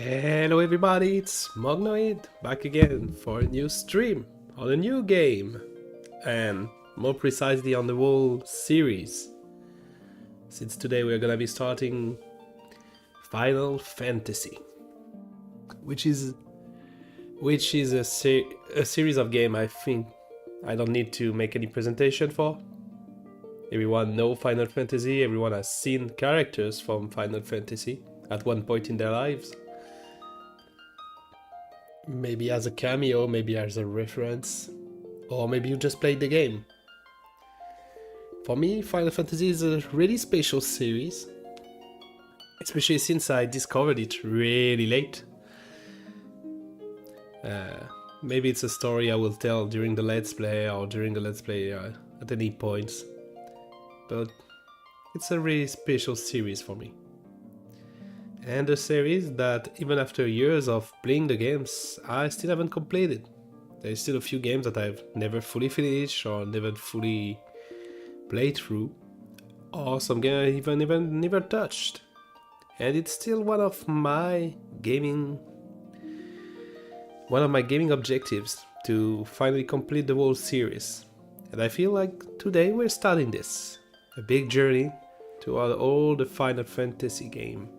Hello everybody, it's Mognoid back again for a new stream on a new game, and more precisely on the whole series. Since today we're gonna be starting Final Fantasy, which is a series of game I think I don't need to make any presentation for. Everyone knows Final Fantasy, everyone has seen characters from Final Fantasy at one point in their lives. Maybe as a cameo, maybe as a reference, or maybe you just played the game. For me, Final Fantasy is a really special series, especially since I discovered it really late. Maybe it's a story I will tell during the Let's Play or during the Let's Play at any points, but it's a really special series for me. And a series that, even after years of playing the games, I still haven't completed. There's still a few games that I've never fully finished or never fully played through, or some games I even never touched. And it's still one of my gaming objectives to finally complete the whole series. And I feel like today we're starting this, a big journey to all the Final Fantasy game,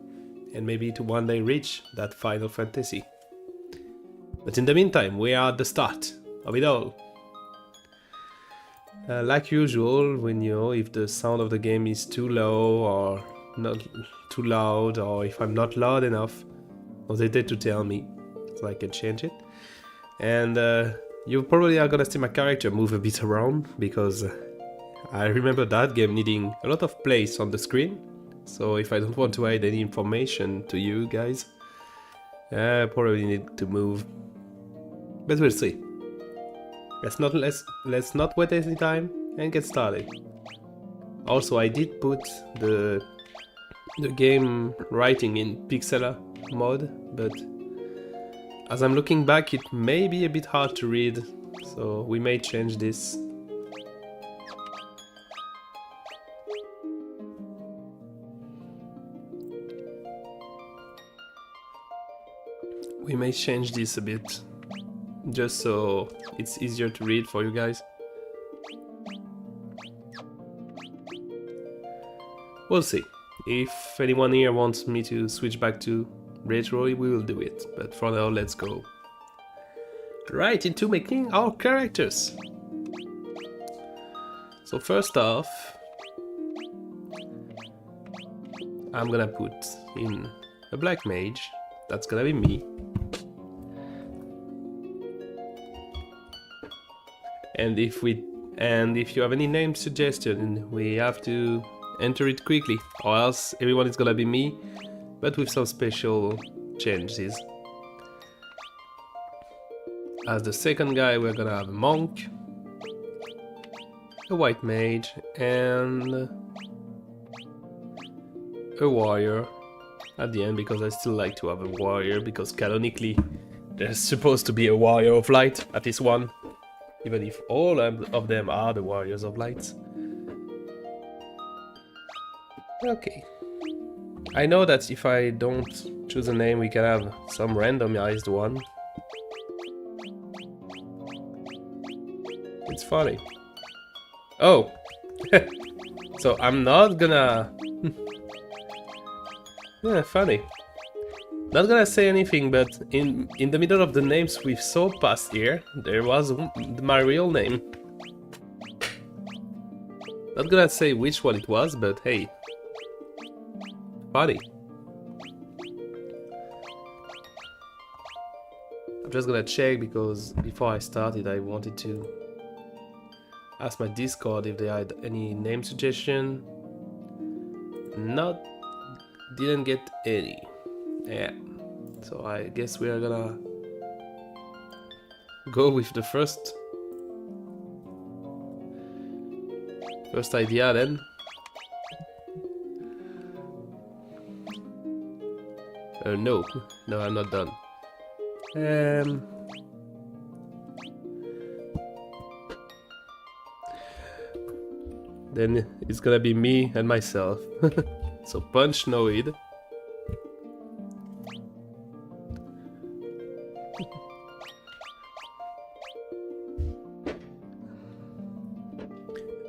and maybe to one day reach that Final Fantasy. But in the meantime, we are at the start of it all. Like usual, when if the sound of the game is too low or not too loud, or if I'm not loud enough, don't hesitate to tell me so I can change it. And you probably are gonna see my character move a bit around, because I remember that game needing a lot of place on the screen. So if I don't want to hide any information to you guys, I probably need to move. But we'll see. Let's not wait any time and get started. Also, I did put the game writing in pixel mode, but as I'm looking back, it may be a bit hard to read, so we may change this. We may change this a bit, just so it's easier to read for you guys. We'll see. If anyone here wants me to switch back to retro, we will do it. But for now, let's go right into making our characters. So first off, I'm gonna put in a black mage. That's gonna be me. And if you have any name suggestion, we have to enter it quickly, or else everyone is gonna be me, but with some special changes. As the second guy, we're gonna have a monk, a white mage, and a warrior at the end, because I still like to have a warrior, because canonically there's supposed to be a warrior of light, at least one. Even if all of them are the Warriors of Light. Okay. I know that if I don't choose a name, we can have some randomized one. It's funny. Oh! So I'm not gonna... Yeah, funny. Not gonna say anything, but in the middle of the names we saw past here, there was my real name. Not gonna say which one it was, but hey, funny. I'm just gonna check, because before I started I wanted to ask my Discord if they had any name suggestion. Didn't get any. Yeah, so I guess we are gonna go with the first idea then. No, I'm not done. Then it's gonna be me and myself. So Punch Noid.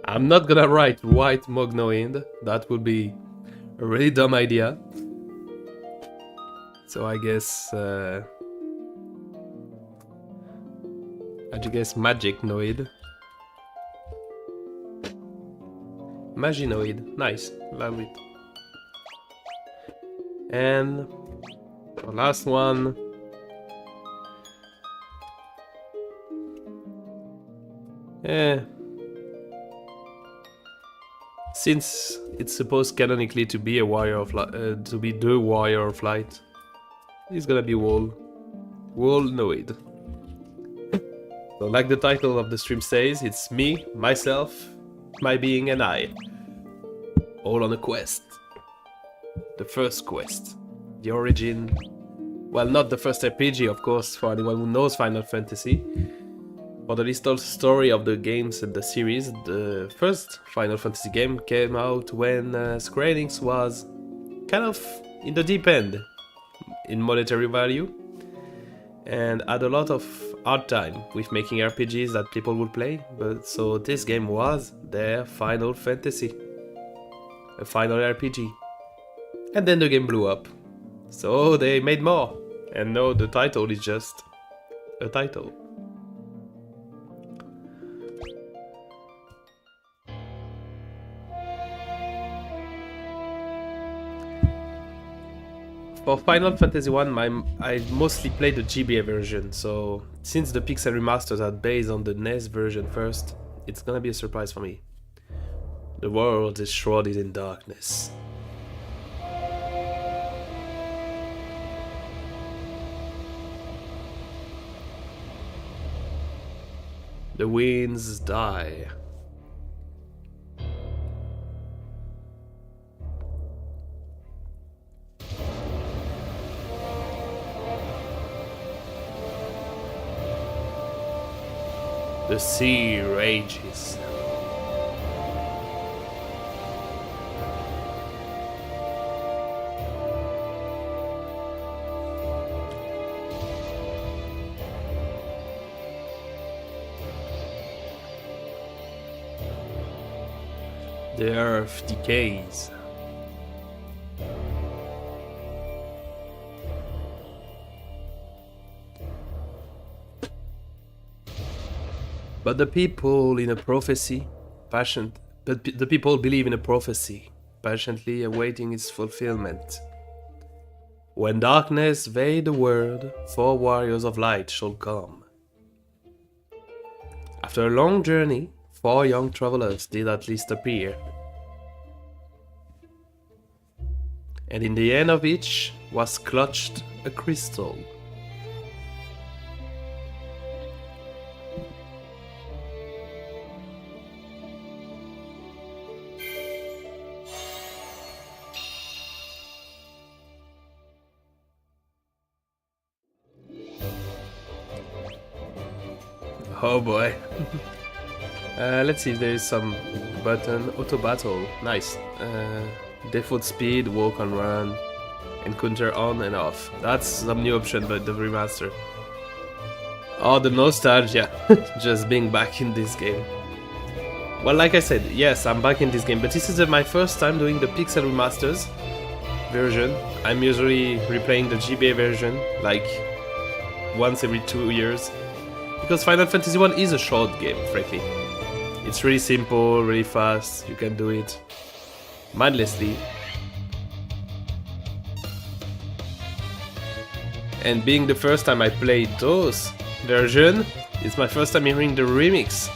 I'm not gonna write white Mognoid. That would be a really dumb idea. So I guess Magic Noid. Maginoid. Nice. Love it. And the last one. Since it's supposed canonically to be a warrior of to be the warrior of light, it's gonna be Wall Noid. So like the title of the stream says, it's me, myself, my being, and I. All on a quest. The first quest. The origin. Well, not the first RPG, of course, for anyone who knows Final Fantasy. For the little story of the games and the series, the first Final Fantasy game came out when Square Enix was kind of in the deep end in monetary value and had a lot of hard time with making RPGs that people would play, but so this game was their Final Fantasy, a final RPG. And then the game blew up, so they made more, and now the title is just a title. For Final Fantasy 1, I mostly played the GBA version, so since the Pixel remasters are based on the NES version first, it's gonna be a surprise for me. The world is shrouded in darkness. The winds die. The sea rages. The earth decays. But the people in a prophecy, the people believe in a prophecy, patiently awaiting its fulfillment. When darkness veil the world, 4 warriors of light shall come. After a long journey, 4 young travelers did at least appear. And in the end of each was clutched a crystal. Oh boy. Let's see if there is some button. Auto battle. Nice. Default speed, walk and run. Encounter on and off. That's some new option, but the remaster. Oh, the nostalgia. Just being back in this game. Well, like I said, yes, I'm back in this game, but this is my first time doing the Pixel remasters version. I'm usually replaying the GBA version, like once every 2 years. Because Final Fantasy 1 is a short game, frankly. It's really simple, really fast, you can do it mindlessly. And being the first time I played those version, it's my first time hearing the remix.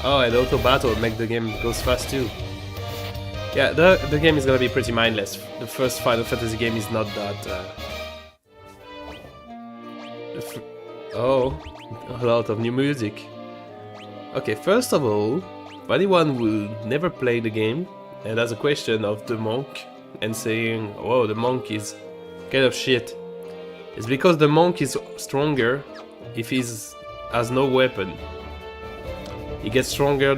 Oh, and auto battle make the game goes fast too. Yeah, the game is gonna be pretty mindless. The first Final Fantasy game is not that... Oh, a lot of new music. Okay, first of all, for anyone who never played the game and has a question of the monk and saying, oh, the monk is kind of shit, it's because the monk is stronger if he has no weapon. He gets stronger,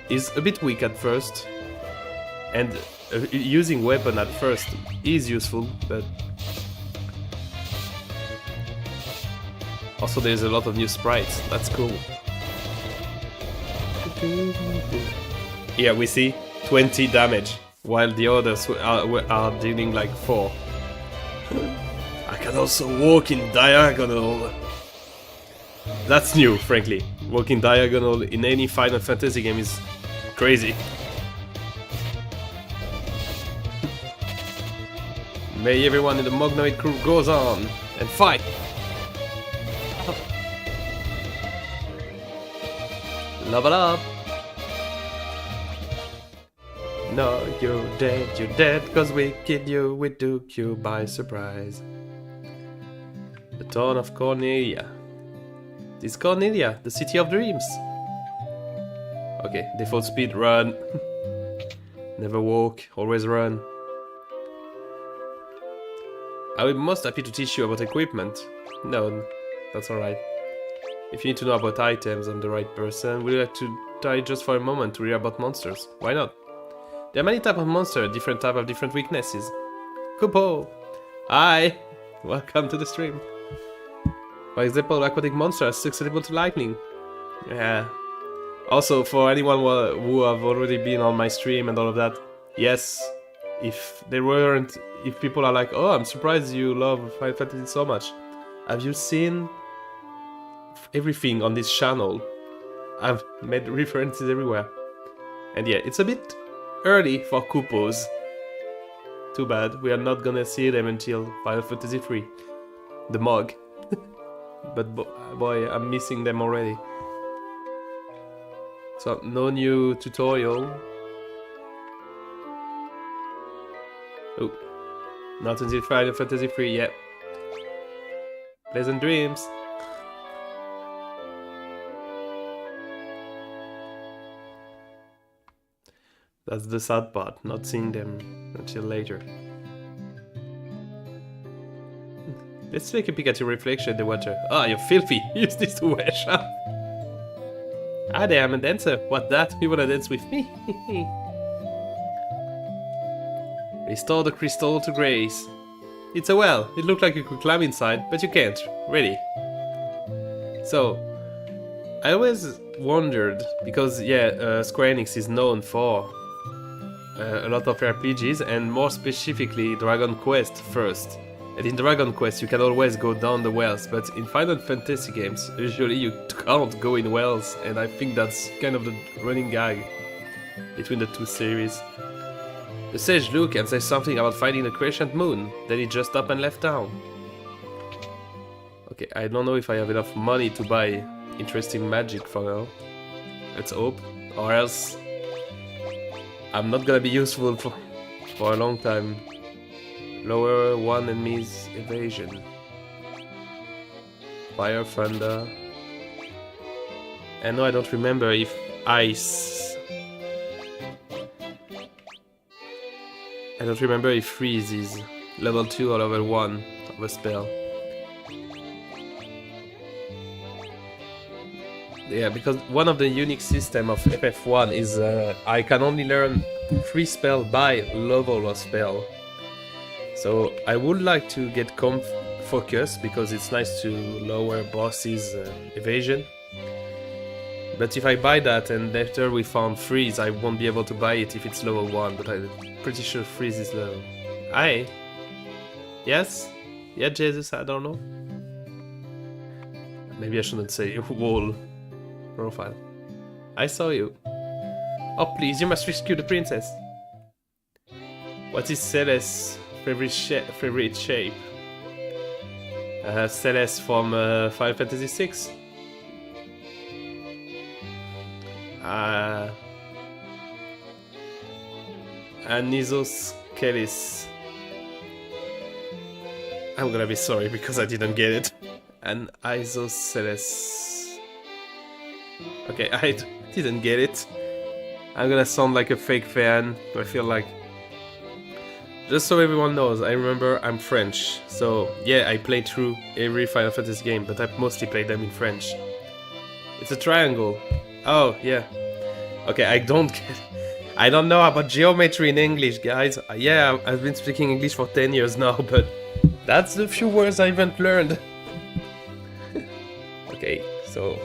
he's a bit weak at first. And Using weapon at first is useful, but also there's a lot of new sprites. That's cool. Yeah, we see 20 damage, while the others are dealing like 4. I can also walk in diagonal. That's new, frankly. Walking diagonal in any Final Fantasy game is crazy. May everyone in the Mognoid crew goes on and fight! Level up! No, you're dead, cause we killed you, we took you by surprise. The town of Cornelia. This is Cornelia, the city of dreams. Okay, default speed, run. Never walk, always run. I'm most happy to teach you about equipment. No, that's alright. If you need to know about items, I'm the right person. Would you like to die just for a moment to read about monsters? Why not? There are many types of monsters, different types of different weaknesses. Kupo! Hi! Welcome to the stream. For example, aquatic monsters are susceptible to lightning. Yeah. Also, for anyone who have already been on my stream and all of that, yes, if people are like, oh, I'm surprised you love Final Fantasy so much. Have you seen everything on this channel? I've made references everywhere. And yeah, it's a bit early for Kupos. Too bad, we are not gonna see them until Final Fantasy 3. The Mog. But boy, I'm missing them already. So, no new tutorial. Oh, not until Final Fantasy 3 yet. Pleasant dreams. That's the sad part, not seeing them until later. Let's take a peek at your reflection in the water. Ah, you're filthy! Use this to wash up! Hi there, I'm a dancer. What that? You wanna dance with me? Restore the crystal to grace. It's a well. It looked like you could climb inside, but you can't. Really. So, I always wondered, because yeah, Square Enix is known for a lot of RPGs, and more specifically Dragon Quest first. And in Dragon Quest you can always go down the wells, but in Final Fantasy games usually you can't go in wells, and I think that's kind of the running gag between the two series. The sage looked and said something about finding the crescent moon, then he just up and left town. Okay, I don't know if I have enough money to buy interesting magic for now. Let's hope, or else I'm not gonna be useful for a long time. Lower one enemy's evasion. Fire, thunder. And no, I don't remember if ice. I don't remember if freeze is level 2 or level 1 of a spell. Yeah, because one of the unique system of FF1 is I can only learn 3 spells by level of spell. So I would like to get focus, because it's nice to lower bosses' evasion. But if I buy that and after we found freeze, I won't be able to buy it if it's level 1, but I'm pretty sure freeze is low. Aye? Yes? Yeah, Jesus, I don't know. Maybe I shouldn't say wall profile. I saw you. Oh please, you must rescue the princess. What is Celeste's favorite shape? Celeste from Final Fantasy 6. Anisosceles. I'm gonna be sorry because I didn't get it. An isosceles. Okay, I didn't get it. I'm gonna sound like a fake fan. I feel like. Just so everyone knows, I remember I'm French. So yeah, I played through every Final Fantasy game, but I mostly played them in French. It's a triangle. Oh yeah. Okay, I don't get. I don't know about geometry in English, guys. Yeah, I've been speaking English for 10 years now, but that's the few words I haven't learned. Okay, so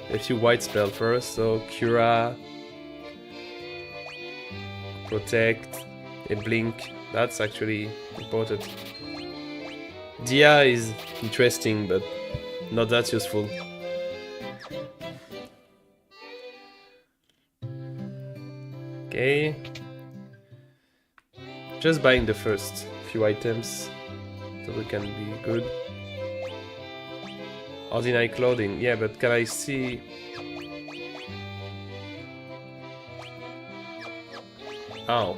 a few white spells first. So Cura, Protect, and Blink. That's actually important. Dia is interesting, but not that useful. Okay. Just buying the first few items so we can be good. Ordinary clothing, yeah, but can I see? Oh,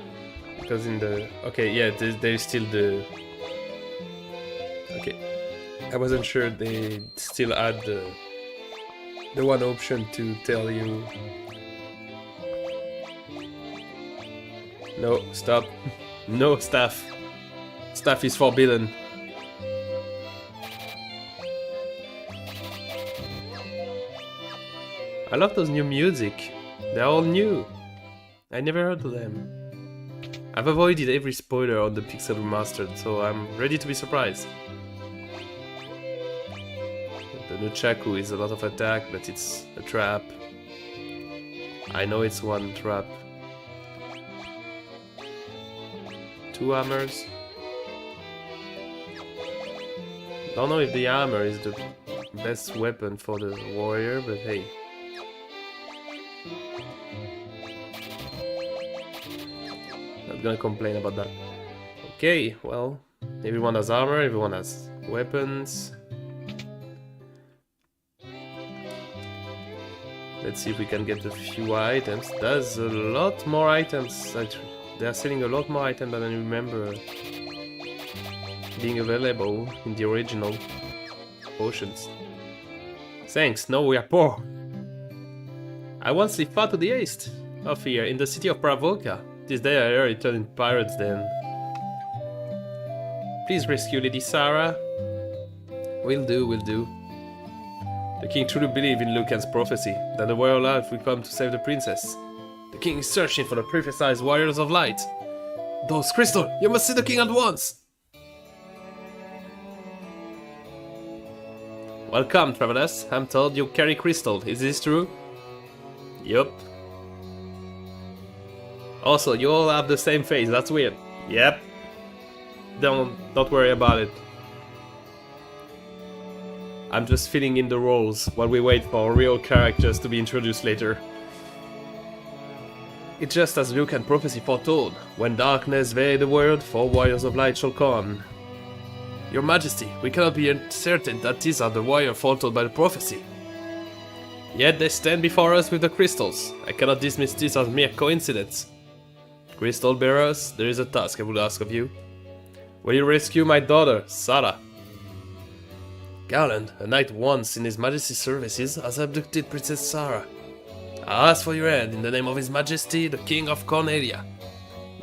because in the... Okay, yeah, there's still the... Okay, I wasn't sure they still add the one option to tell you... No, stop. No staff. Staff is forbidden. I love those new music. They're all new. I never heard of them. I've avoided every spoiler on the Pixel Remastered, so I'm ready to be surprised. The Nunchaku is a lot of attack, but it's a trap. I know it's one trap. 2 hammers. Don't know if the hammer is the best weapon for the warrior, but hey. Not gonna complain about that. Okay, well, everyone has armor, everyone has weapons. Let's see if we can get a few items. There's a lot more items. They are selling a lot more items than I remember being available in the original potions. Thanks, no, we are poor. I once lived far to the east of here, in the city of Pravoka. This day I heard it turned in pirates then. Please rescue Lady Sarah. Will do, will do. The king truly believed in Lucan's prophecy, that the royal life will come to save the princess. The king is searching for the prophesied warriors of light. Those Crystal, you must see the king at once! Welcome, travelers. I'm told you carry Crystal. Is this true? Yup. Also, you all have the same face. That's weird. Yep. Don't worry about it. I'm just filling in the roles while we wait for real characters to be introduced later. It's just as Luke and prophecy foretold. When darkness veil the world, 4 warriors of light shall come. Your Majesty, we cannot be certain that these are the warriors foretold by the prophecy. Yet they stand before us with the crystals. I cannot dismiss this as mere coincidence. Crystal bearers, there is a task I would ask of you. Will you rescue my daughter, Sarah? Garland, a knight once in His Majesty's services, has abducted Princess Sarah. I ask for your hand in the name of His Majesty, the King of Cornelia.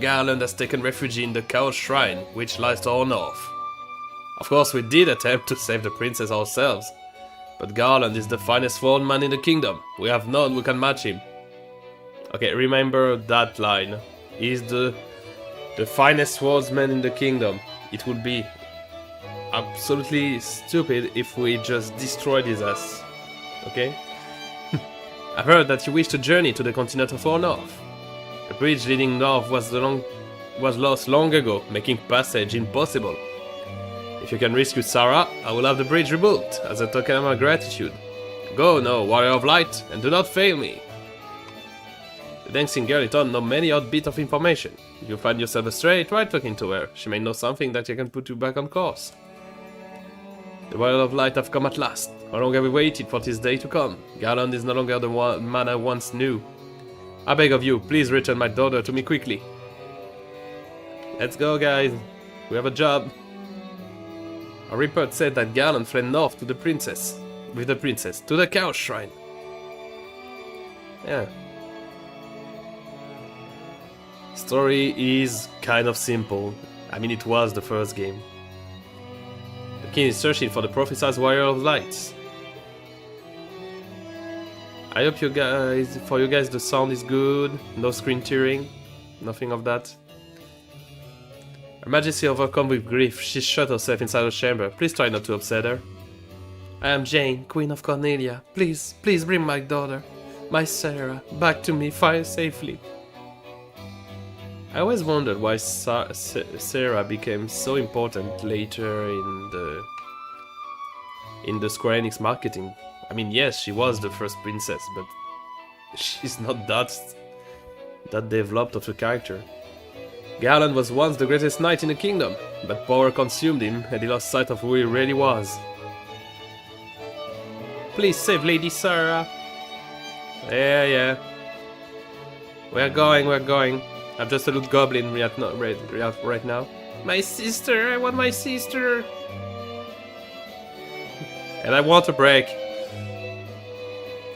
Garland has taken refuge in the Chaos Shrine, which lies to our north. Of course, we did attempt to save the princess ourselves, but Garland is the finest swordsman in the kingdom. We have none who can match him. Okay, remember that line. He is the finest swordsman in the kingdom. It would be absolutely stupid if we just destroyed his ass. Okay? I've heard that you wish to journey to the continent of our north. The bridge leading north was lost long ago, making passage impossible. If you can rescue Sarah, I will have the bridge rebuilt as a token of my gratitude. Go now, warrior of light, and do not fail me. The dancing girl in town knows many odd bits of information. If you find yourself astray, try talking to her. She may know something that can put you back on course. The warrior of light have come at last. How long have we waited for this day to come? Garland is no longer the man I once knew. I beg of you, please return my daughter to me quickly. Let's go, guys. We have a job. A report said that Garland fled north to the princess. With the princess, to the Chaos Shrine. Yeah. Story is kind of simple. I mean, it was the first game. The king is searching for the prophesied warrior of light. I hope you guys, for you guys, the sound is good. No screen tearing, nothing of that. Her Majesty overcome with grief, she shut herself inside her chamber. Please try not to upset her. I am Jane, Queen of Cornelia. Please, please bring my daughter, my Sarah, back to me safely. I always wondered why Sarah became so important later in the Square Enix marketing. I mean, yes, she was the first princess, but she's not that developed of a character. Garland was once the greatest knight in the kingdom, but power consumed him and he lost sight of who he really was. Please save Lady Sarah. Yeah. We're going. I'm just a little goblin right now. My sister, I want my sister. And I want a break.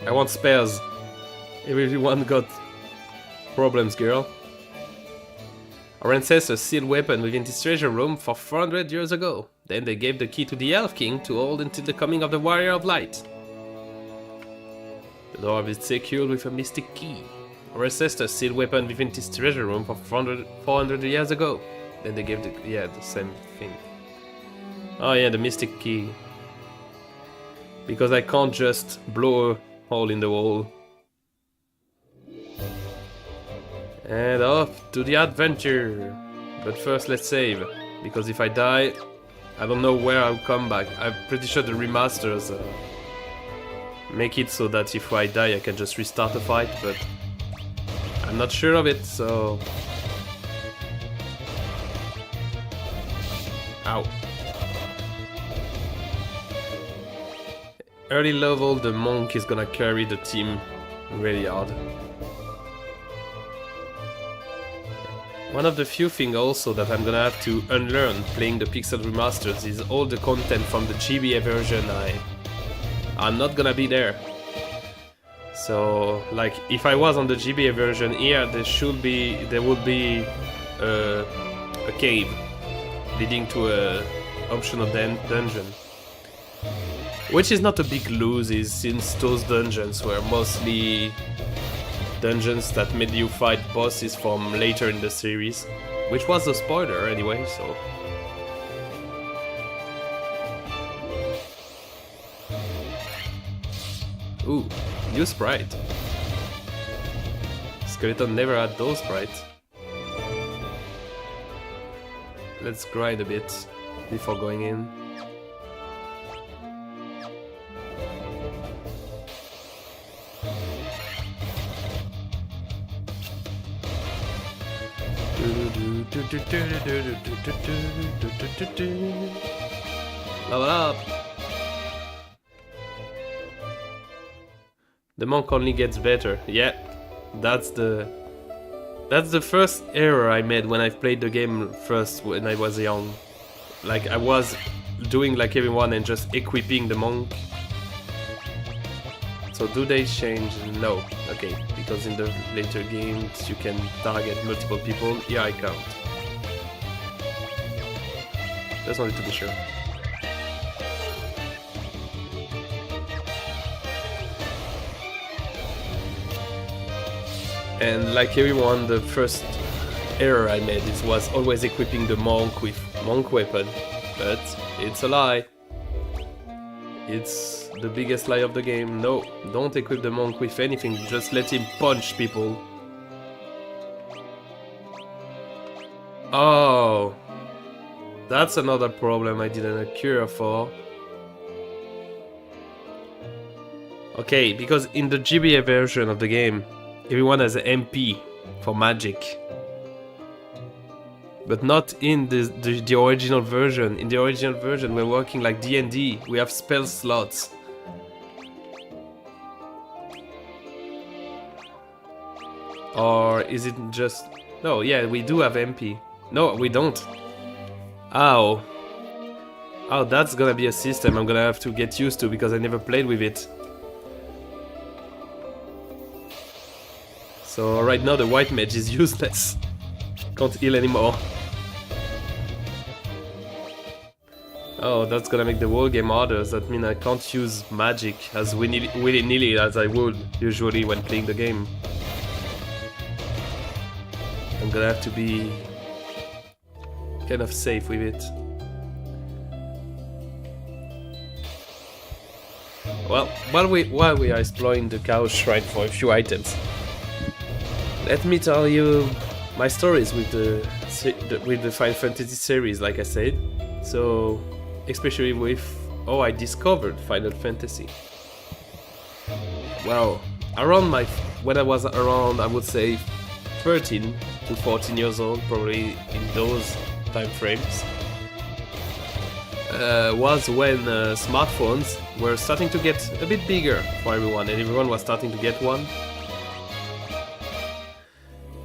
I want spares. Everyone got problems, girl. Our ancestors sealed weapon within this treasure room for 400 years ago. Then they gave the key to the Elf King to hold until the coming of the Warrior of Light. The door is secured with a mystic key. Our ancestors sealed weapon within this treasure room for 400 years ago. Then they gave the same thing. Oh yeah, the mystic key. Because I can't just blow a hole in the wall. And off to the adventure! But first let's save, because if I die, I don't know where I'll come back. I'm pretty sure the remasters make it so that if I die I can just restart the fight, but I'm not sure of it, so... Ow. Early level, the monk is gonna carry the team really hard. One of the few things also that I'm gonna have to unlearn playing the Pixel remasters is all the content from the GBA version are not gonna be there. So, like, if I was on the GBA version here, there would be a cave leading to a optional dungeon. Which is not a big lose, since those dungeons were mostly dungeons that made you fight bosses from later in the series, which was a spoiler anyway, so... Ooh, new sprite. Skeleton never had those sprites. Let's grind a bit before going in. Level up! The monk only gets better. Yeah, that's the first error I made when I played the game first when I was young. Like, I was doing like everyone and just equipping the monk. So do they change? No. Okay, because in the later games you can target multiple people. Here I can't. Just wanted to be sure. And like everyone, the first error I made was always equipping the monk with monk weapon. But it's a lie. It's the biggest lie of the game. No, don't equip the monk with anything, just let him punch people. Oh, that's another problem I didn't cure for. Okay, because in the GBA version of the game, everyone has an MP for magic. But not in the original version. In the original version, we're working like D&D. We have spell slots. Or is it just... No, yeah, we do have MP. No, we don't. Ow. Oh, that's gonna be a system I'm gonna have to get used to because I never played with it. So right now the white mage is useless. Can't heal anymore. Oh, that's gonna make the whole game harder. That means I can't use magic as willy-nilly as I would usually when playing the game. I'm gonna have to be kind of safe with it. Well, while we are exploring the Chaos Shrine for a few items, let me tell you my stories with the Final Fantasy series, like I said. So, especially with how I discovered Final Fantasy. Well, when I was around, I would say 13 to 14 years old, probably in those time frames, was when smartphones were starting to get a bit bigger for everyone, and everyone was starting to get one.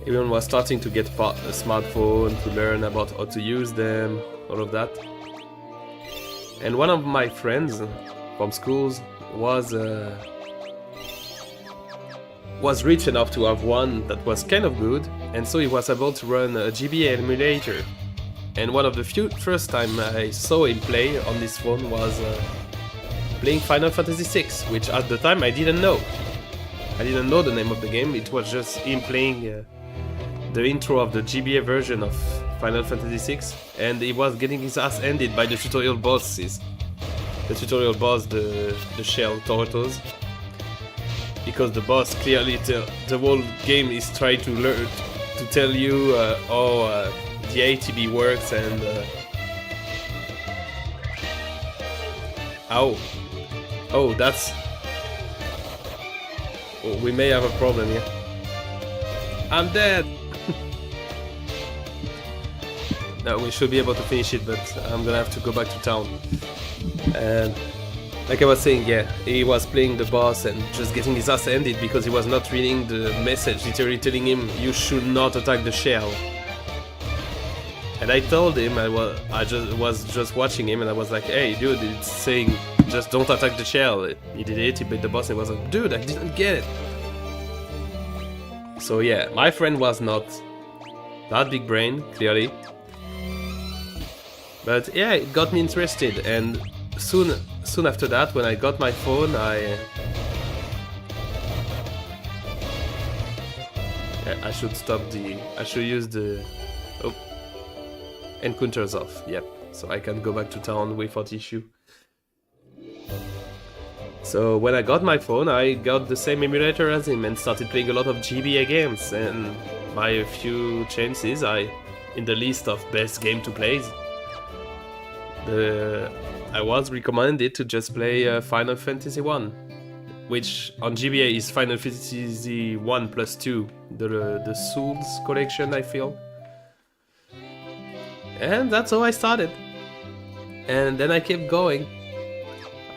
Everyone was starting to get a smartphone, to learn about how to use them, all of that. And one of my friends from schools was rich enough to have one that was kind of good, and so he was able to run a GBA emulator. And one of the first time I saw him play on this phone was playing Final Fantasy VI, which at the time I didn't know. I didn't know the name of the game, it was just him playing the intro of the GBA version of Final Fantasy VI, and he was getting his ass ended by the tutorial bosses. The tutorial boss, the shell turtles. Because the boss clearly, the whole game is trying to learn, to tell you how the ATB works and oh, that's... Oh, we may have a problem here. I'm dead! No, we should be able to finish it, but I'm gonna have to go back to town. And like I was saying, yeah, he was playing the boss and just getting his ass ended because he was not reading the message, literally telling him you should not attack the shell. And I told him, I was just watching him, and I was like, hey dude, it's saying just don't attack the shell. He did it, he beat the boss, and he was like, dude, I didn't get it. So yeah, my friend was not that big brain, clearly. But yeah, it got me interested, and soon after that, when I got my phone, I should use the encounters off, yep, so I can go back to town without issue. So when I got my phone, I got the same emulator as him and started playing a lot of GBA games, and by a few chances, in the list of best game to play, I was recommended to just play Final Fantasy 1, which on GBA is Final Fantasy 1 plus 2, the Souls collection, I feel. And that's how I started. And then I kept going.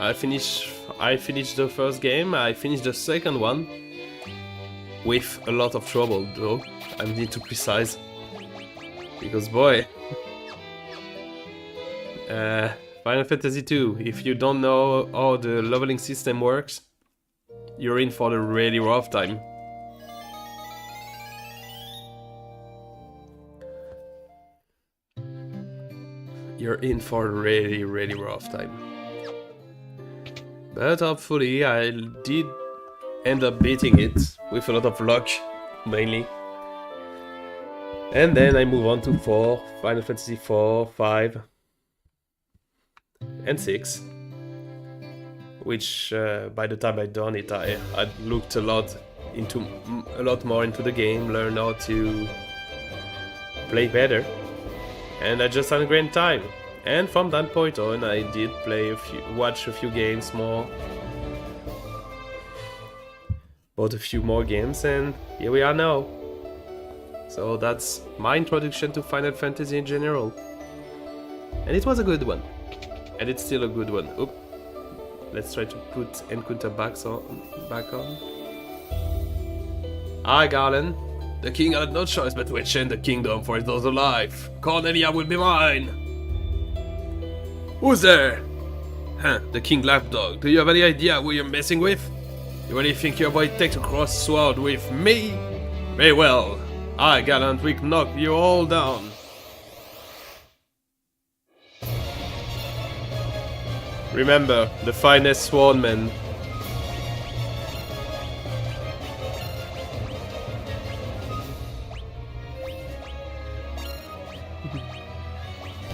I finished the first game, I finished the second one, with a lot of trouble though, I need to precise. Because boy... Final Fantasy 2, if you don't know how the leveling system works, you're in for a really rough time. You're in for a really, really rough time. But hopefully I did end up beating it, with a lot of luck, mainly. And then I move on to 4, Final Fantasy 4, 5... and 6, which by the time I'd done it, I looked a lot more into the game, learned how to play better, and I just had a great time. And from that point on, I did watch a few games more, bought a few more games, and here we are now. So that's my introduction to Final Fantasy in general, and it was a good one. And it's still a good one. Oop. Let's try to put Encounter back on. Hi, Garland. The king had no choice but to exchange the kingdom for those alive. Cornelia will be mine. Who's there? Huh, the king lapdog. Do you have any idea who you're messing with? You really think your boy takes a cross sword with me? Very well. I, Gallant, we knock you all down. Remember, the finest swordman.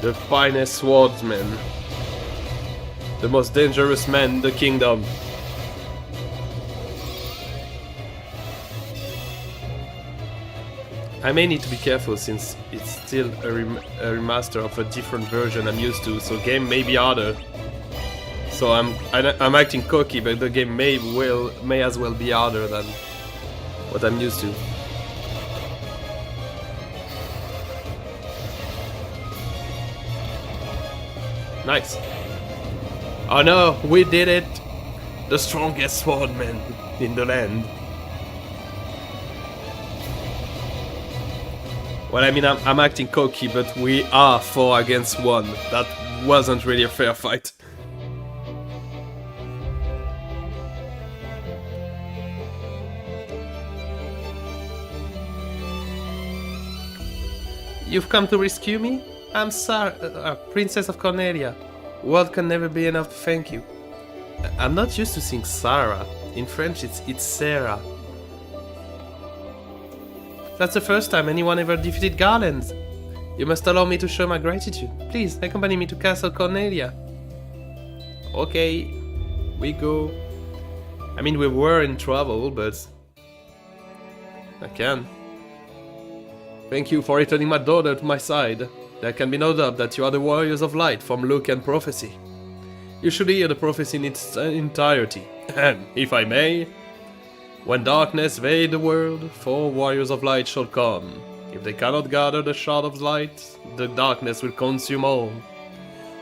The finest swordsman. The most dangerous man in the kingdom. I may need to be careful since it's still a remaster of a different version I'm used to, so game may be harder. So I'm acting cocky, but the game may as well be harder than what I'm used to. Nice. Oh no, we did it! The strongest swordman in the land. Well, I mean, I'm acting cocky, but we are 4 against 1. That wasn't really a fair fight. You've come to rescue me? I'm Sarah, Princess of Cornelia. Word can never be enough to thank you. I'm not used to saying Sarah. In French, it's Sarah. That's the first time anyone ever defeated Garland. You must allow me to show my gratitude. Please, accompany me to Castle Cornelia. Okay, we go. I mean, we were in trouble, but I can. Thank you for returning my daughter to my side. There can be no doubt that you are the warriors of light from look and prophecy. You should hear the prophecy in its entirety. And, if I may, when darkness veil the world, 4 warriors of light shall come. If they cannot gather the shard of light, the darkness will consume all.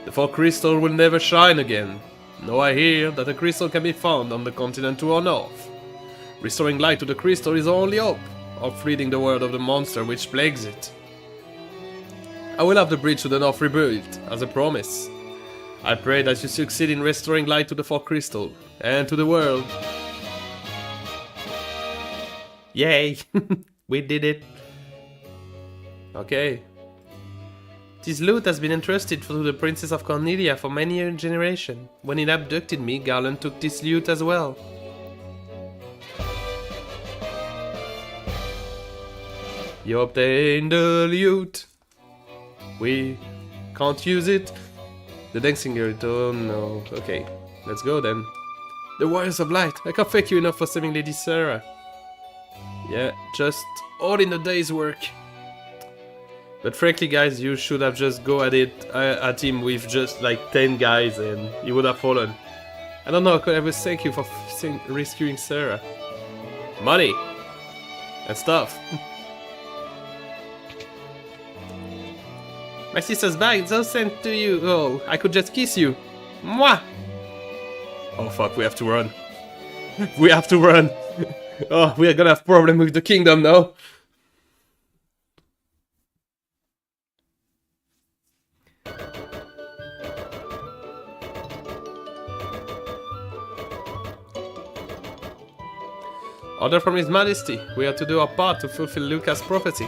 The 4 crystal will never shine again. Now I hear that a crystal can be found on the continent to our north. Restoring light to the crystal is our only hope of freeing the world of the monster which plagues it. I will have the bridge to the north rebuilt, as a promise. I pray that you succeed in restoring light to the 4 crystal, and to the world. Yay! We did it! Okay. This loot has been entrusted to the Princess of Cornelia for many a generation. When it abducted me, Garland took this loot as well. You obtained the loot. We can't use it. The dancing girl, oh no. Okay, let's go then. The Warriors of Light. I can't thank you enough for saving Lady Sarah. Yeah, just all in a day's work. But frankly, guys, you should have just go at it at him with just like 10 guys and he would have fallen. I don't know, I could ever thank you for rescuing Sarah. Money! And stuff. My sister's bag, it's all sent to you. Oh, I could just kiss you. Mwah! Oh fuck, we have to run. We have to run. Oh, we are gonna have problem with the kingdom now. Order from His Majesty. We are to do our part to fulfill Lucas' prophecy.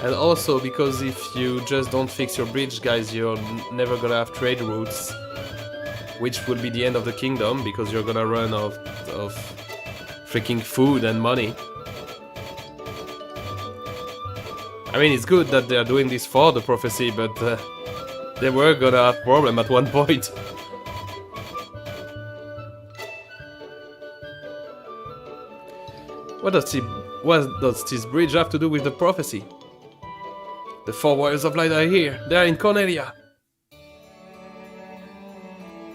And also because if you just don't fix your bridge, guys, you're never gonna have trade routes, which will be the end of the kingdom because you're gonna run out of freaking food and money. I mean, it's good that they're doing this for the prophecy, but they were gonna have problem at one point. What does this bridge have to do with the prophecy? The 4 Warriors of Light are here. They are in Cornelia.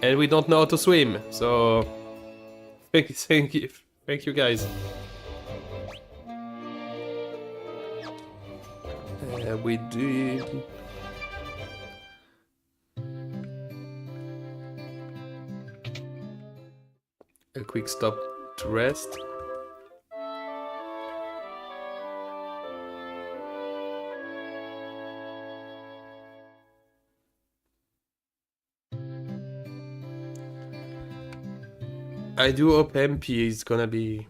And we don't know how to swim, so thank you guys. We did. A quick stop to rest. I do hope MP is gonna be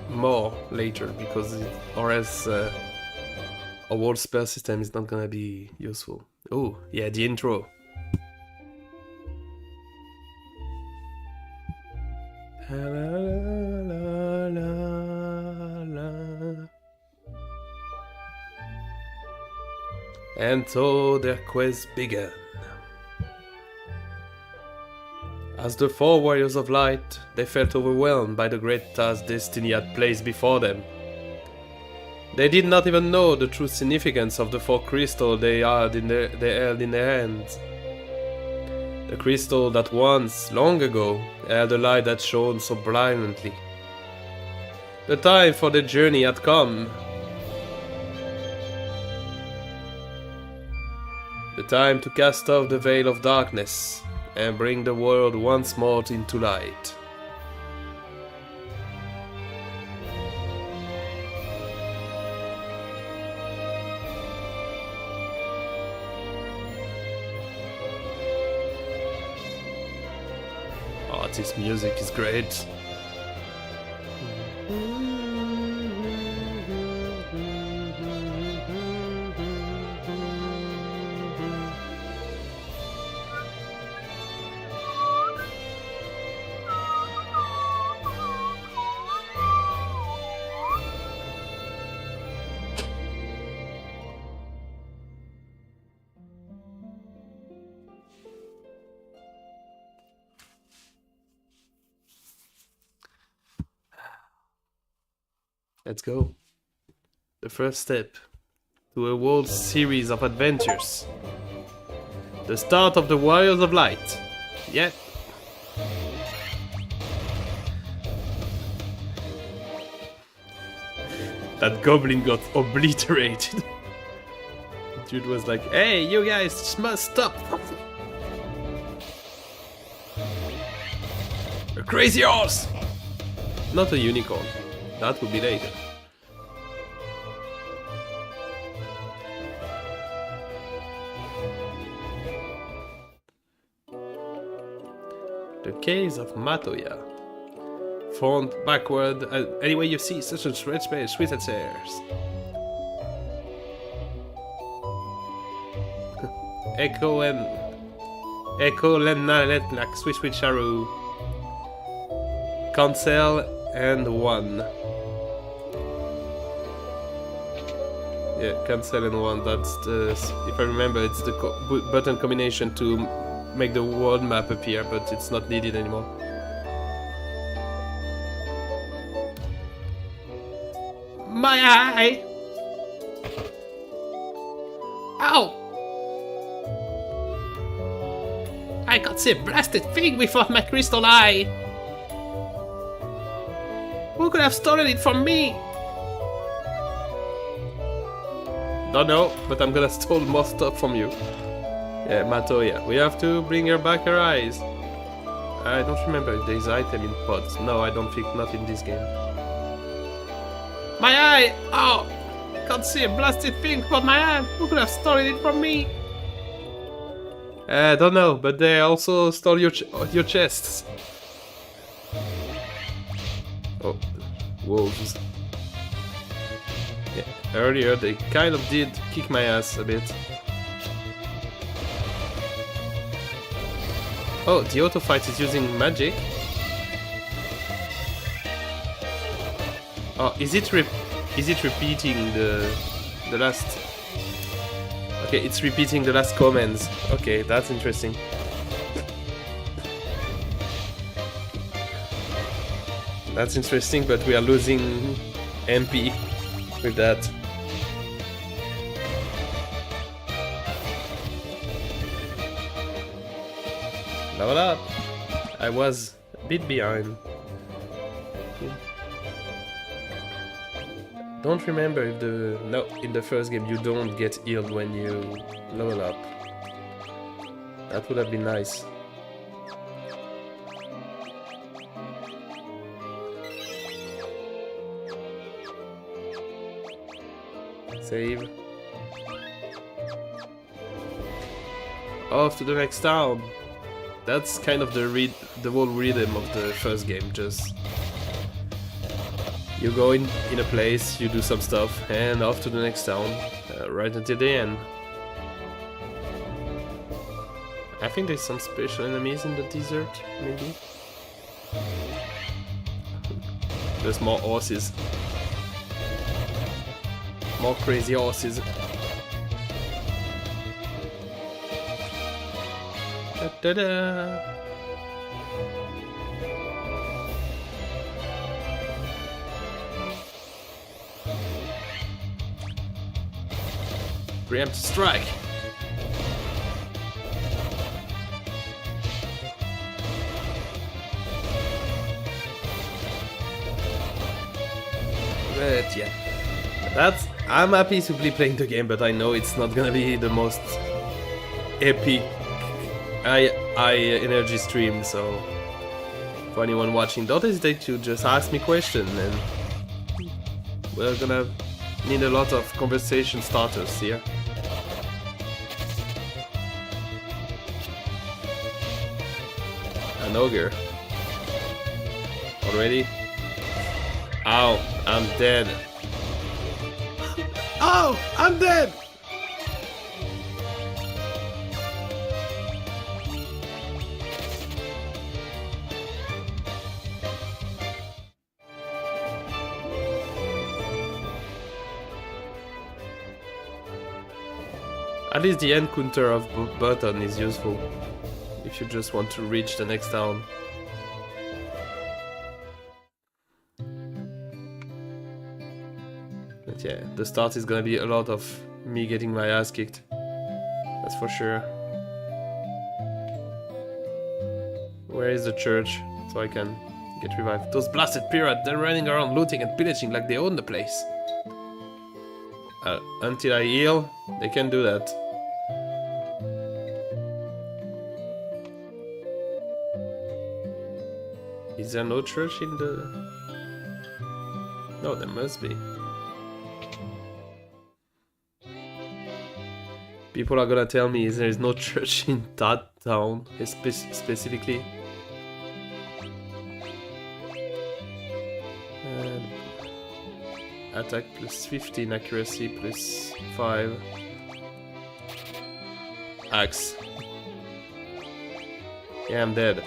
more later, because or else a world spell system is not gonna be useful. Oh, yeah, the intro. And so their quest began. As the four warriors of light, they felt overwhelmed by the great task destiny had placed before them. They did not even know the true significance of the four crystals they held in their hands. The crystal that once, long ago, held a light that shone so brilliantly. The time for the journey had come. The time to cast off the veil of darkness and bring the world once more into light. Oh, this music is great. Let's go. The first step to a world series of adventures. The start of the Warriors of Light. Yeah. That goblin got obliterated. Dude was like, hey, you guys must stop. A crazy horse! Not a unicorn. That would be later. The caves of Matoya. Front, backward, anyway you see such a stretch space, sweet and stairs. Echo Lenna Letlak, Swiss Charu. Cancel and 1. Yeah, cancel and 1, that's the, if I remember, it's the button combination to make the world map appear, but it's not needed anymore. My eye! Ow! I got the blasted thing without my crystal eye! Who could have stolen it from me? Don't know, but I'm gonna steal more stuff from you. Yeah, Matoya. We have to bring her back her eyes. I don't remember if there's item in pods. No, I don't think not in this game. My eye! Oh! Can't see a blasted thing but my eye! Who could have stolen it from me? I don't know, but they also stole your chests. Oh, wolves. Yeah, earlier they kind of did kick my ass a bit. Oh, the auto fight is using magic. Oh, is it repeating the last? Okay, it's repeating the last commands. Okay, that's interesting. That's interesting, but we are losing MP with that. Level up! I was a bit behind. Don't remember if no, in the first game you don't get healed when you level up. That would have been nice. Save. Off to the next town. That's kind of the whole rhythm of the first game. Just You go in a place, you do some stuff, and off to the next town, right until the end. I think there's some special enemies in the desert, maybe. There's more horses. More crazy horses. Da-da-da! Preempt strike! But yeah, I'm happy to be playing the game, but I know it's not gonna be the most epic high energy stream, so for anyone watching, don't hesitate to just ask me questions, and we're gonna need a lot of conversation starters here. An ogre. Already? Ow, I'm dead. Oh, I'm dead! At least the end counter of button is useful if you just want to reach the next town. But yeah, the start is gonna be a lot of me getting my ass kicked. That's for sure. Where is the church? So I can get revived. Those blasted pirates, they're running around looting and pillaging like they own the place. Until I heal, they can do that. Is there no church in the... No, there must be. People are gonna tell me there is no church in that town, specifically. Attack plus 15, accuracy plus 5. Axe. Yeah, I'm dead.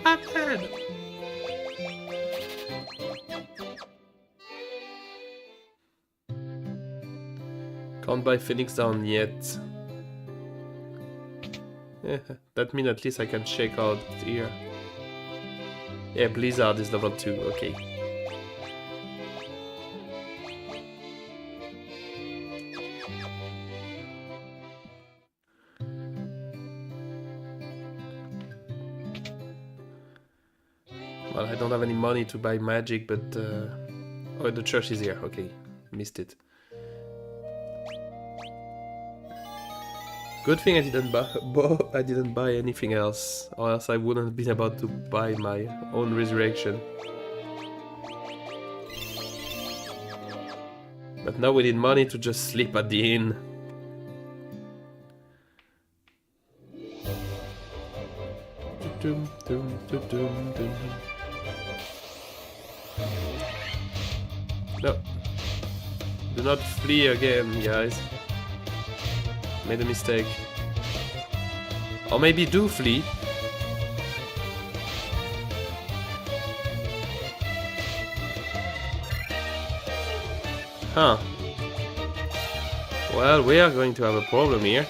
I'm dead! Can't buy Phoenix down yet. Yeah, that means at least I can check out here. Yeah, Blizzard is level 2, okay. Well, I don't have any money to buy magic, but... Oh, the church is here, okay. Missed it. Good thing I didn't buy anything else, or else I wouldn't have been about to buy my own resurrection. But now we need money to just sleep at the inn. No. Do not flee again, guys. Made a mistake. Or maybe do flee. Huh. Well, we are going to have a problem here.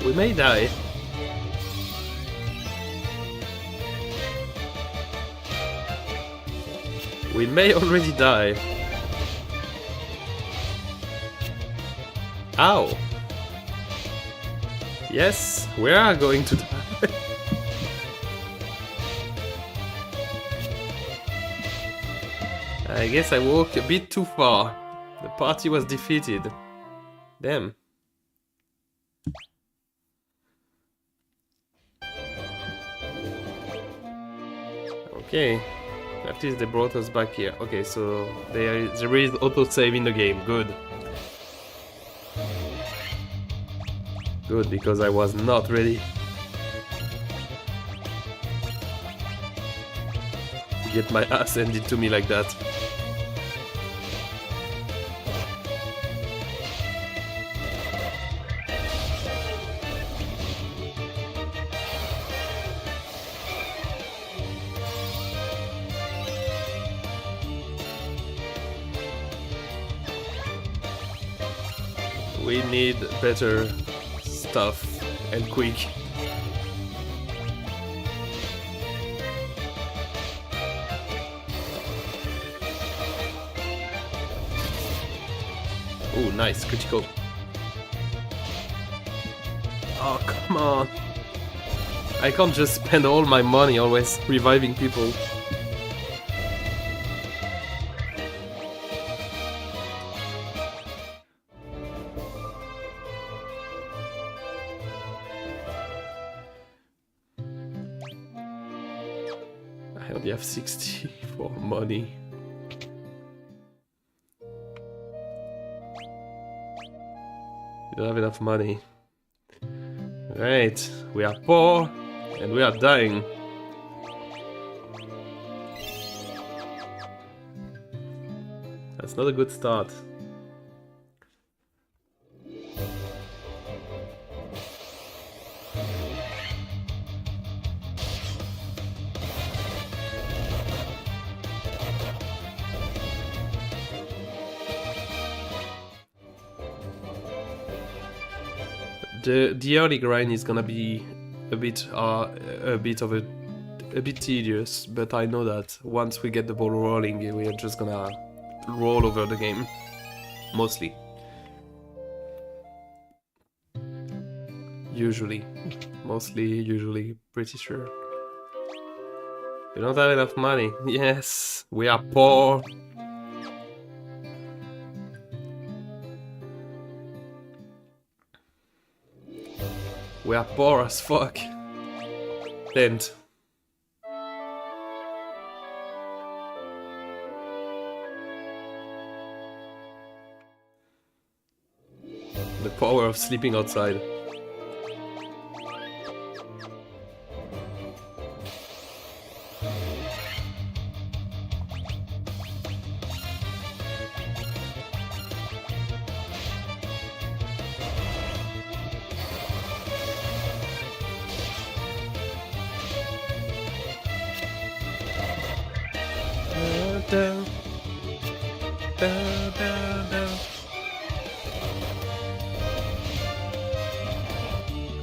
We may die. We may already die. Ow! Yes, we are going to die. I guess I walked a bit too far. The party was defeated. Damn. Okay. At least they brought us back here. Okay, so there is auto-save in the game. Good. Good, because I was not ready to get my ass handed to me like that. We need better stuff and quick. Oh, nice, critical. Oh, come on. I can't just spend all my money always reviving people. I only have 60 for money. We don't have enough money. Right, we are poor and we are dying. That's not a good start. The early grind is gonna be a bit tedious, but I know that once we get the ball rolling, we are just gonna roll over the game, mostly. Usually, pretty sure. We don't have enough money. Yes, we are poor. We are poor as fuck. Dent. The power of sleeping outside.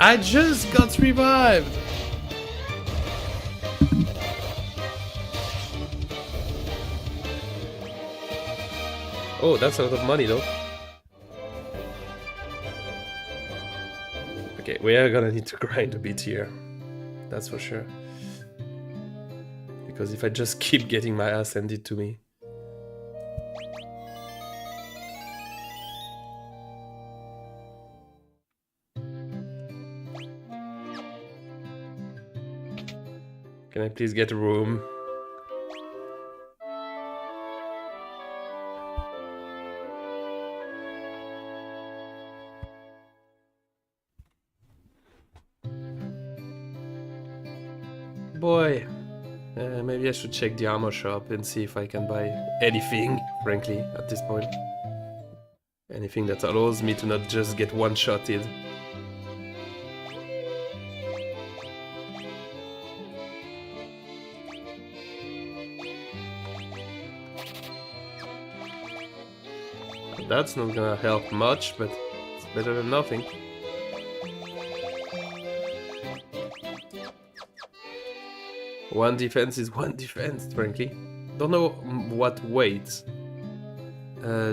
I just got revived! Oh, that's a lot of money though. Okay, we are gonna need to grind a bit here. That's for sure. Because if I just keep getting my ass handed to me. Can I please get a room? Boy, maybe I should check the armor shop and see if I can buy anything, frankly, at this point. Anything that allows me to not just get one-shotted. That's not gonna help much, but it's better than nothing. One defense is one defense, frankly. Don't know what weight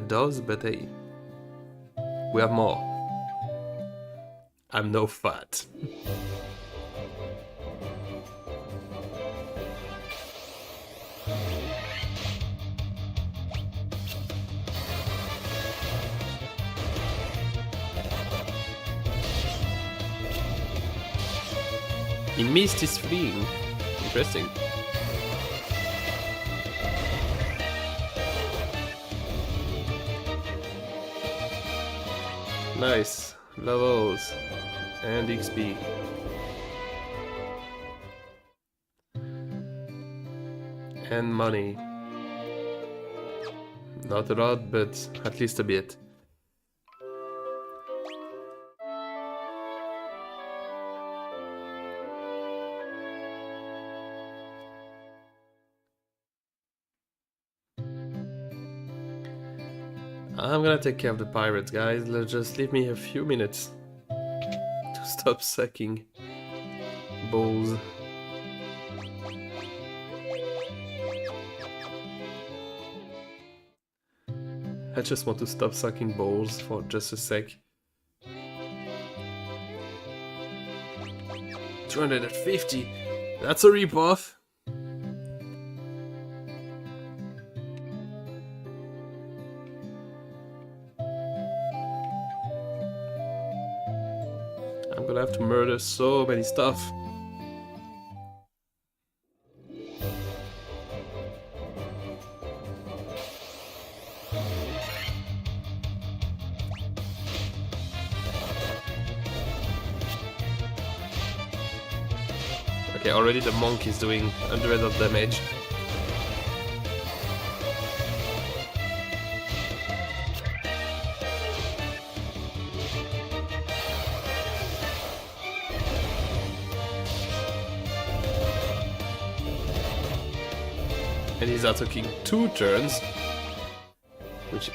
does, but hey, we have more. I'm no fat. He missed his fleeing. Interesting. Nice. Levels. And XP. And money. Not a lot, but at least a bit. I'm gonna take care of the pirates, guys. Just leave me a few minutes to stop sucking balls. I just want to stop sucking balls for just a sec. 250. That's a ripoff. I'm gonna have to murder so many stuff. Okay, already the monk is doing 100 of damage. And he's now taking 2 turns, which...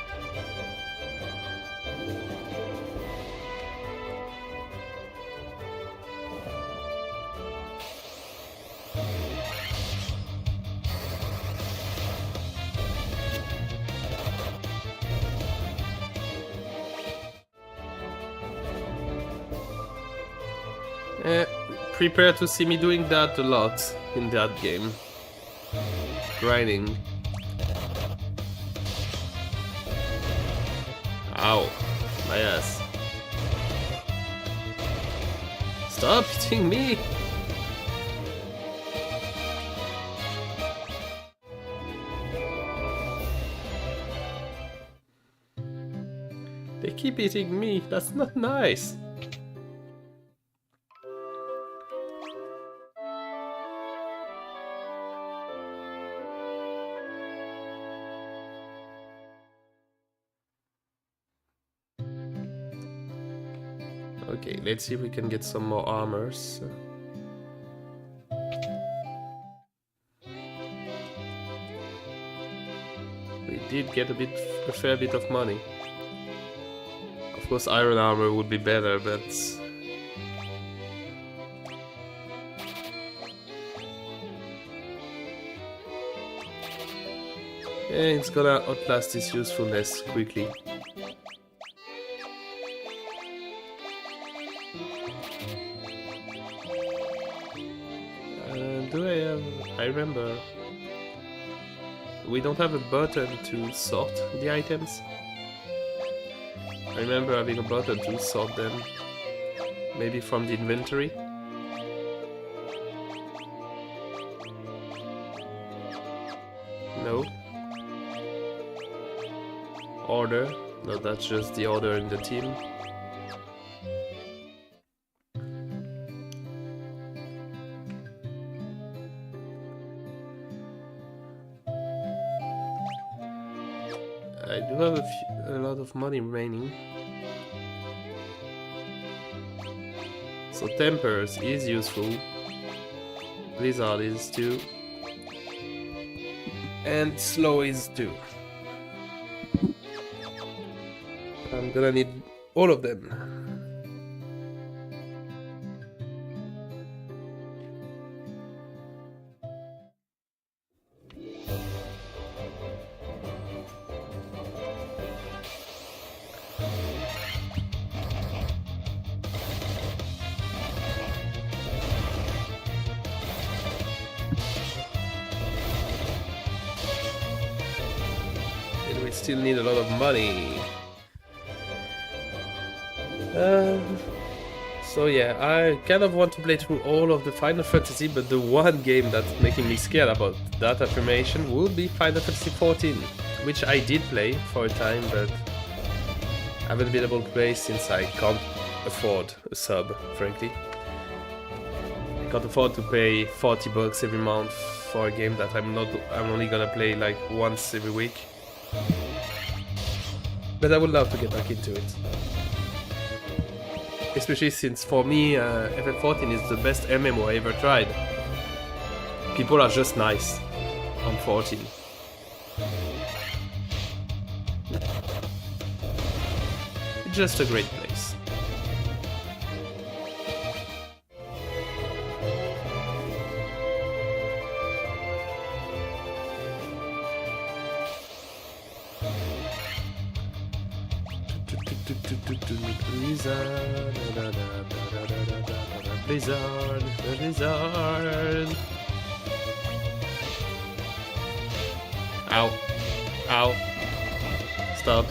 prepare to see me doing that a lot in that game. Grinding. Ow, my ass. Stop hitting me! They keep hitting me, that's not nice. Okay, let's see if we can get some more armors. We did get a fair bit of money. Of course, iron armor would be better, but yeah, it's gonna outlast its usefulness quickly. I remember we don't have a button to sort the items. I remember having a button to sort them, maybe from the inventory. No. Order. No, that's just the order in the team. I do have a lot of money remaining. So Tempers is useful. Blizzard is too. And Slow is too. I'm gonna need all of them. We still need a lot of money. So yeah, I kind of want to play through all of the Final Fantasy, but the one game that's making me scared about that affirmation will be Final Fantasy XIV, which I did play for a time, but I haven't been able to play since I can't afford a sub, frankly. I can't afford to pay 40 bucks every month for a game that I'm only gonna play like once every week. But I would love to get back into it. Especially since for me, FF14 is the best MMO I ever tried. People are just nice on 14. It's just a great place. Blizzard, Blizzard. Ow. Ow. Stop.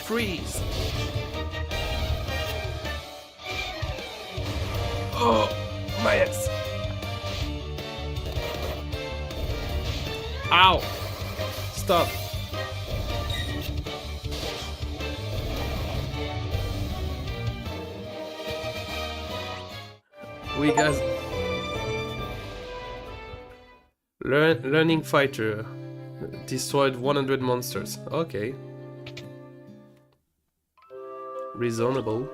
Freeze. Oh, my ass. Ow. Stop. We guys. Learning fighter. Destroyed 100 monsters. Okay. Reasonable.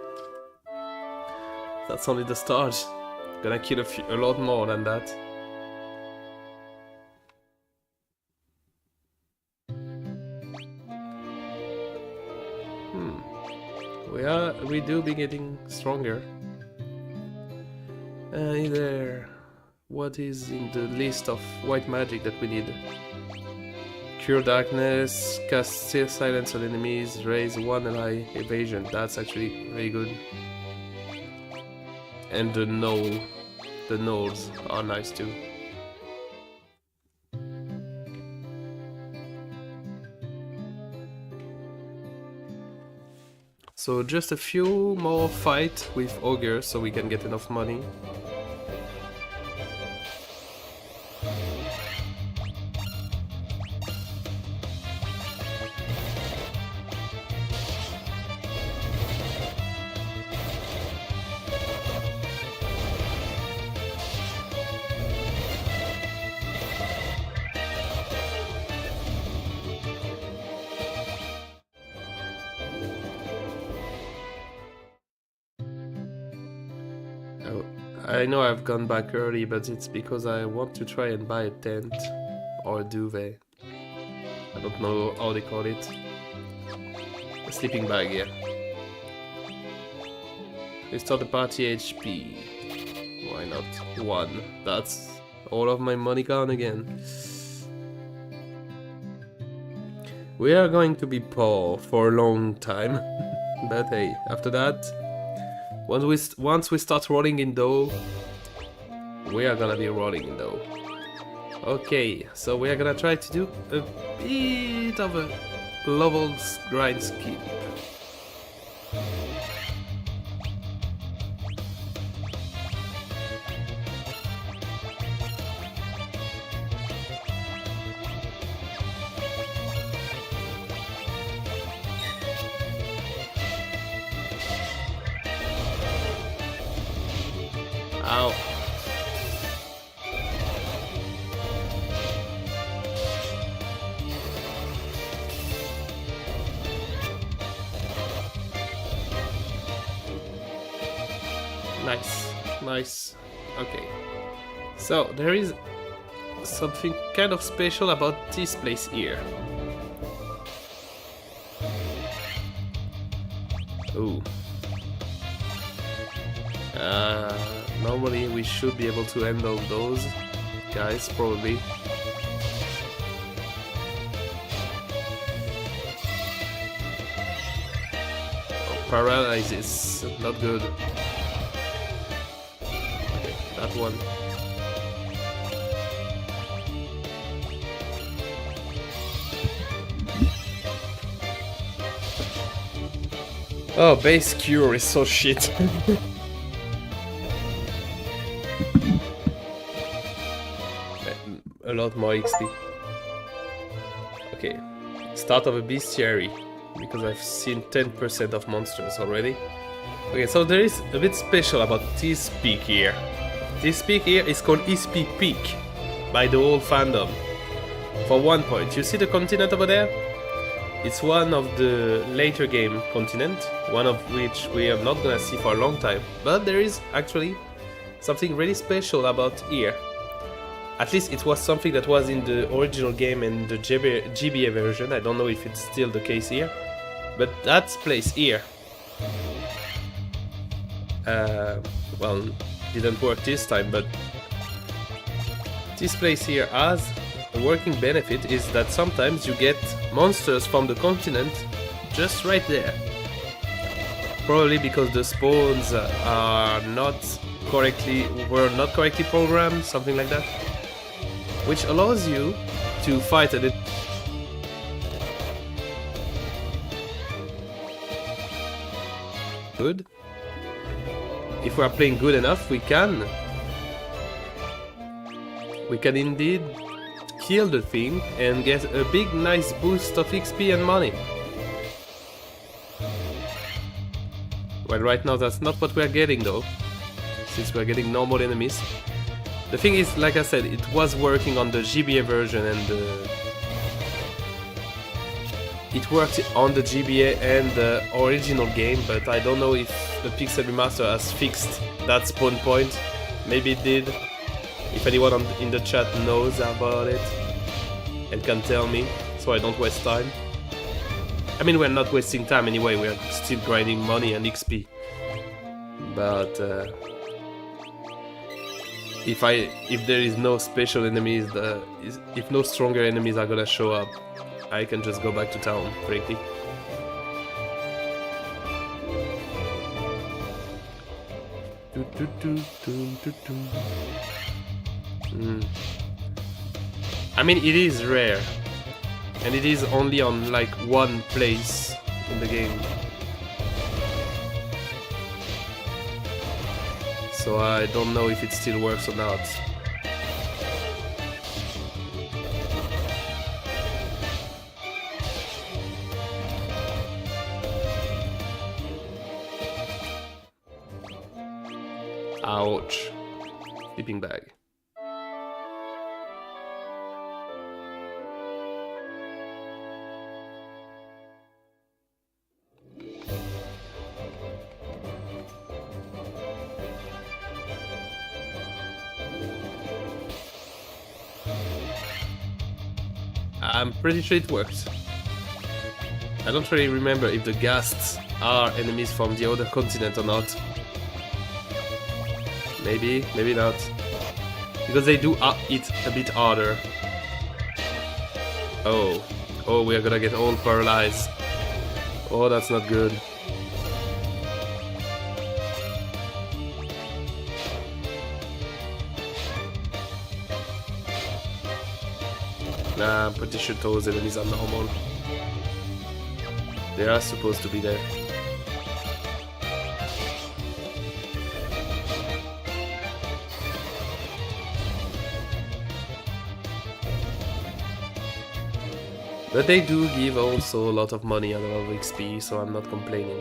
That's only the start. Gonna kill a lot more than that. We do be getting stronger. Either what is in the list of white magic that we need? Cure darkness, cast silence on enemies, raise 1 ally evasion. That's actually very good. And the nodes are nice too. So just a few more fights with Ogre so we can get enough money. I know I've gone back early, but it's because I want to try and buy a tent or a duvet. I don't know how they call it. A sleeping bag, yeah. Restore the party HP. Why not 1? That's all of my money gone again. We are going to be poor for a long time. But hey, after that, once we start rolling in dough, we are gonna be rolling in dough. Okay, so we are gonna try to do a bit of a levels grind skip. Ow. Nice, nice. Okay. So, there is something kind of special about this place here. Ooh. Normally we should be able to handle those guys, probably. Oh, paralysis, not good. Okay, that one. Oh, base cure is so shit. A lot more XP. Okay, start of a bestiary, because I've seen 10% of monsters already. Okay, so there is a bit special about this peak here. This peak here is called SP Peak by the whole fandom. For 1 point, you see the continent over there? It's one of the later game continent, one of which we are not gonna see for a long time. But there is actually something really special about here. At least it was something that was in the original game and the GBA version. I don't know if it's still the case here. But that place here, well, didn't work this time, but this place here has a working benefit is that sometimes you get monsters from the continent just right there. Probably because the spawns were not correctly programmed, something like that. Which allows you to fight at it. Good. If we are playing good enough, we can indeed kill the thing and get a big nice boost of XP and money. Well, right now that's not what we are getting though, since we are getting normal enemies. The thing is, like I said, it was working on the GBA version and it worked on the GBA and the original game, but I don't know if the Pixel Remaster has fixed that spawn point. Maybe it did. If anyone in the chat knows about it and can tell me, so I don't waste time. I mean, we're not wasting time anyway, we're still grinding money and XP. But if there is no special enemies, if no stronger enemies are gonna show up, I can just go back to town, frankly. I mean, it is rare, and it is only on like one place in the game. So I don't know if it still works or not. Ouch. Sleeping bag. I'm pretty sure it worked. I don't really remember if the ghasts are enemies from the other continent or not. Maybe, maybe not. Because they do it a bit harder. Oh. Oh, we are gonna get all paralyzed. Oh, that's not good. Nah, I'm pretty sure those enemies are normal. They are supposed to be there. But they do give also a lot of money and a lot of XP, so I'm not complaining.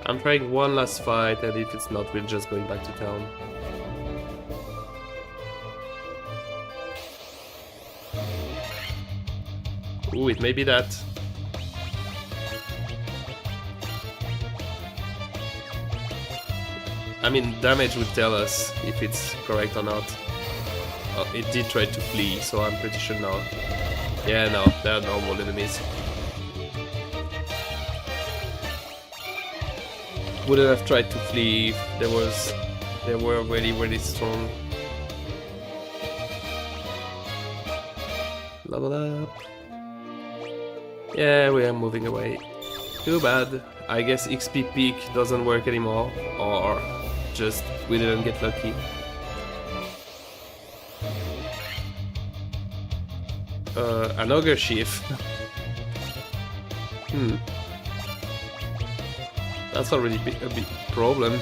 I'm trying one last fight, and if it's not, we're just going back to town. Ooh, it may be that. I mean, damage would tell us if it's correct or not. Oh, it did try to flee, so I'm pretty sure no. Yeah, no, they're normal enemies. Wouldn't have tried to flee if they were really, really strong. Level up. Yeah, we are moving away. Too bad. I guess XP peak doesn't work anymore, or just we didn't get lucky. An ogre chief. That's already a big problem.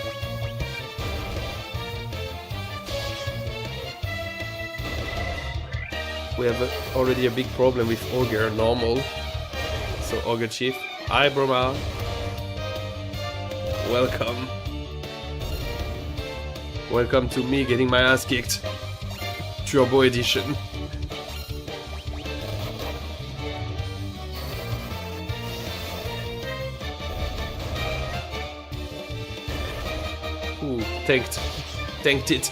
We have already a big problem with ogre normal. So Ogre Chief, hi Broma. Welcome. Welcome to me getting my ass kicked. Turbo edition. Ooh, tanked it.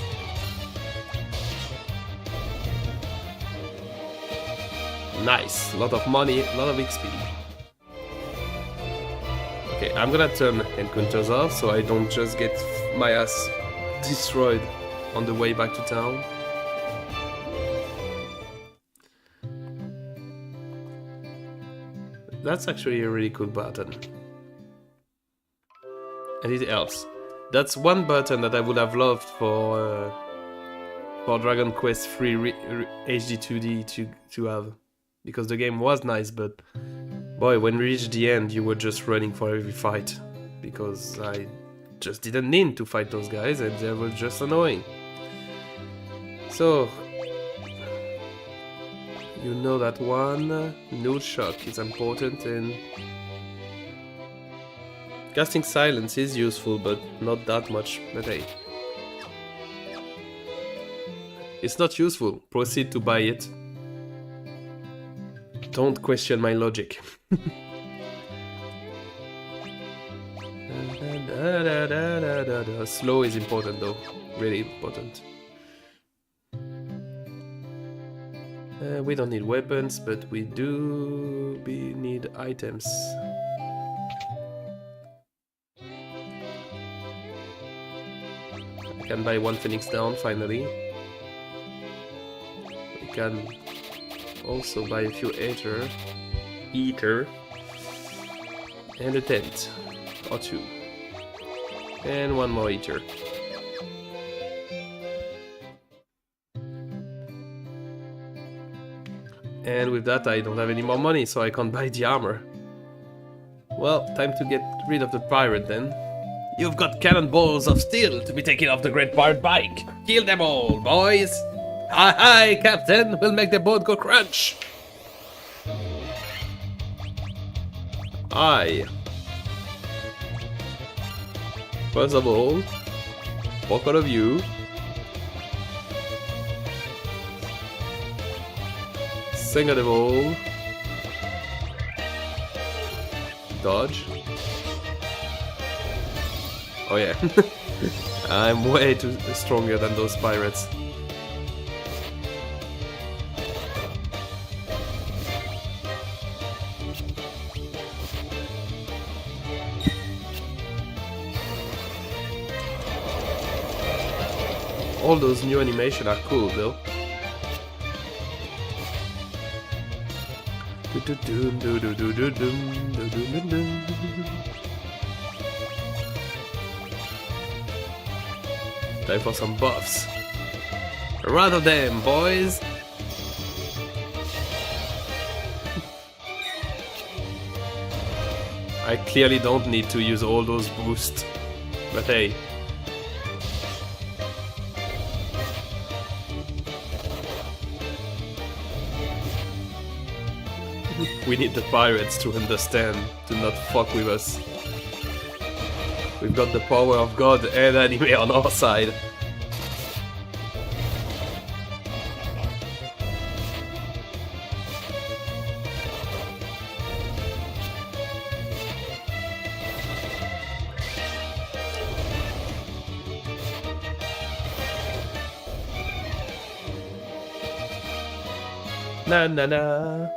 Nice, lot of money, lot of XP. Okay, I'm gonna turn encounters off so I don't just get my ass destroyed on the way back to town. That's actually a really cool button. And it helps. That's one button that I would have loved for Dragon Quest 3 HD 2D to have. Because the game was nice, but boy, when we reached the end, you were just running for every fight. Because I just didn't need to fight those guys and they were just annoying. So, you know that one nude shock is important and casting silence is useful, but not that much. But hey, it's not useful. Proceed to buy it. Don't question my logic. Slow is important though, really important. We don't need weapons, but we need items. I can buy one Phoenix down finally. We can also buy a few eater, and a tent or two, and one more eater. And with that I don't have any more money, so I can't buy the armor. Well, time to get rid of the pirate then. You've got cannonballs of steel to be taken off the great pirate bike. Kill them all, boys! Aye, aye, Captain! We'll make the boat go crunch! Aye. First of all, fuck all of you. Second of all, dodge. Oh yeah, I'm way too stronger than those pirates. All those new animations are cool though. Time for some buffs. Rather them, boys! I clearly don't need to use all those boosts, but hey. We need the pirates to understand, to not fuck with us. We've got the power of God and anime on our side. Na na na.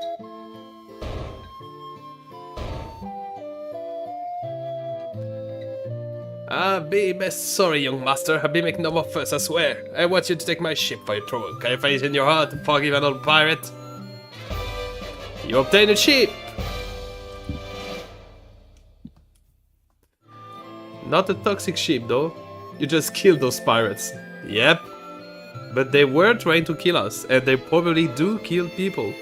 I'll be best sorry, young master. I'll be making no more fuss, I swear. I want you to take my ship for your trouble. Can you find it in your heart to forgive an old pirate? You obtain a ship! Not a toxic ship, though. You just killed those pirates. Yep. But they were trying to kill us, and they probably do kill people.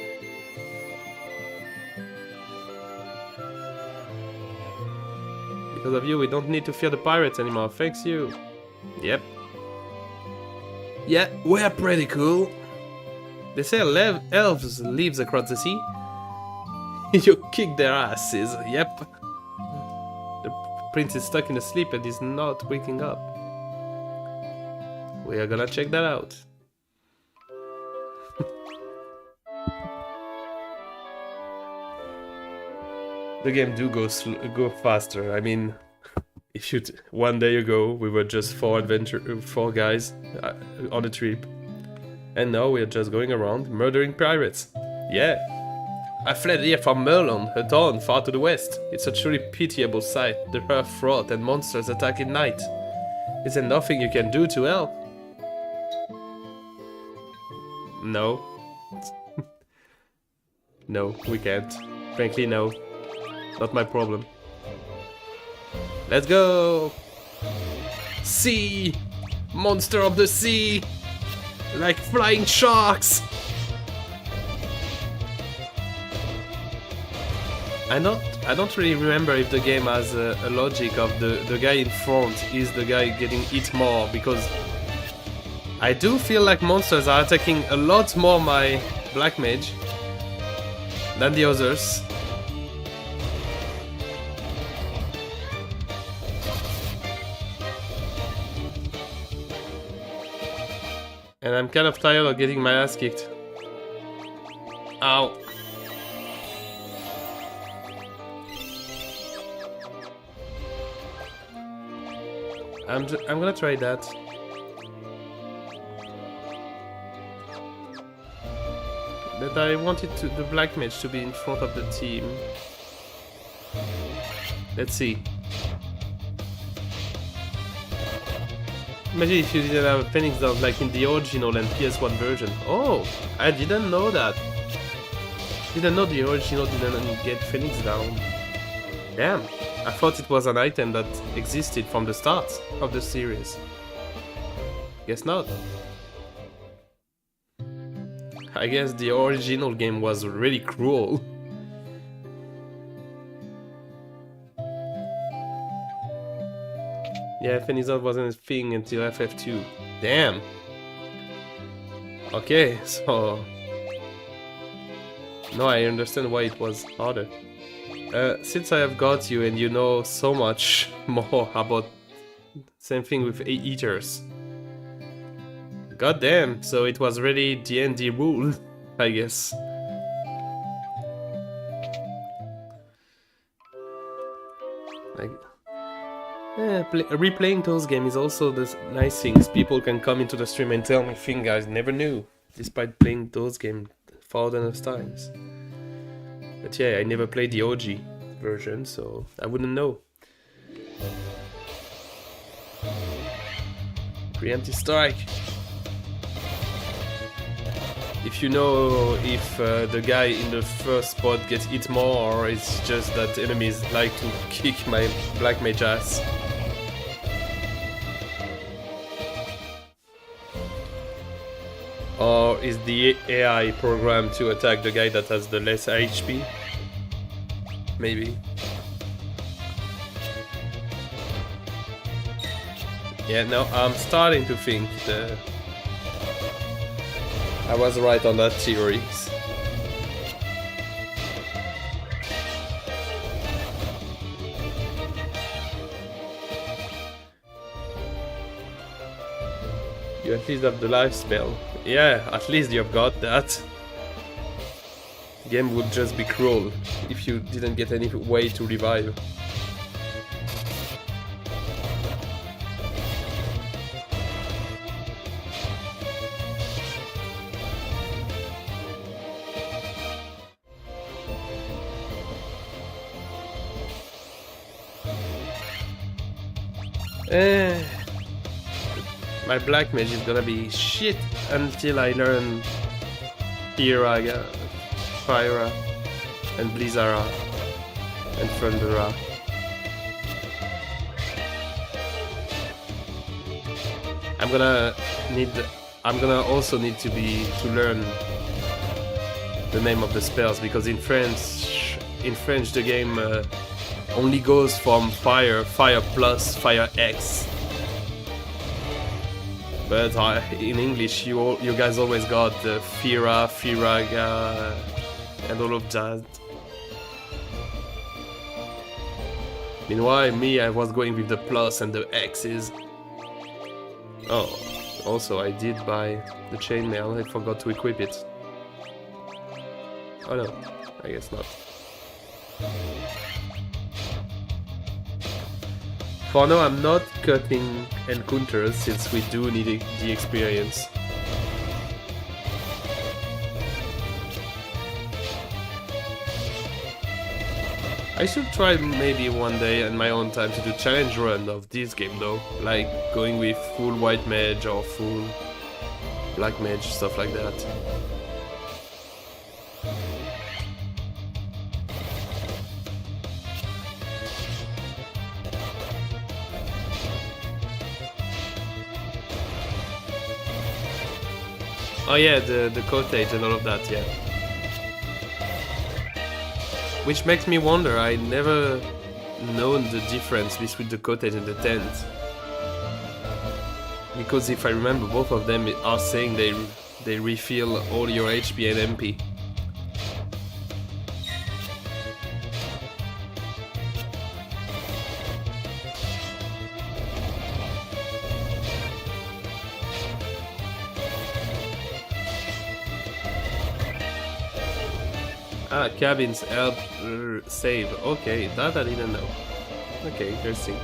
Because of you, we don't need to fear the pirates anymore, thanks you. Yep. Yeah, we're pretty cool. They say elves lives across the sea. You kick their asses. Yep. The prince is stuck in a sleep and is not waking up. We are gonna check that out. The game do go faster. I mean, if you one day ago we were just four guys on a trip, and now we are just going around murdering pirates. Yeah, I fled here from Merlon, a town far to the west. It's a truly pitiable sight. The earth fraught and monsters attack at night. Is there nothing you can do to help? No. No, we can't. Frankly, no. Not my problem. Let's go! Sea! Monster of the sea! Like flying sharks! I don't really remember if the game has a logic of the guy in front is the guy getting hit more, because I do feel like monsters are attacking a lot more my black mage than the others. And I'm kind of tired of getting my ass kicked. Ow. I'm gonna try that. But I wanted the black mage to be in front of the team. Let's see. Imagine if you didn't have a Phoenix Down like in the original and PS1 version. Oh, I didn't know that. Didn't know the original didn't get Phoenix Down. Damn, I thought it was an item that existed from the start of the series. Guess not. I guess the original game was really cruel. Yeah, Phoenix Down wasn't a thing until FF2. Damn. Okay, so now I understand why it was harder. Since I have got you and you know so much more about same thing with eaters. God damn, so it was really D&D rule, I guess. Like, yeah, replaying those games is also the nice things. People can come into the stream and tell me things I never knew, despite playing those games thousands of times. But yeah, I never played the OG version, so I wouldn't know. Preemptive strike. If you know if the guy in the first spot gets hit more, or it's just that enemies like to kick my black mage ass. Or is the AI programmed to attack the guy that has the less HP? Maybe. Yeah, no, I'm starting to think I was right on that theory. You at least have the life spell. Yeah, at least you've got that. The game would just be cruel if you didn't get any way to revive. My black mage is gonna be shit until I learn Pyra, Fyra, and Blizzara, and Thundera. I'm gonna also need to learn the name of the spells, because in French the game only goes from fire plus, fire X. But in English, you guys always got the Fyra, Fyraga, and all of that. Meanwhile, me, I was going with the plus and the X's. Oh, also I did buy the chainmail, I forgot to equip it. Oh no, I guess not. For now, I'm not cutting encounters since we do need the experience. I should try maybe one day in my own time to do challenge run of this game though, like going with full white mage or full black mage, stuff like that. Oh yeah, the cottage and all of that, yeah. Which makes me wonder, I never known the difference between the cottage and the tent. Because if I remember, both of them are saying they refill all your HP and MP. Ah, cabins help save. Okay, that I didn't know. Okay, interesting.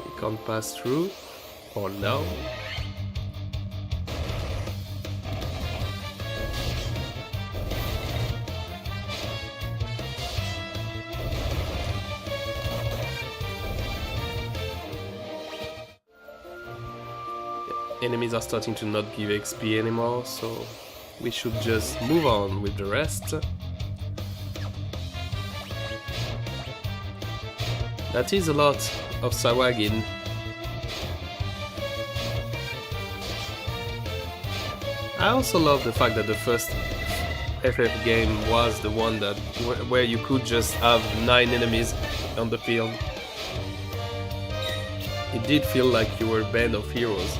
We can't pass through. Or no. Enemies are starting to not give XP anymore, so we should just move on with the rest. That is a lot of Sawagin. I also love the fact that the first FF game was the one that where you could just have 9 enemies on the field. It did feel like you were a band of heroes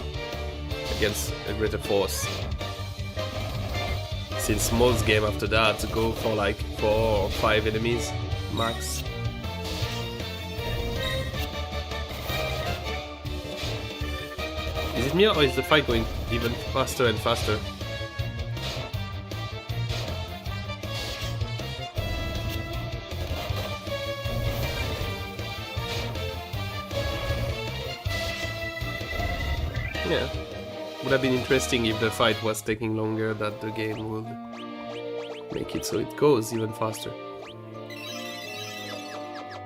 against a greater force. Since most games after that go for like 4 or 5 enemies max. Is it me or is the fight going even faster and faster? Yeah. Would have been interesting if the fight was taking longer, that the game would make it so it goes even faster.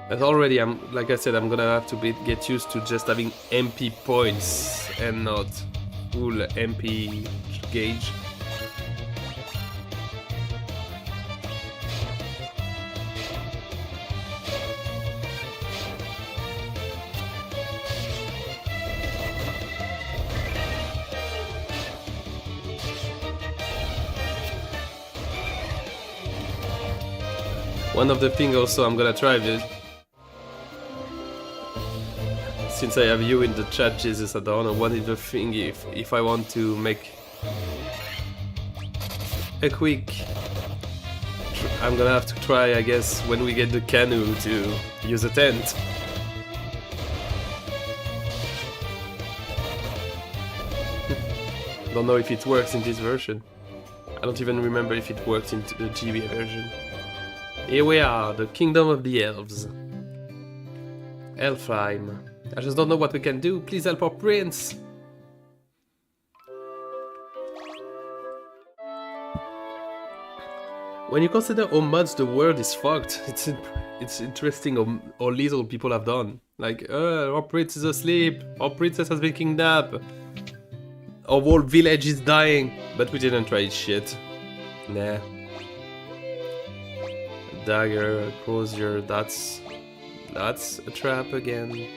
But already, like I said, I'm gonna have to get used to just having MP points and not full MP gauge. One of the things also I'm gonna try this, since I have you in the chat, Jesus, I don't know what is the thing if I want to make a quick. I'm gonna have to try, I guess, when we get the canoe to use a tent. Don't know if it works in this version. I don't even remember if it works in the GB version. Here we are, the Kingdom of the Elves. Elfheim. I just don't know what we can do. Please help our prince. When you consider how much the world is fucked, it's interesting how little people have done. Like, our prince is asleep, our princess has been kidnapped, our whole village is dying, but we didn't try shit. Nah. Dagger, crozier, that's a trap again.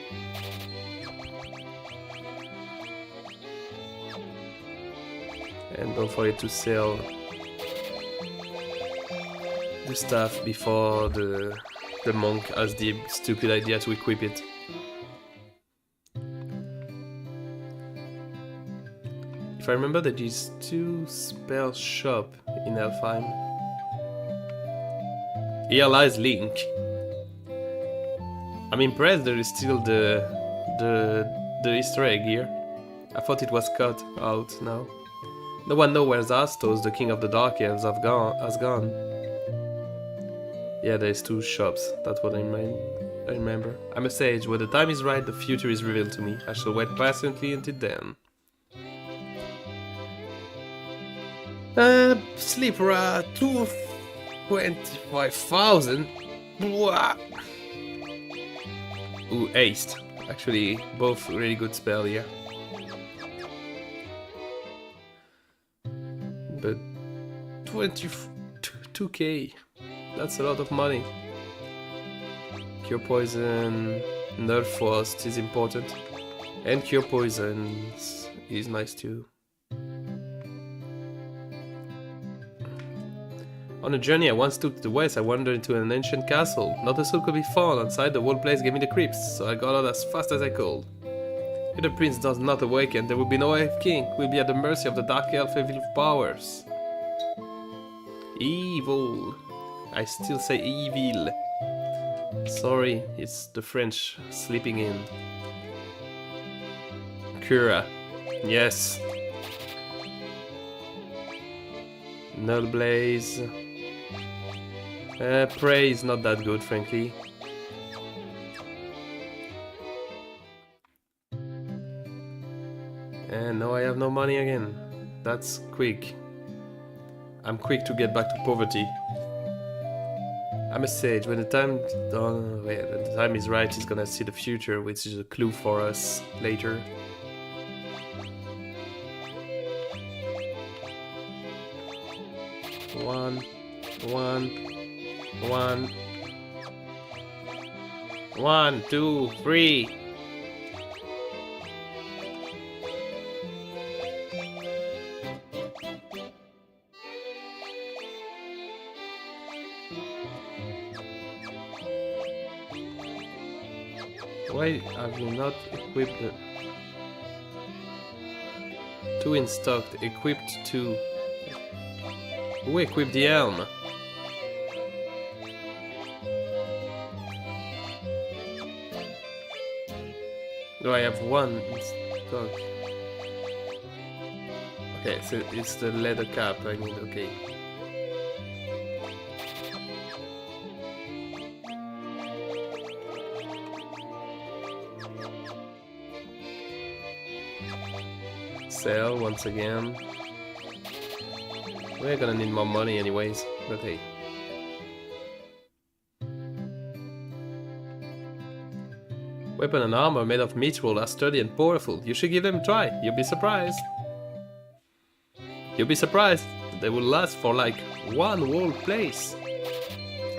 And don't forget to sell the staff before the monk has the stupid idea to equip it. If I remember, there is 2 spell shop in Elfheim. Here lies Link. I'm impressed there is still the Easter egg here. I thought it was cut out now. No one knows where Astos, the king of the Dark Elves, has gone. Yeah, there's 2 shops, that's what I remember. I'm a sage, when the time is right, the future is revealed to me. I shall wait patiently until then. Sleeper, 225,000? Ooh, aced. Actually, both really good spell here. But 22k, that's a lot of money. Cure poison, nerf frost is important, and cure poison is nice too. On a journey I once took to the west, I wandered into an ancient castle. Not a soul could be found outside, the whole place gave me the creeps, so I got out as fast as I could. If the prince does not awaken, there will be no elf king. We'll be at the mercy of the dark elf evil powers. Evil. I still say evil. Sorry, it's the French sleeping in. Cura. Yes. Null Blaze. Prey is not that good, frankly. And now I have no money again. That's quick. I'm quick to get back to poverty. I'm a sage. When the time is right, he's gonna see the future, which is a clue for us later. One, 2, 3. Why have you not equipped the 2 in stock? Equipped 2. Who equipped the helm? Do I have 1 in stock? Okay, so it's the leather cap I need, okay. Sell once again. We're gonna need more money anyways, but hey. Weapon and armor made of mithril are sturdy and powerful. You should give them a try. You'll be surprised. You'll be surprised. They will last for like 1 whole place.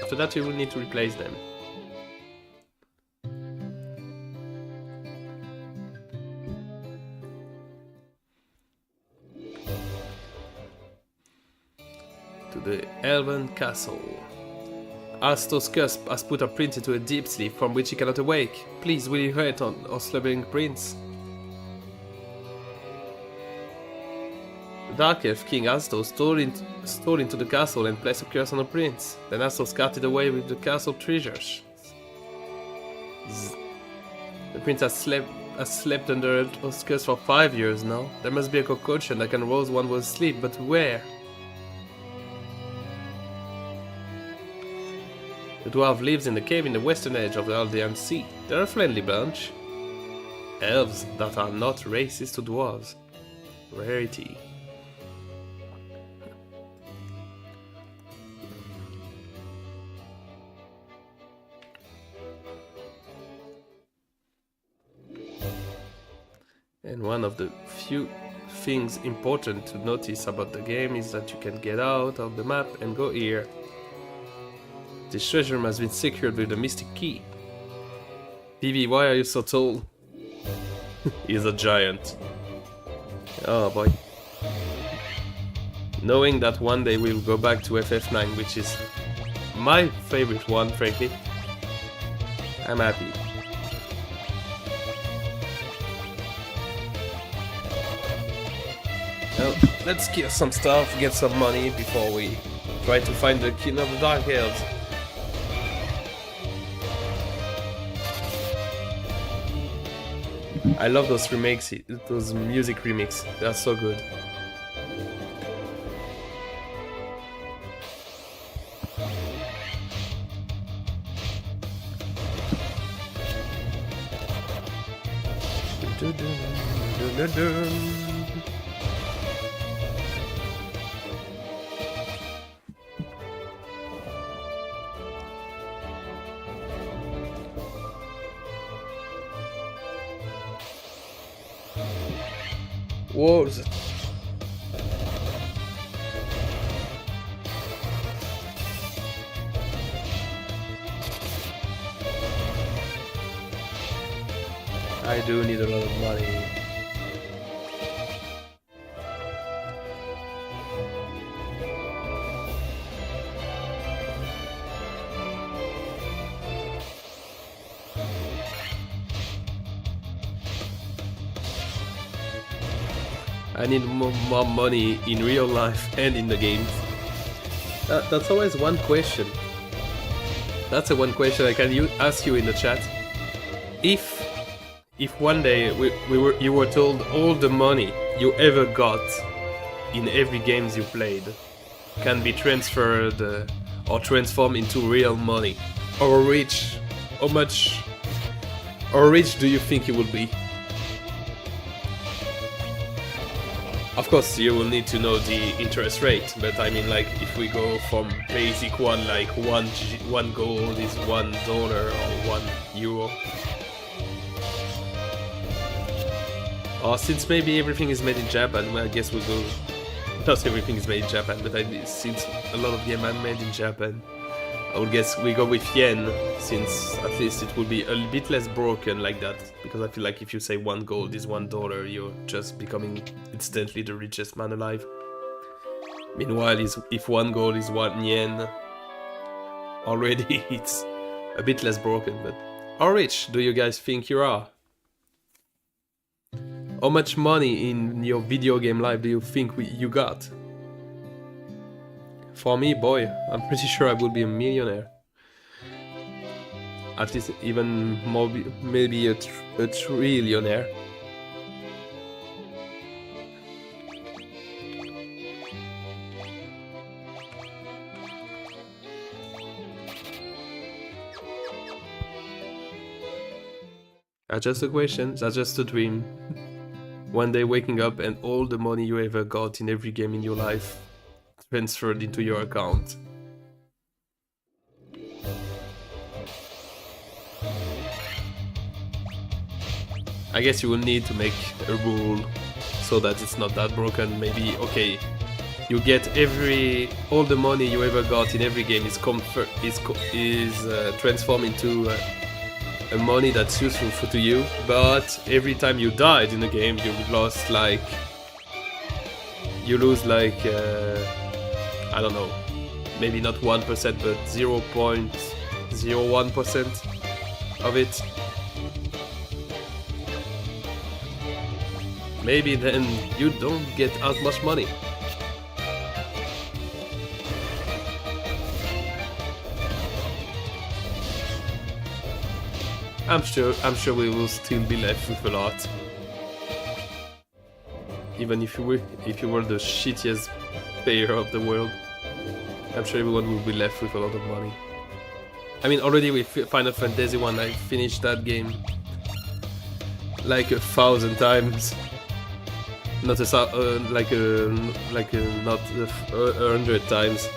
After that you will need to replace them. To the Elven Castle. Astos Cusp has put a prince into a deep sleep from which he cannot awake. Please, will you hurt on our slumbering prince? The Dark Elf King Astos stole into the castle and placed a curse on the prince. Then Astos carted away with the castle treasures. The prince has slept under Astos' curse for 5 years now. There must be a concoction that can rouse one while asleep, but where? The dwarf lives in the cave in the western edge of the Aldean Sea. They're a friendly bunch. Elves that are not racist to dwarves. Rarity. And one of the few things important to notice about the game is that you can get out of the map and go here. This treasure has been secured with a mystic key. Vivi, why are you so tall? He's a giant. Oh boy. Knowing that one day we'll go back to FF9, which is my favorite one, frankly, I'm happy. Well, let's kill some stuff, get some money before we try to find the King of the Dark Elves. I love those remakes, those music remixes. They're so good. Whoa. I do need a lot of money. I need more money in real life and in the games. That's always one question. That's the one question I can ask you in the chat. If one day you were told all the money you ever got in every games you played can be transferred or transformed into real money, how rich do you think you will be? Of course, you will need to know the interest rate, but I mean, like, if we go from basic one, like one gold is $1 or €1. Or since maybe everything is made in Japan, well, I guess we'll go. Not everything is made in Japan, but since a lot of games are made in Japan, I would guess we go with yen, since at least it will be a bit less broken like that. Because I feel like if you say one gold is $1, you're just becoming instantly the richest man alive. Meanwhile, if one gold is 1 yen, already it's a bit less broken. But how rich do you guys think you are? How much money in your video game life do you think you got? For me, boy, I'm pretty sure I will be a millionaire. At least even more, maybe a trillionaire. That's just a question, that's just a dream. One day waking up and all the money you ever got in every game in your life transferred into your account. I guess you will need to make a rule so that it's not that broken. Maybe, okay, you get all the money you ever got in every game is transformed into a money that's useful to you, but every time you died in a game you lose like I don't know, maybe not 1% but 0.01% of it. Maybe then you don't get as much money. I'm sure we will still be left with a lot. Even if you were the shittiest player of the world, I'm sure everyone will be left with a lot of money. I mean, already with Final Fantasy 1, I finished that game like 1,000 times. Not not 100 times.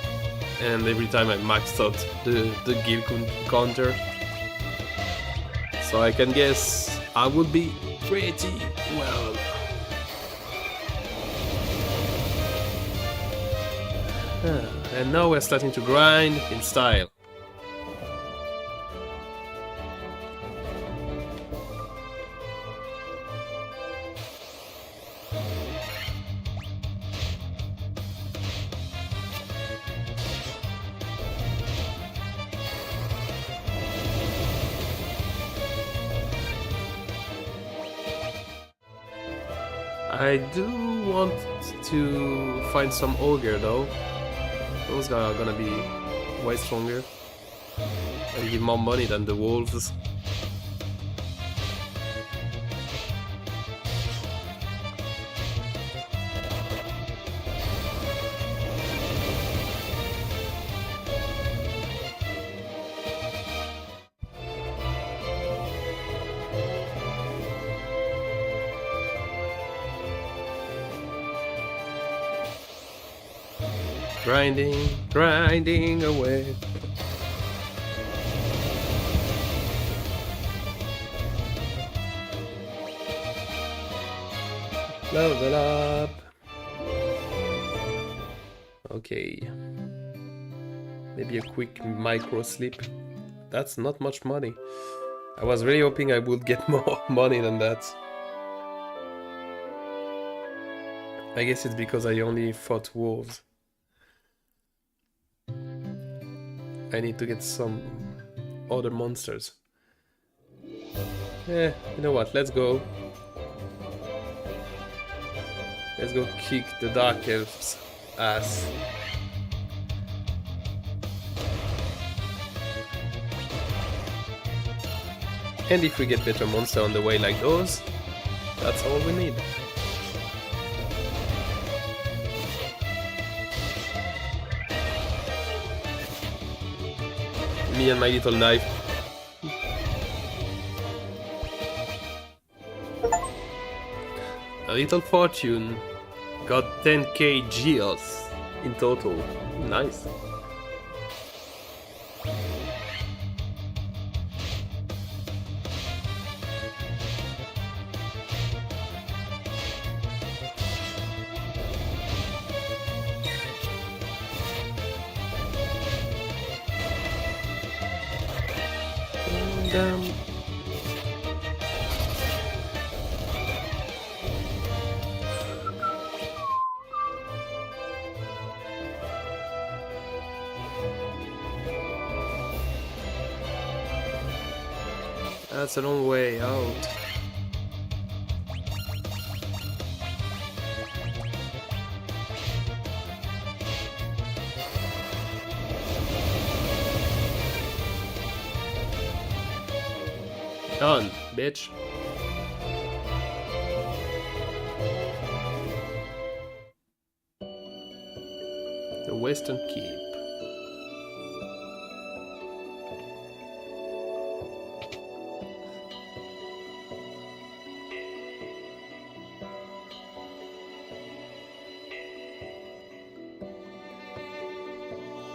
And every time I maxed out the guild counter. So I can guess I would be pretty well. And now we're starting to grind in style. I do want to find some ogre though. Those guys are gonna be way stronger and give more money than the wolves. Grinding away. Level up. Okay. Maybe a quick micro sleep. That's not much money. I was really hoping I would get more money than that. I guess it's because I only fought wolves. I need to get some other monsters. You know what, let's go. Let's go kick the Dark Elf's ass. And if we get better monster on the way like those, that's all we need. Me and my little knife. A little fortune. Got 10k geos in total. Nice. That's a long way out. Done, bitch. The Western Keep.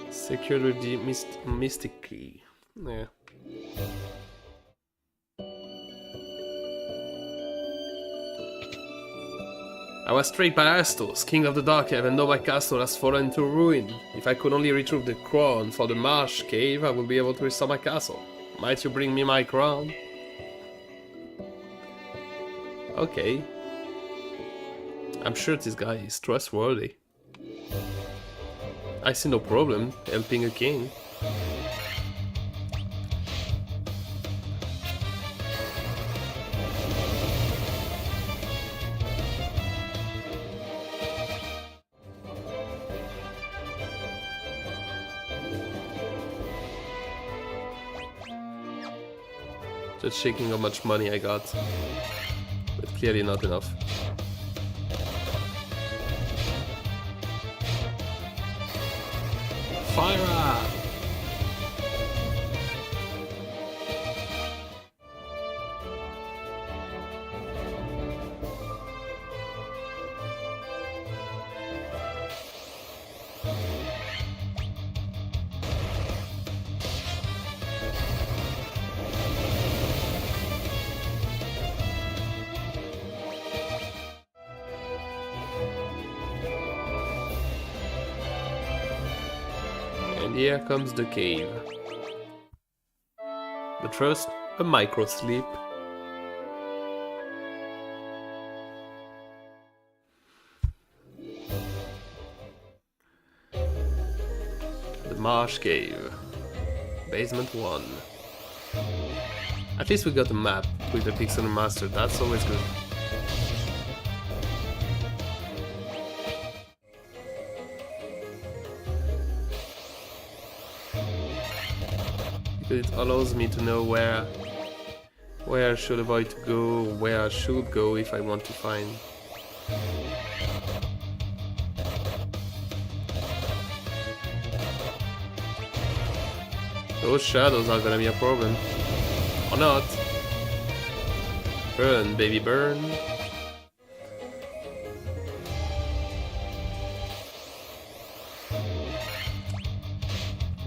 Secured with the mystic key. Yeah. I was strayed by Astos, king of the Dark Elf, and now my castle has fallen into ruin. If I could only retrieve the crown for the Marsh Cave, I would be able to restore my castle. Might you bring me my crown? Okay. I'm sure this guy is trustworthy. I see no problem helping a king. Just checking how much money I got, but clearly not enough. Fire up! And here comes the cave. But first, a micro sleep. The Marsh Cave. Basement 1. At least we got a map with the Pixel Master, that's always good. It allows me to know where I should avoid to go, where I should go if I want to find. Those shadows are gonna be a problem. Or not. Burn, baby, burn.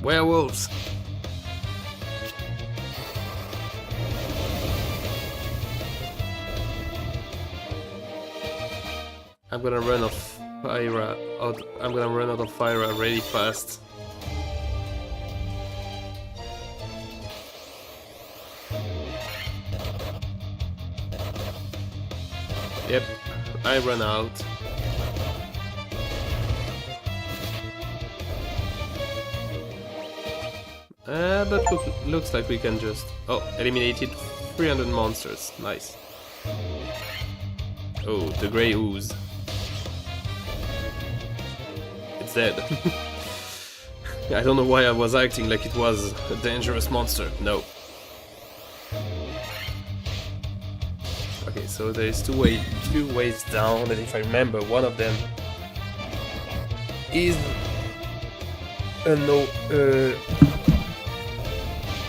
Werewolves. I'm gonna run out of fire. I'm gonna run out of fire really fast. Yep, I run out. But looks like we can just... Oh, eliminated 300 monsters. Nice. Oh, the grey ooze. It's dead. I don't know why I was acting like it was a dangerous monster. No. Okay, so there is two ways down, and if I remember, one of them is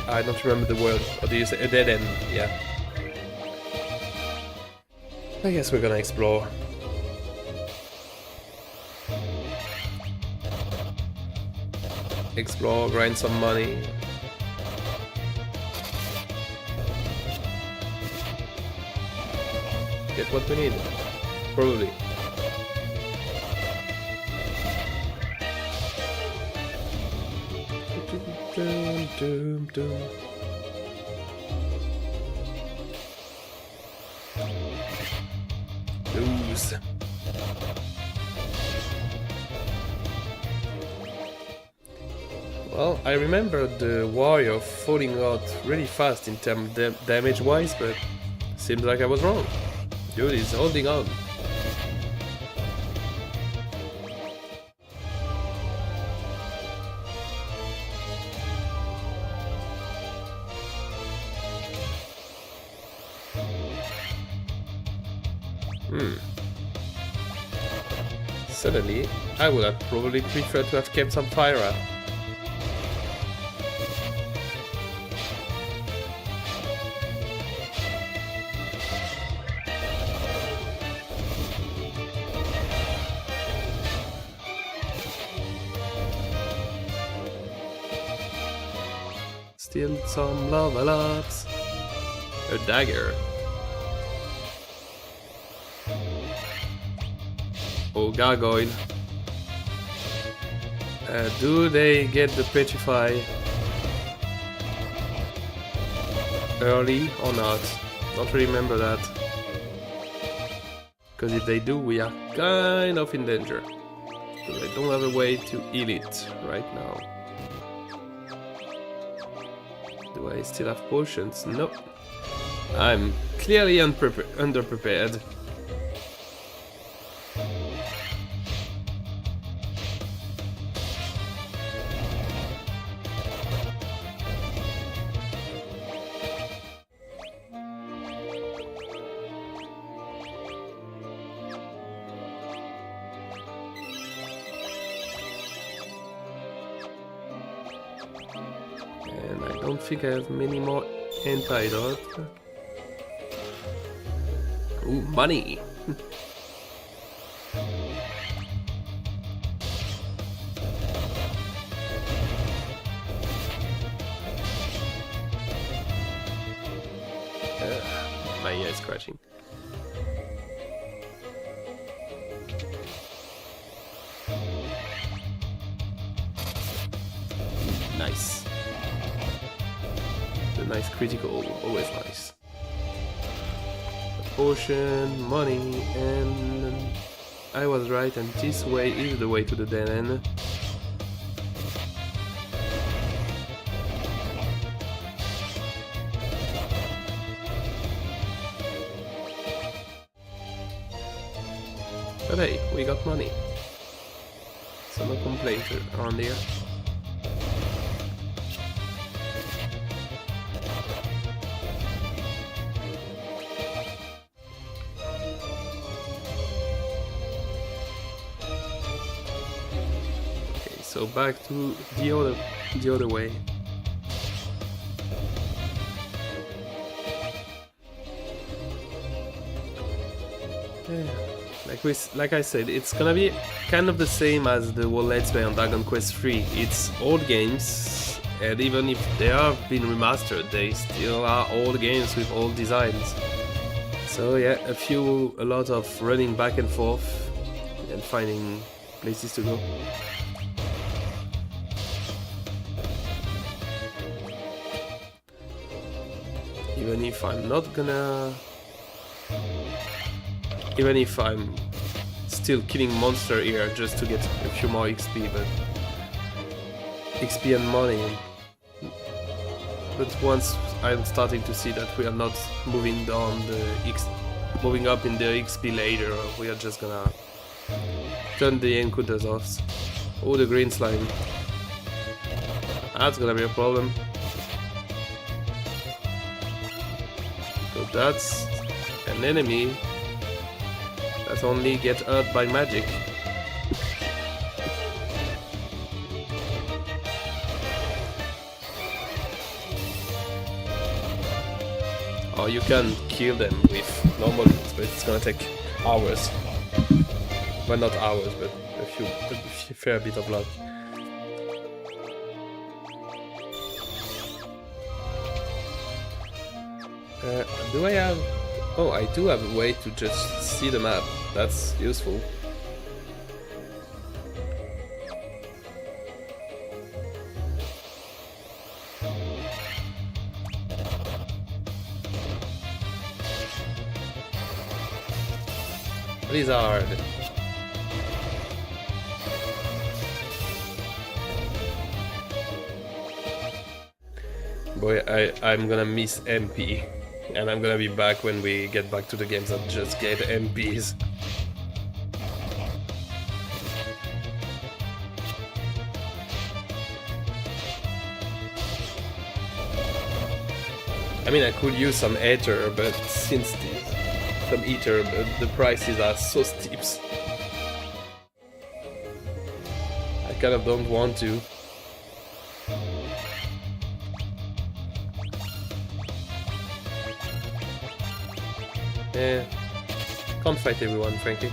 I don't remember the word. Or do you say a dead end? Yeah. I guess we're gonna explore. Explore, grind some money. Get what we need. Probably. Doom, doom. Ooze. Well, I remember the warrior falling out really fast in terms of damage wise, but seems like I was wrong. Dude is holding on. Suddenly, I would have probably preferred to have kept some fire up. Still some lava lots. A dagger. Oh, gargoyle. Do they get the petrify early or not? Don't remember that. Because if they do, we are kind of in danger. Because I don't have a way to heal it right now. Do I still have potions? Nope. I'm clearly underprepared. And I don't think I have many more antidote. Ooh, money! My ear is scratching. Nice. The nice critical, always nice. A potion, money, and I was right, and this way is the way to the dead end. But hey, we got money. So no complaint around here. So back to the other way. Yeah. Like I said, it's gonna be kind of the same as the whole Let's Play on Dragon Quest 3. It's old games, and even if they have been remastered, they still are old games with old designs. So yeah, a lot of running back and forth and finding places to go. Even if I'm not gonna... Even if I'm still killing monster here just to get a few more XP, but... XP and money. But once I'm starting to see that we are not moving down moving up in the XP ladder, we are just gonna turn the encounters off. Oh, the green slime. That's gonna be a problem. So that's an enemy that only gets hurt by magic. Or you can kill them with normal means, but it's gonna take hours. Well, not hours, but a fair bit of luck. Do I have... Oh, I do have a way to just see the map. That's useful. Blizzard. Boy, I'm gonna miss MP. And I'm gonna be back when we get back to the games that just get MPs. I mean, I could use some ether, but since some ether, but the prices are so steep. I kind of don't want to. Yeah, can't fight everyone, frankly.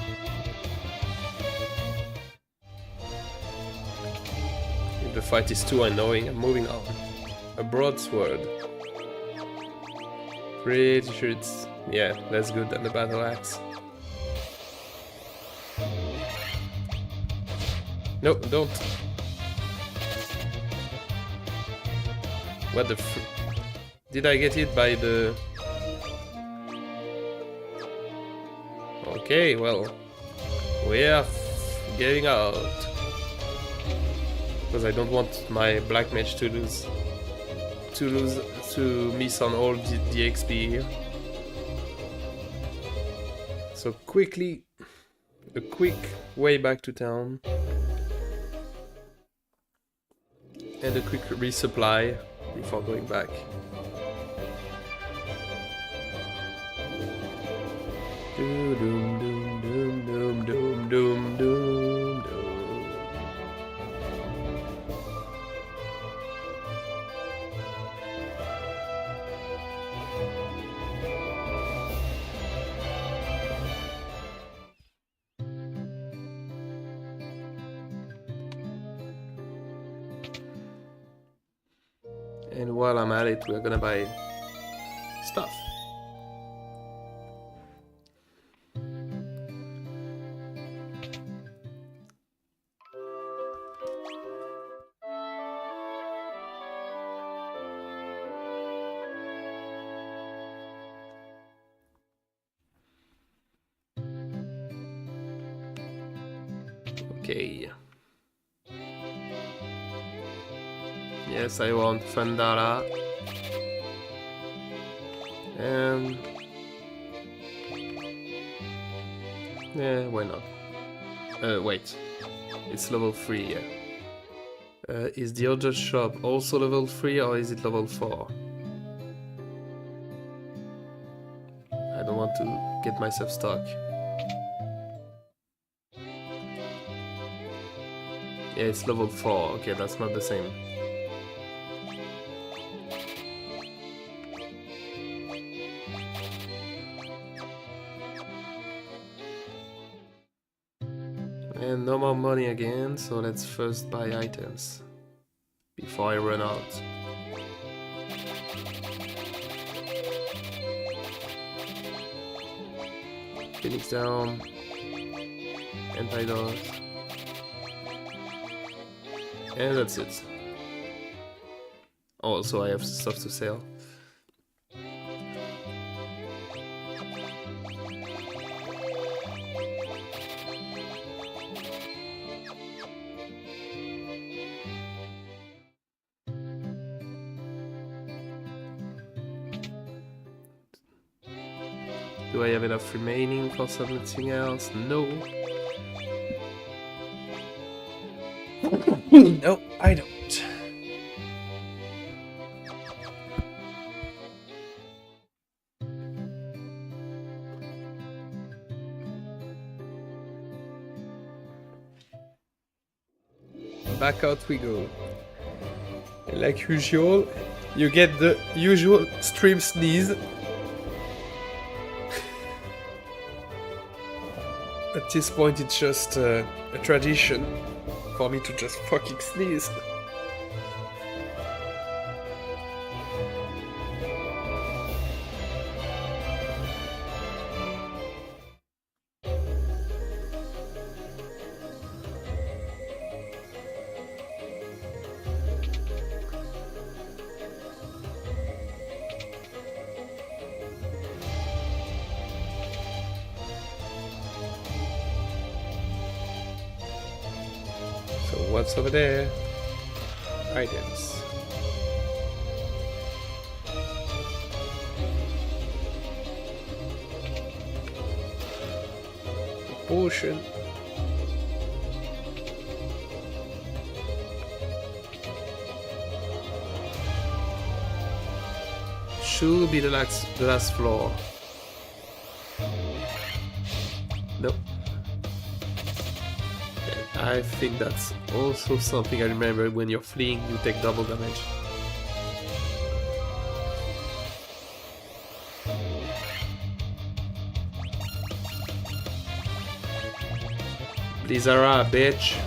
If the fight is too annoying, I'm moving on. A broadsword. Pretty sure it's... yeah, that's good than the battle axe. No, don't. What the f... Did I get hit by the... Okay, well, we are getting out. Because I don't want my black mage to miss on all the XP here. So quickly, a quick way back to town. And a quick resupply before going back. Doom doom doom doom doom doom doom doom. And while I'm at it, we're gonna buy stuff. Okay. Yes, I want Fandara. And... yeah, why not? Wait. It's level 3, yeah. Is the other shop also level 3 or is it level 4? I don't want to get myself stuck. Yeah, it's level 4. Okay, that's not the same. And no more money again, so let's first buy items before I run out. Phoenix down, antidote, and that's it. Also, I have stuff to sell. Do I have enough remaining for something else? No. No, I don't. Back out we go. And like usual, you get the usual stream sneeze. At this point, it's just a tradition for me to just fucking sneeze. What's over there? Items. Potion. Should be the last floor. Nope. I think that's also something I remember. When you're fleeing, you take double damage. Blizzara, bitch.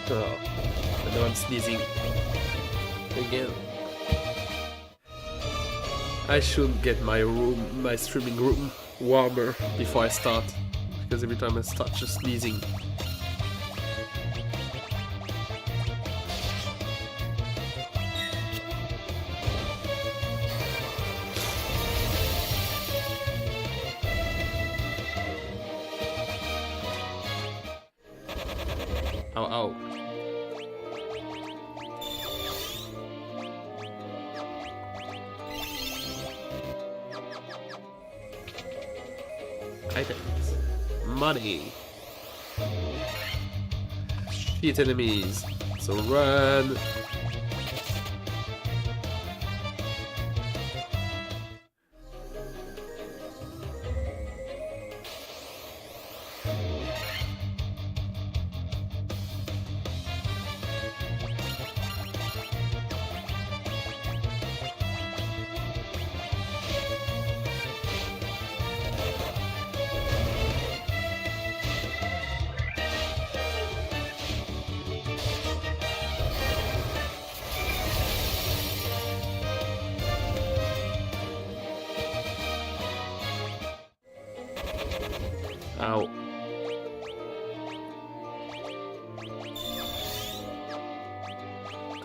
Oh, and now I'm sneezing again. I should get my streaming room warmer before I start, because every time I start just sneezing. Ow, ow. Items. Money. Shit enemies. So run. Ow.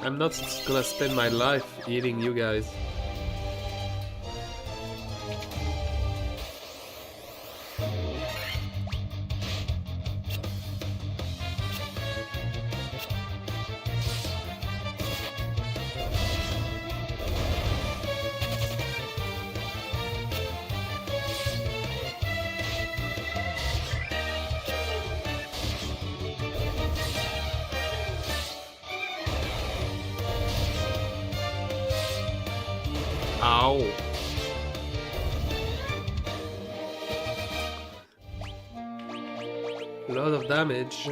I'm not gonna spend my life eating you guys. Ow. A lot of damage.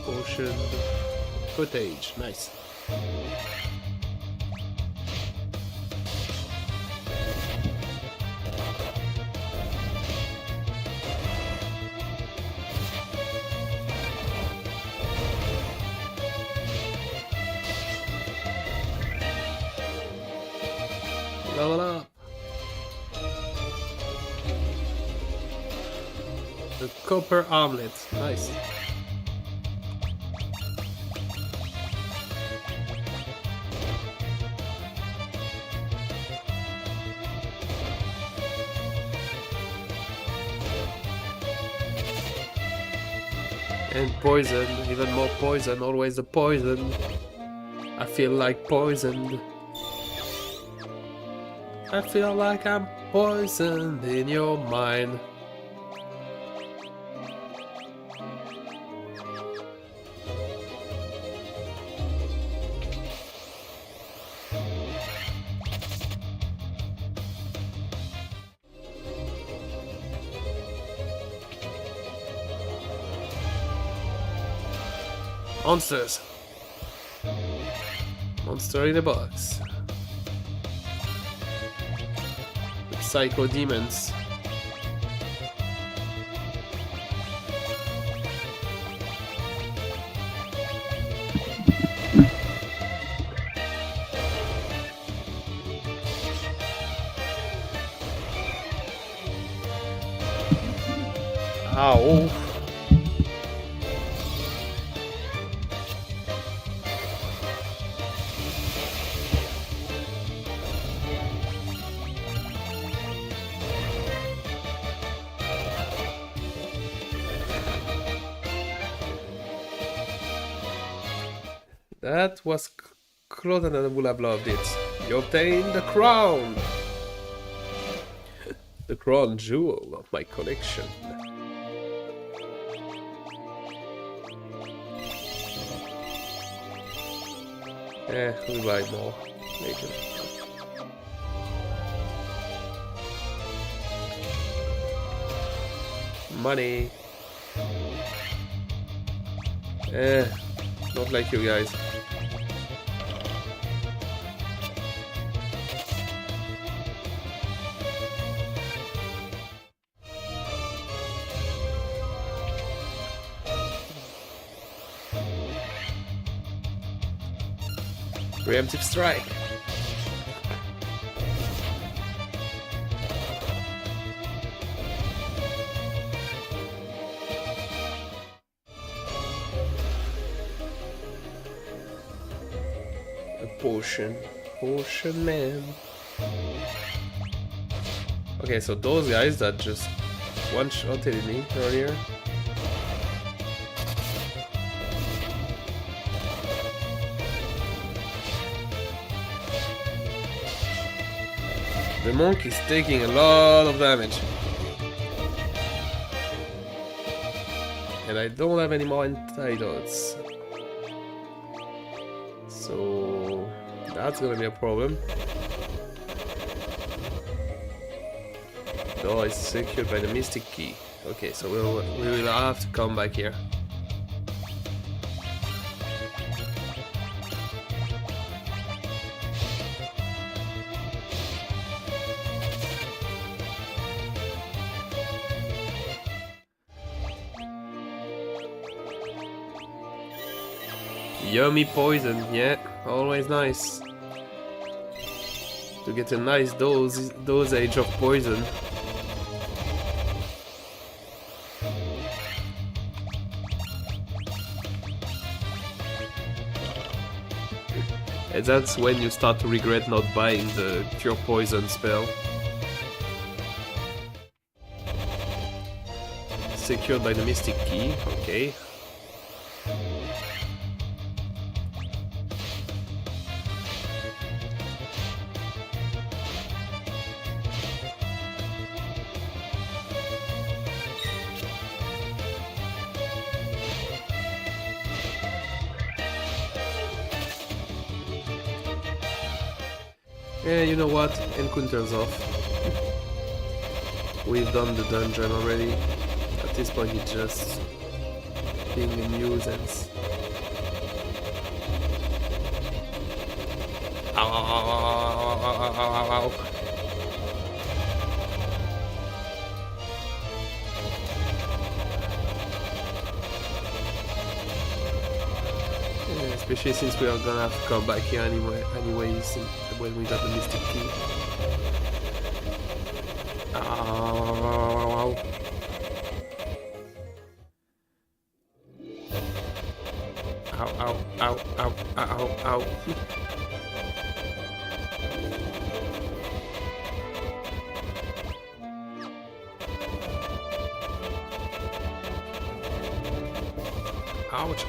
Potion footage, nice. Level up. The copper armlet, nice. And poison, even more poison, always the poison. I feel like poisoned. I feel like I'm poisoned in your mind. Monsters. Monster in a box. Psycho demons. Ow. That was closer than I would have loved it. You obtained the crown! The crown jewel of my collection. We'll buy more later. Money. Not like you guys. Preemptive strike. A potion. Potion man. Okay, so those guys that just one-shotted me earlier. The monk is taking a lot of damage. And I don't have any more antidotes. So that's gonna be a problem. Door is secured by the mystic key. Okay, so we will have to come back here. Yummy poison, yeah, always nice to get a nice dosage of poison. And that's when you start to regret not buying the cure poison spell. Secured by the mystic key, okay. Yeah, you know what? Encounters off. We've done the dungeon already. At this point it's just being a nuisance. Ow, ow, ow, ow, ow, ow, ow, ow. Yeah, especially since we are gonna have to come back here anyways when we got the mystic key. Ow, ow, ow, ow. Ow, ow, ow, ow, ow, ow. Ouch.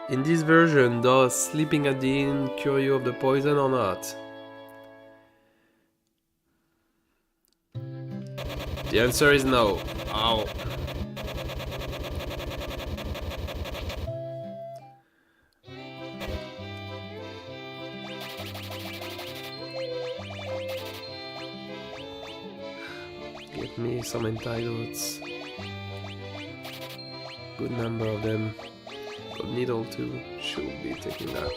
In this version, does sleeping at the inn cure you of the poison or not? The answer is no. Ow. Get me some antidotes. Good number of them. But needle too. Should be taking that.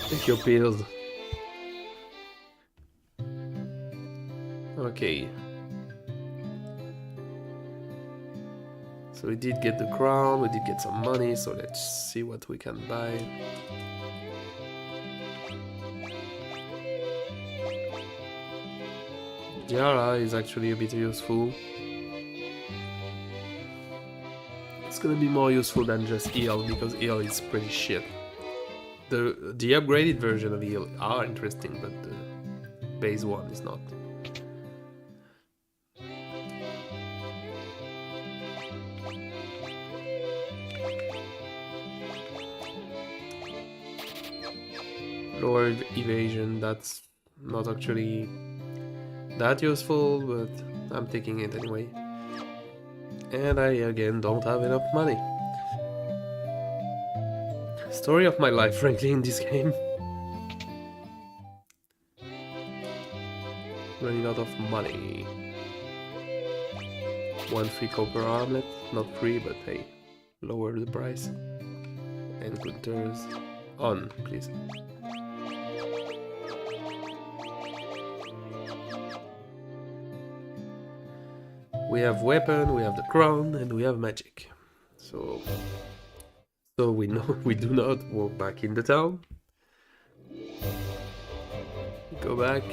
Take your pills. Okay. So we did get the crown, we did get some money, so let's see what we can buy. Tiara is actually a bit useful. It's gonna be more useful than just heal, because heal is pretty shit. The upgraded version of heal are interesting, but the base one is not. Lower evasion, that's not actually that useful, but I'm taking it anyway. And I again don't have enough money. Story of my life, frankly, in this game. Running out of money. 1 free copper armlet, not free, but hey, lower the price. Encounters on, please. We have weapon, we have the crown, and we have magic. So we know we do not walk back in the town. Go back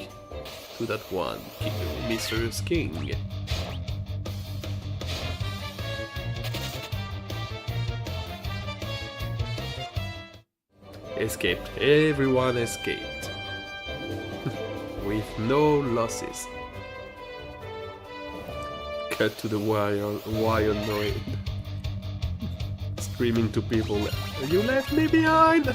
to that one, Mr. King. Escaped. Everyone escaped. With no losses. Cut to the wire noise. Screaming to people, you left me behind!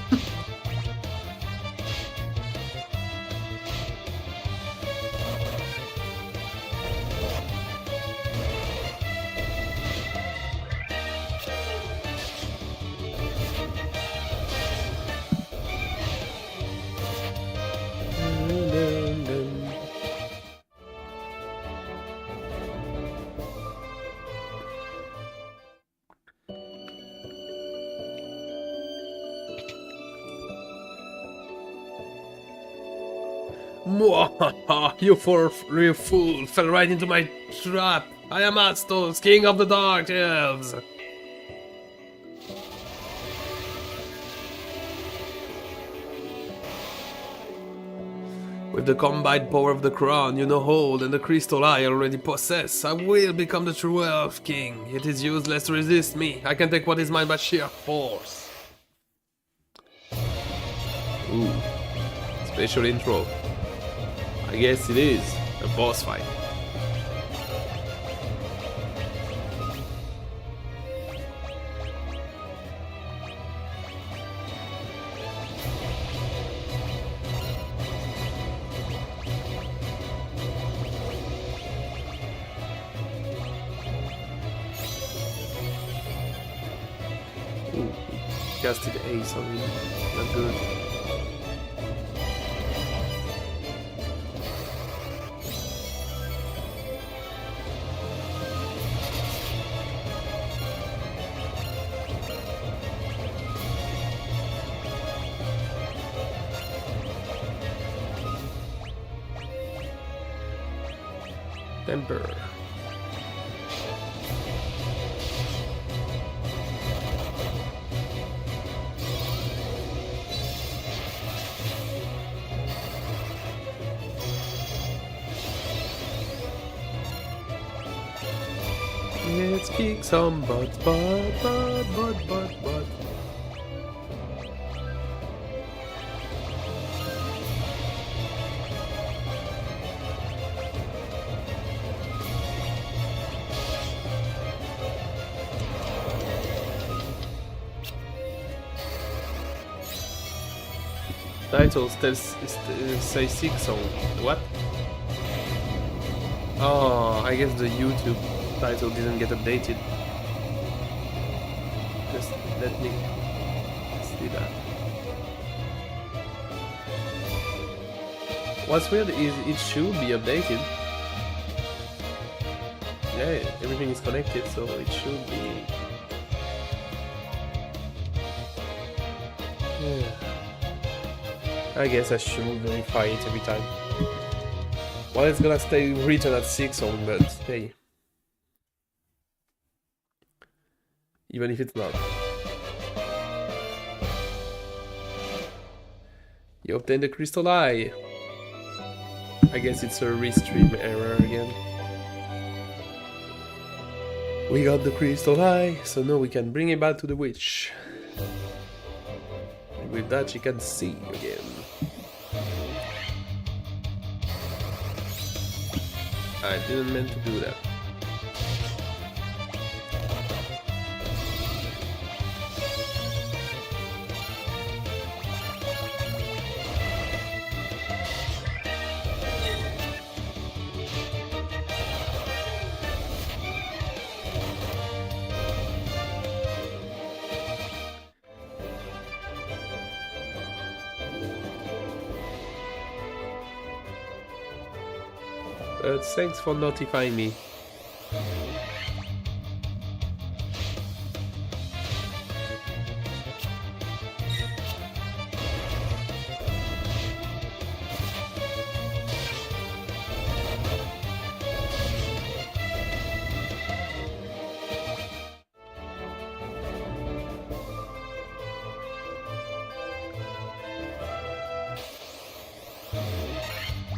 You fool, fell right into my trap. I am Astos, king of the dark elves. With the combined power of the crown, hold, and the crystal I already possess, I will become the true elf king. It is useless to resist me. I can take what is mine by sheer force. Ooh, special intro. I guess it is a boss fight. casted ace on him. Not good. Temper. Let's kick some butt. Title still say Silksong. What? Oh, I guess the YouTube title didn't get updated. Just let me see that. What's weird is it should be updated. Yeah, everything is connected, so it should be. Yeah. I guess I should verify it every time. Well, it's gonna stay written at Silksong, but hey. Even if it's not. You obtained the crystal eye. I guess it's a restream error again. We got the crystal eye, so now we can bring it back to the witch. And with that she can see again. I didn't mean to do that. Thanks for notifying me.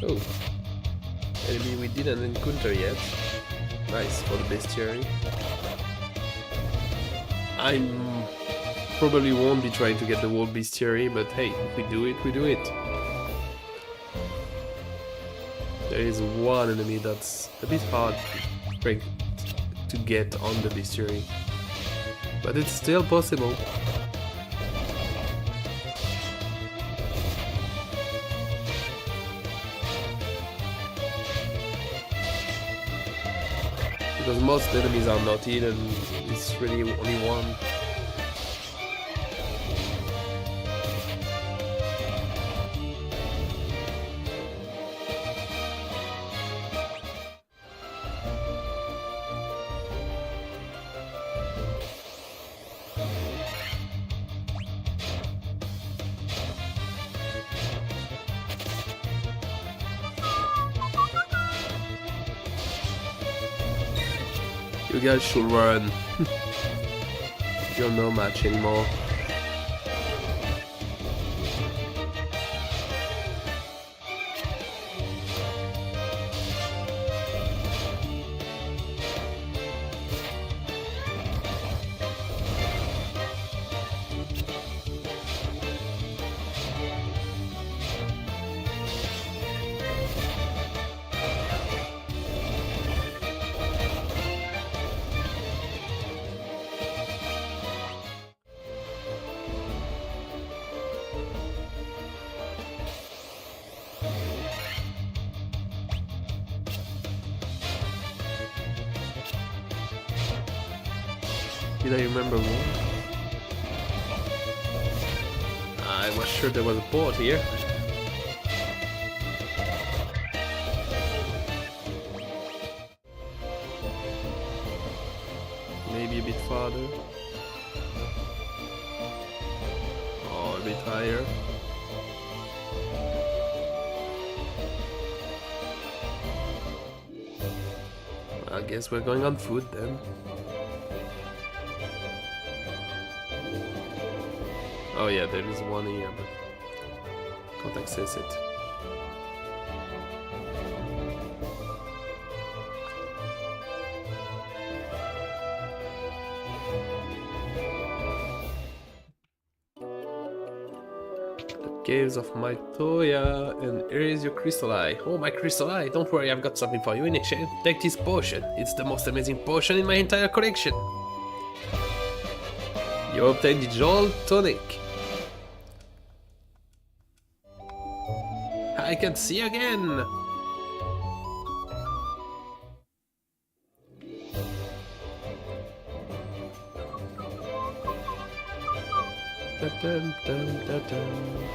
Oh. Enemy we didn't encounter yet. Nice for the bestiary. I probably won't be trying to get the whole bestiary, but hey, if we do it, we do it. There is one enemy that's a bit hard to get on the bestiary, but it's still possible. Because most enemies are not hidden, it's really only one. You guys should run. You're no match anymore. Did I remember more? I was sure there was a port here. Maybe a bit farther. Oh, a bit higher. I guess we're going on foot then. Oh yeah, there is one here, but can't access it. Caves of Mytoya, and here is your crystal eye. Oh, my crystal eye, don't worry, I've got something for you in exchange. Take this potion, it's the most amazing potion in my entire collection. You obtain the Jolt Tonic. I can see again. Dun, dun, dun, dun.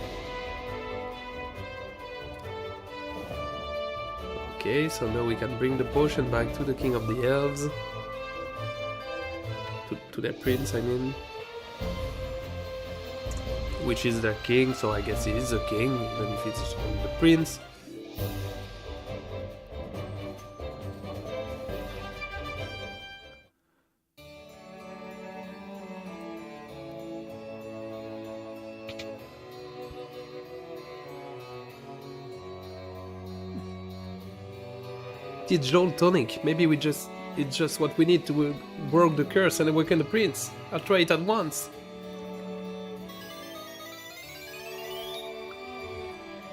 Okay, so now we can bring the potion back to the King of the Elves. To their prince, I mean. Which is their king, so I guess he is a king, even if it's only the prince. It's Jolt Tonic. Maybe it's just what we need to work the curse and awaken the prince. I'll try it at once.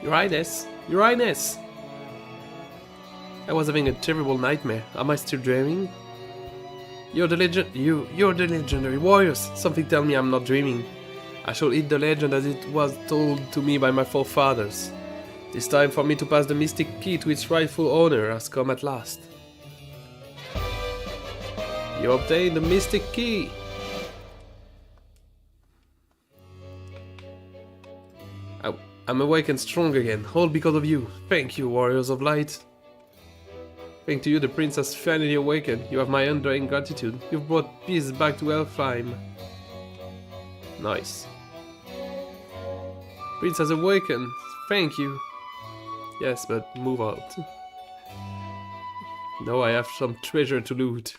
Your Highness! Your Highness! I was having a terrible nightmare. Am I still dreaming? You're the legendary warriors. Something tell me I'm not dreaming. I shall eat the legend as it was told to me by my forefathers. This time for me to pass the mystic key to its rightful owner has come at last. You obtain the mystic key! I'm awake and strong again, all because of you. Thank you, warriors of light. Thanks to you, the prince has finally awakened. You have my undying gratitude. You've brought peace back to Elfheim. Nice. Prince has awakened. Thank you. Yes, but move out. Now I have some treasure to loot.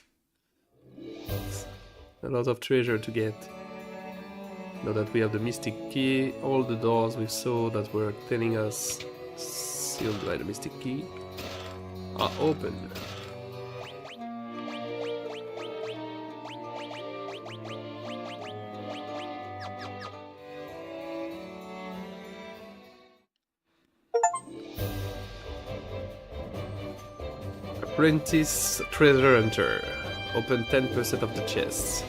A lot of treasure to get. Now that we have the mystic key, all the doors we saw that were telling us sealed by the mystic key are open. Apprentice Treasure Hunter. Open 10% of the chests.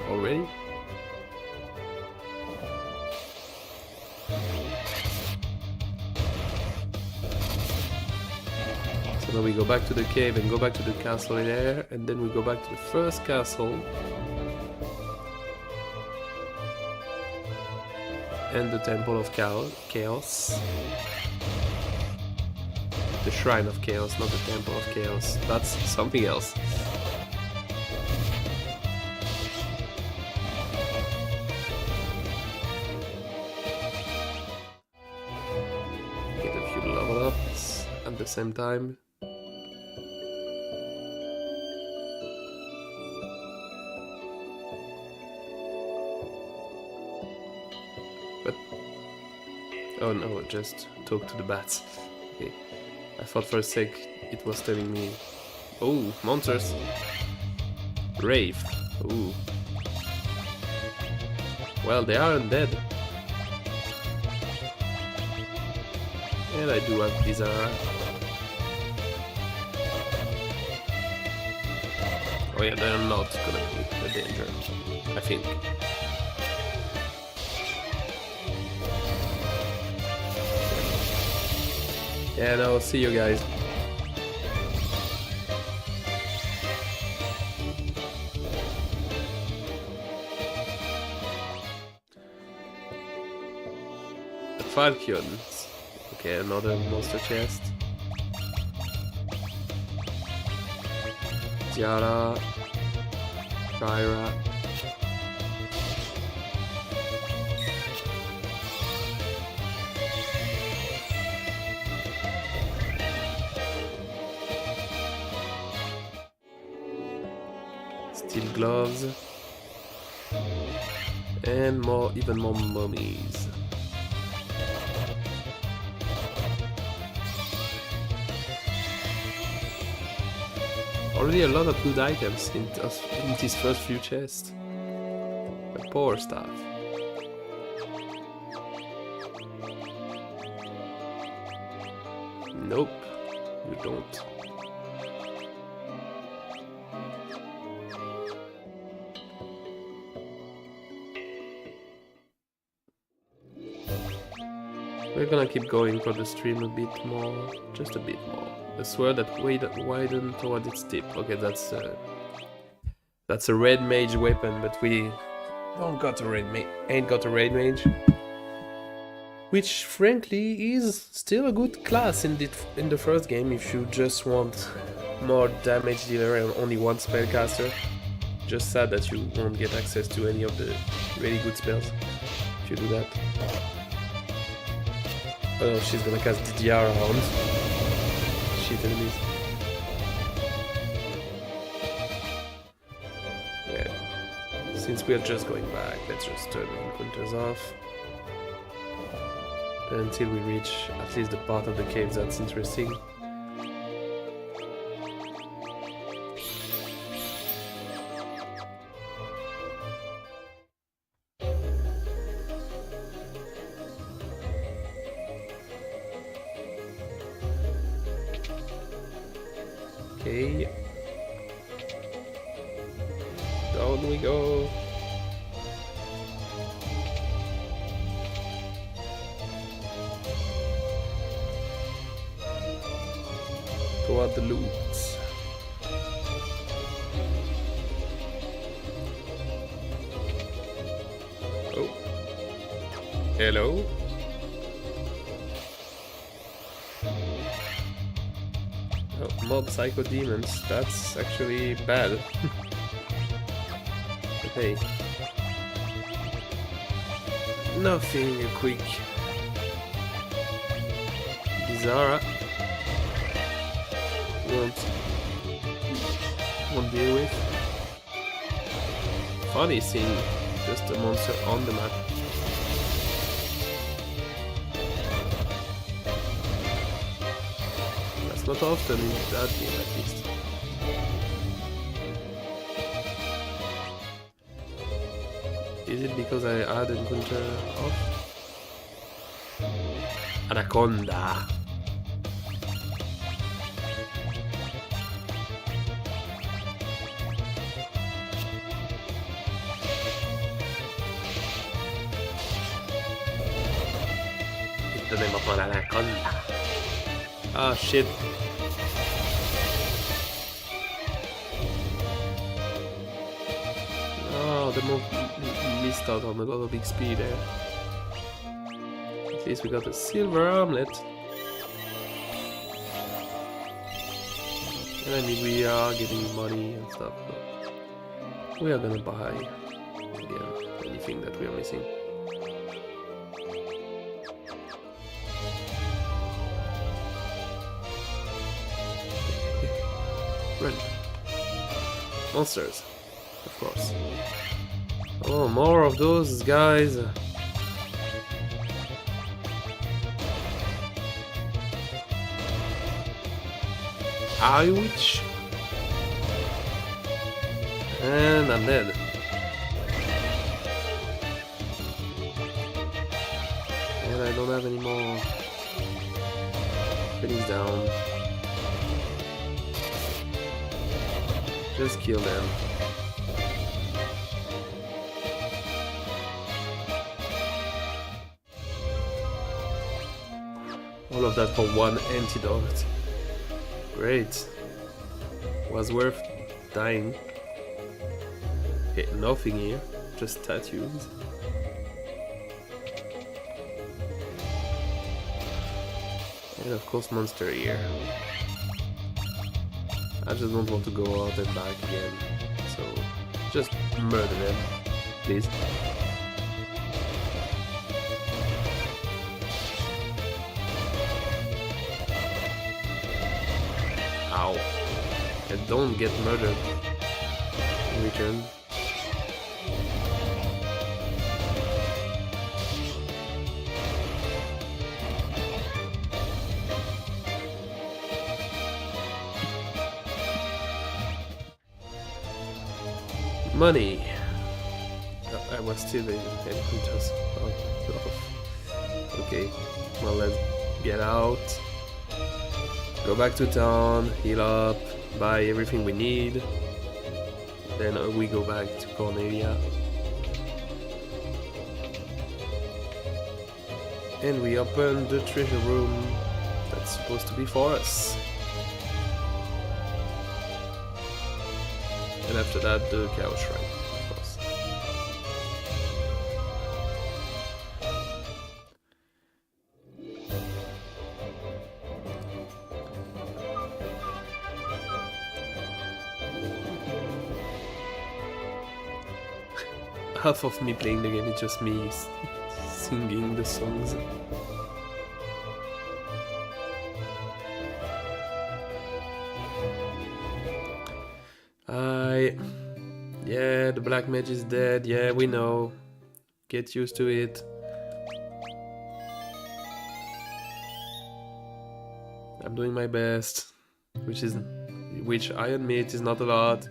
Already? So now we go back to the cave and go back to the castle there, and then we go back to the first castle. And the Temple of Chaos. The Shrine of Chaos, not the Temple of Chaos. That's something else. Get a few level ups at the same time. But oh no, just talk to the bats. Okay. I thought for a sec it was telling me, oh, monsters. Wraith. Ooh. Well, they are undead. And I do have Bizarre. Oh yeah, they're not gonna be a danger, I think. Yeah, no, see you guys. Falcon. Okay, another monster chest. Tiara. Kyra. Steel gloves. And more, even more mummies. Already a lot of good items in these first few chests. The power staff. Nope, you don't. We're gonna keep going for the stream a bit more, just a bit more. A sword that widened toward its tip. Okay, that's a red mage weapon, but we don't got a ain't got a red mage, which frankly is still a good class in the first game if you just want more damage dealer and only one spellcaster. Just sad that you won't get access to any of the really good spells if you do that. Oh, she's gonna cast DDR around. Shit enemies. Yeah. Since we are just going back, let's just turn the encounters off. Until we reach at least the part of the cave that's interesting. Okay. Down we go. Toward the loot. Oh. Hello. Oh, mob psycho demons. That's actually bad. Okay. Nothing quick. Bizarre. Won't deal with. Funny seeing just a monster on the map. That's not often in that game at least. Is it because I had encounter off? Anaconda! The name of an anaconda. Ah, shit. Oh, the mob missed out on a lot of XP there. At least we got a silver armlet. And I mean, we are getting money and stuff, but we are gonna buy again anything that we are missing. Run. Monsters, of course. Oh, more of those guys. Eye witch. And I'm dead. And I don't have any more. Finish down. Just kill them. All of that for one antidote. Great. Was worth dying. Okay, nothing here. Just statues. And of course monster here. I just don't want to go out and back again. So just murder them, please. Ow. And don't get murdered in return. Money. I was still in hunters. Oh. Okay, well, let's get out. Go back to town, heal up, buy everything we need. Then we go back to Cornelia. And we open the treasure room that's supposed to be for us. And after that, the cow shrine, of course. Half of me playing the game is just me singing the songs. Yeah, the black mage is dead. Yeah, we know. Get used to it. I'm doing my best, which I admit is not a lot.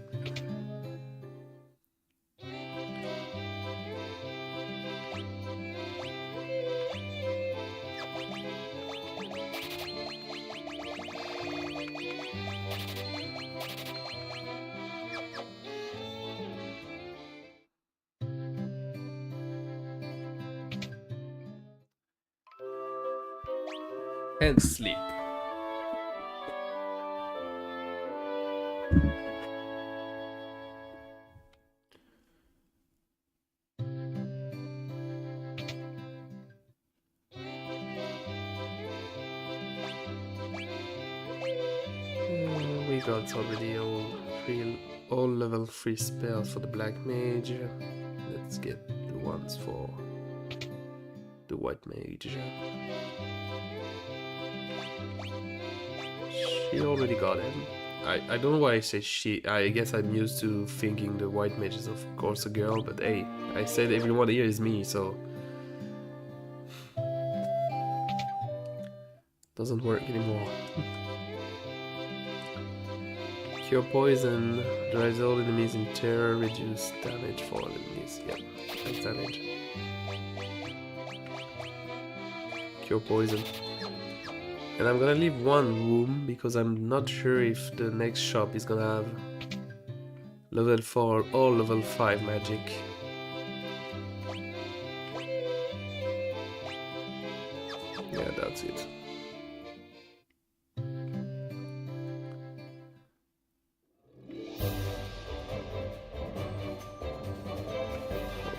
And sleep. We got already all level 3 spells for the black mage. Let's get the ones for the white mage. She already got him. I don't know why I say she. I guess I'm used to thinking the white mage is of course a girl, but hey, I said everyone here is me, so doesn't work anymore. Cure poison, drives all enemies in terror, reduce damage for all enemies. Yeah, that's damage. Cure poison. And I'm gonna leave one room because I'm not sure if the next shop is gonna have level 4 or level 5 magic. Yeah, that's it.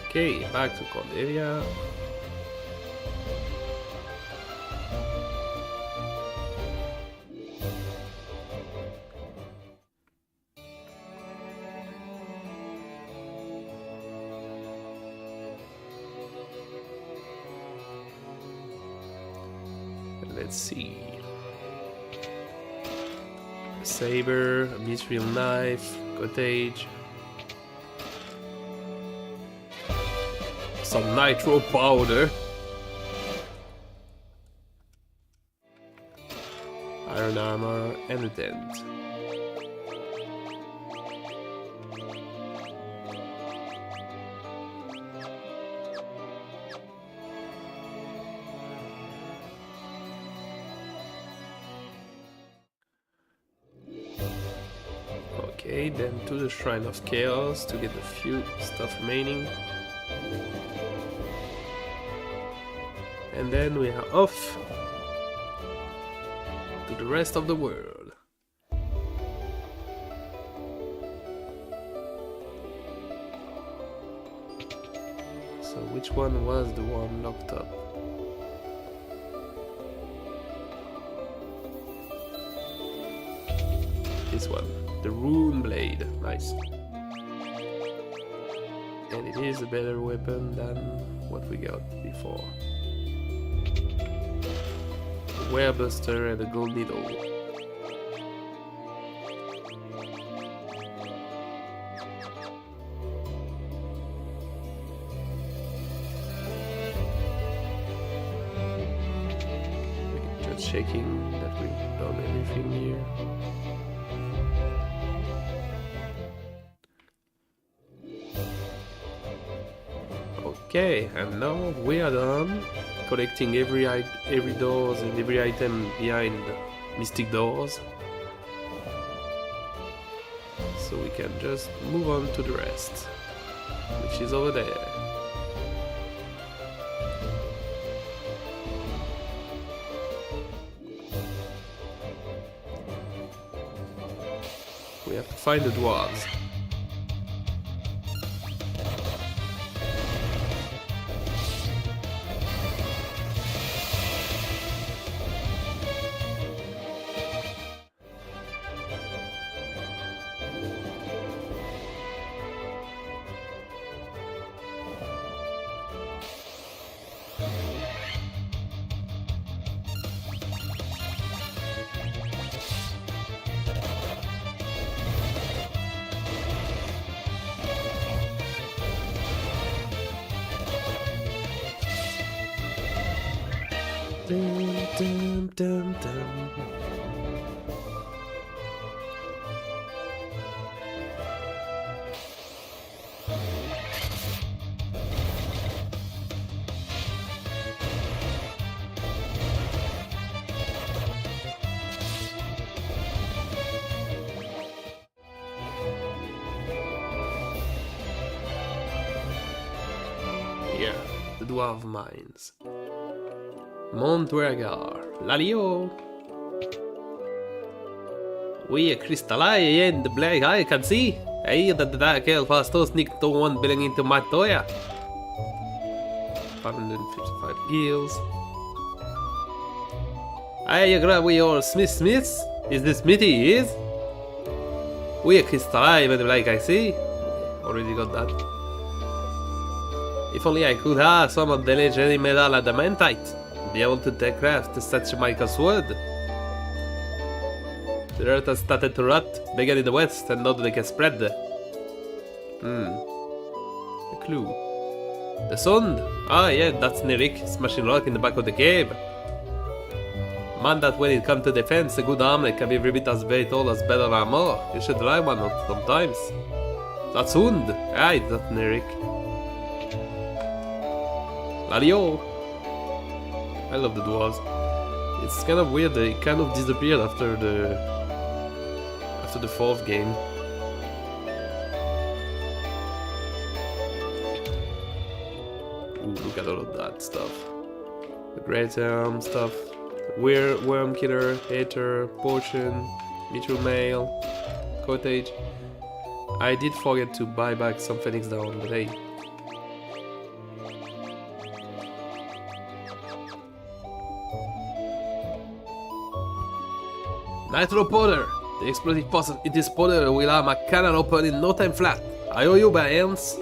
Okay, back to Cordelia. Let's see. A saber, a mithril knife, cottage. Some nitro powder. Iron armor and a dent. Okay, then to the Shrine of Chaos to get a few stuff remaining. And then we are off to the rest of the world. So which one was the one locked up? this one. The Rune Blade. Nice. And it is a better weapon than what we got before. A Werebuster and a Gold Needle. Just checking that we've done everything here. Okay, and now we are done collecting every doors and every item behind Mystic Doors. So we can just move on to the rest, which is over there. We have to find the dwarves. Dum, dum, dum, dum. Yeah, the Dwarf Mines. Montregar, Lalio. We are crystalline in the black eye can see. I hear that the dark elf has to sneak to one belonging to Matoya. 555 gills. I grab we all Smiths. Is this Smithy? Is? We are crystalline in the black I see. Already got that. If only I could have some of the legendary metal adamantite. Be able to craft such a mighty sword. The earth has started to rot, began in the west, and now they can spread. A clue. The sun? Ah, yeah, that's Nerik, smashing rock in the back of the cave. Man, that when it comes to defense, a good armor can be every bit as very tall as better armor. You should try one sometimes. That's Hund. Aye, that's Nerik. Lalio. I love the dwarves. It's kind of weird, they kind of disappeared after the fourth game. Ooh, look at all of that stuff. The Great stuff. Worm Killer, Hater, Potion, Mithril Mail, Cottage. I did forget to buy back some Phoenix Down, but hey. Nitro Powder! The explosive force in this powder will have my cannon open in no time flat. I owe you by hands.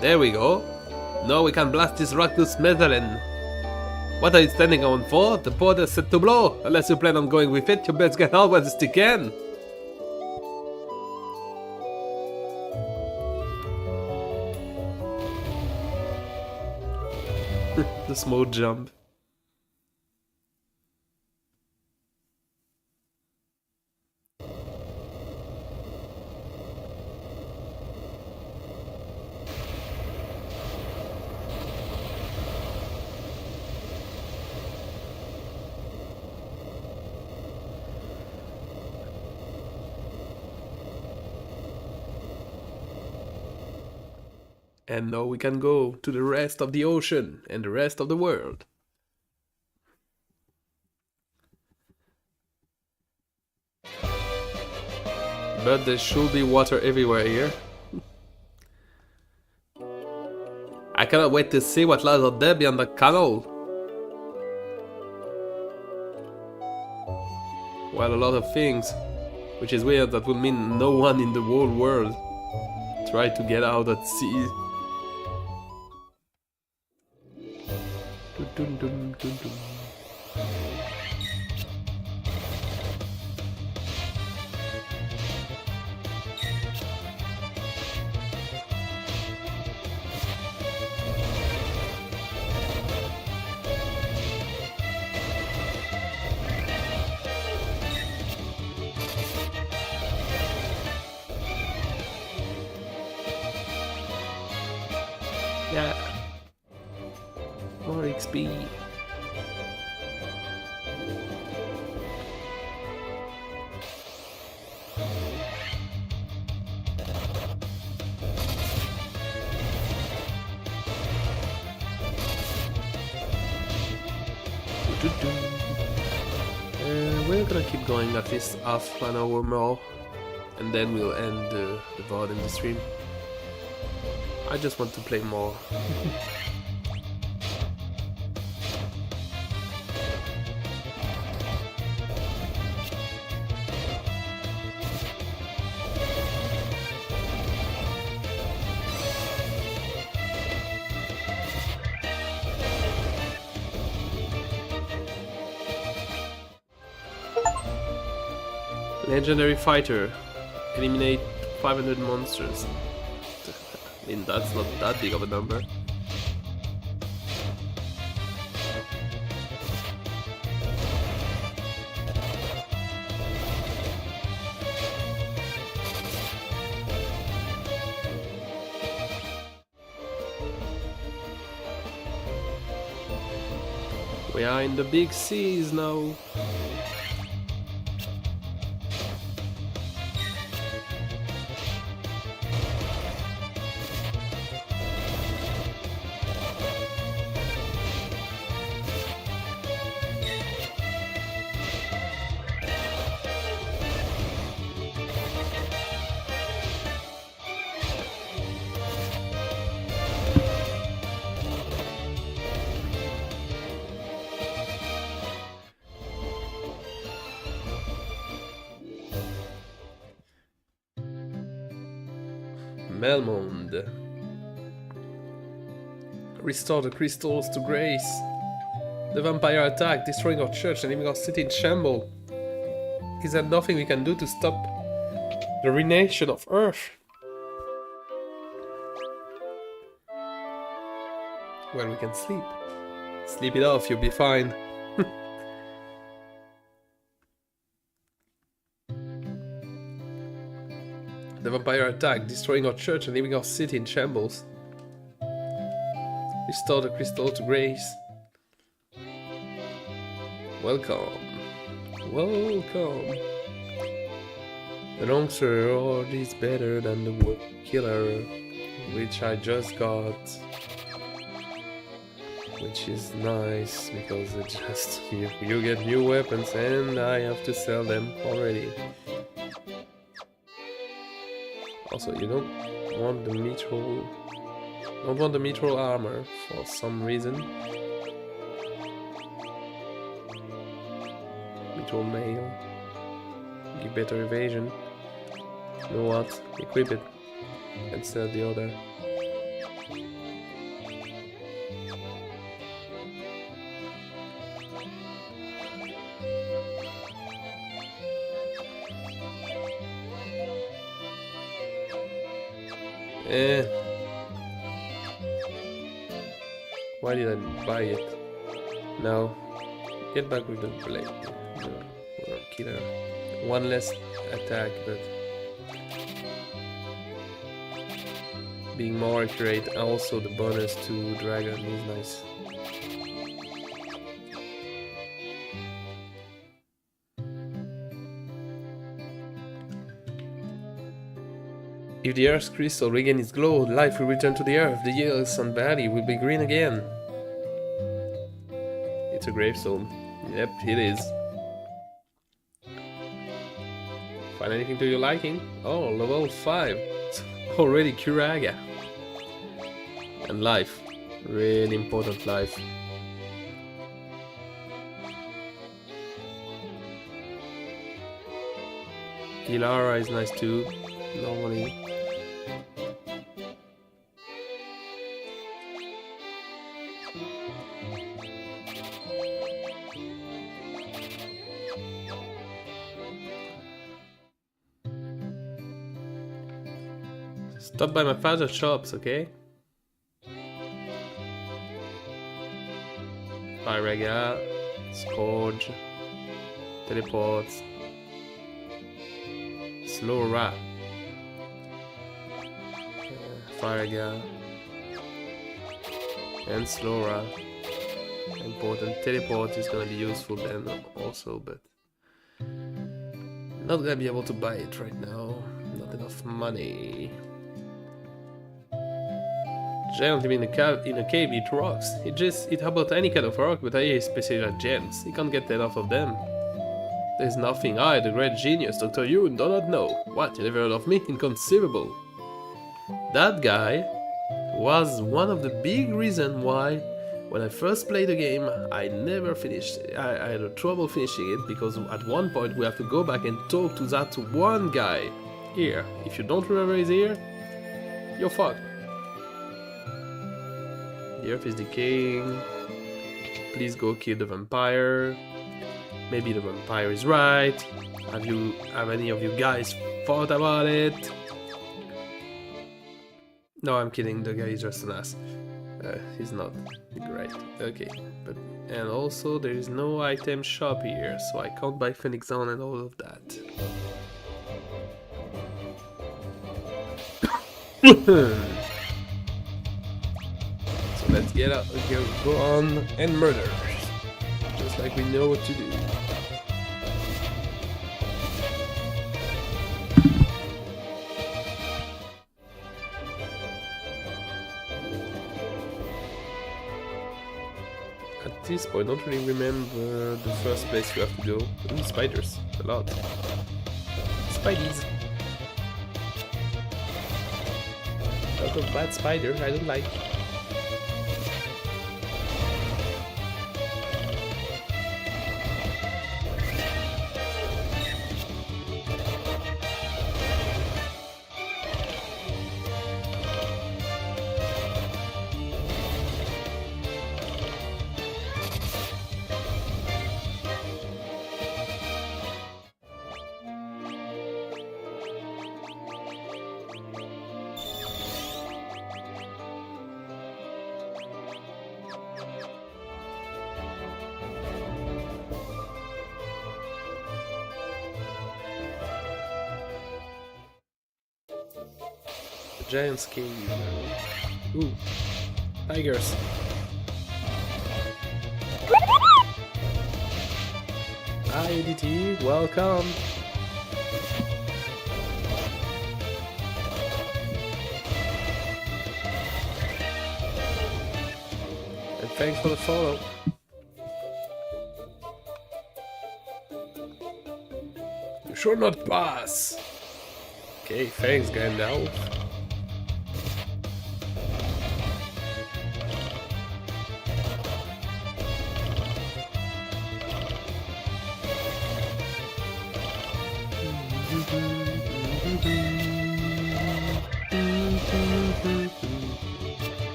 There we go. Now we can blast this rock to smithereens. What are you standing on for? The powder's set to blow. Unless you plan on going with it, you best get out while you still can. The small jump. And now we can go to the rest of the ocean and the rest of the world. But there should be water everywhere here. I I cannot wait to see what lies out there beyond the canal. Well, a lot of things, which is weird. That would mean no one in the whole world tried to get out at sea. Dun, dun, dun, dun. Yeah. More XP. We're gonna keep going at least half an hour more, and then we'll end the VOD and the stream. I just want to play more. Legendary fighter. Eliminate 500 monsters. I mean, that's not that big of a number. We are in the big seas now. Melmond. Restore the crystals to grace. The vampire attack, destroying our church and leaving our city in shambles. Is there nothing we can do to stop the ruination of Earth? Well, we can sleep. Sleep it off, you'll be fine. The vampire attack, destroying our church and leaving our city in shambles. Restore the crystal to grace. Welcome. Welcome. The Longster Lord is better than the Wood Killer, which I just got. Which is nice, because it just you get new weapons and I have to sell them already. Also, you don't want the mithril armor for some reason. Mithril mail. Give better evasion. You know what? Equip it and sell the other. Why did I buy it? No. Get back with the blade. Or killer. One less attack, but being more accurate. Also, the bonus to dragon is nice. If the Earth's crystal regains its glow, life will return to the Earth. The hills and valley will be green again. It's a gravestone. Yep, it is. Find anything to your liking? Oh, level 5. It's already Kuraga. And life. Really important life. Ilara is nice too, normally. Stop by my father's shops, okay? Fire Scourge, Teleports, Slow Ra, Fire and Slow Ra. Important. Teleport is gonna be useful then also, but not gonna be able to buy it right now. Not enough money. Giant living in a cave eat rocks. It about any kind of rock, but I especially like gems. You can't get enough of them. There's nothing I, the great genius, Dr. Yoon, do not know. What, you never heard of me? Inconceivable. That guy was one of the big reasons why, when I first played the game, I never finished. I had trouble finishing it, because at one point we have to go back and talk to that one guy. Here, if you don't remember his ear, you're fucked. The earth is decaying. Please go kill the vampire. Maybe the vampire is right. Have any of you guys thought about it? No, I'm kidding. The guy is just an ass. He's not great. Okay, and also there is no item shop here, so I can't buy Phoenix Down and all of that. So let's go on and murder, just like we know what to do. At this point, I don't really remember the first place you have to go. Ooh, spiders, a lot. Spideys. A lot of bad spiders I don't like. Giant's cave. Ooh, tigers. Hi ADT, welcome. And thanks for the follow. You should not pass. Okay, thanks Gandalf.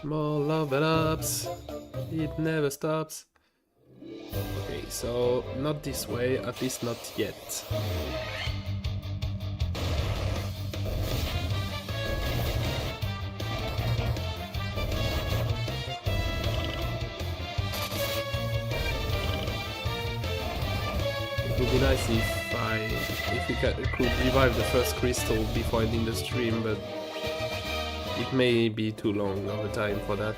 More level ups. It never stops. Okay, so not this way, at least not yet. It would be nice if we could revive the first crystal before ending the stream, but it may be too long of a time for that.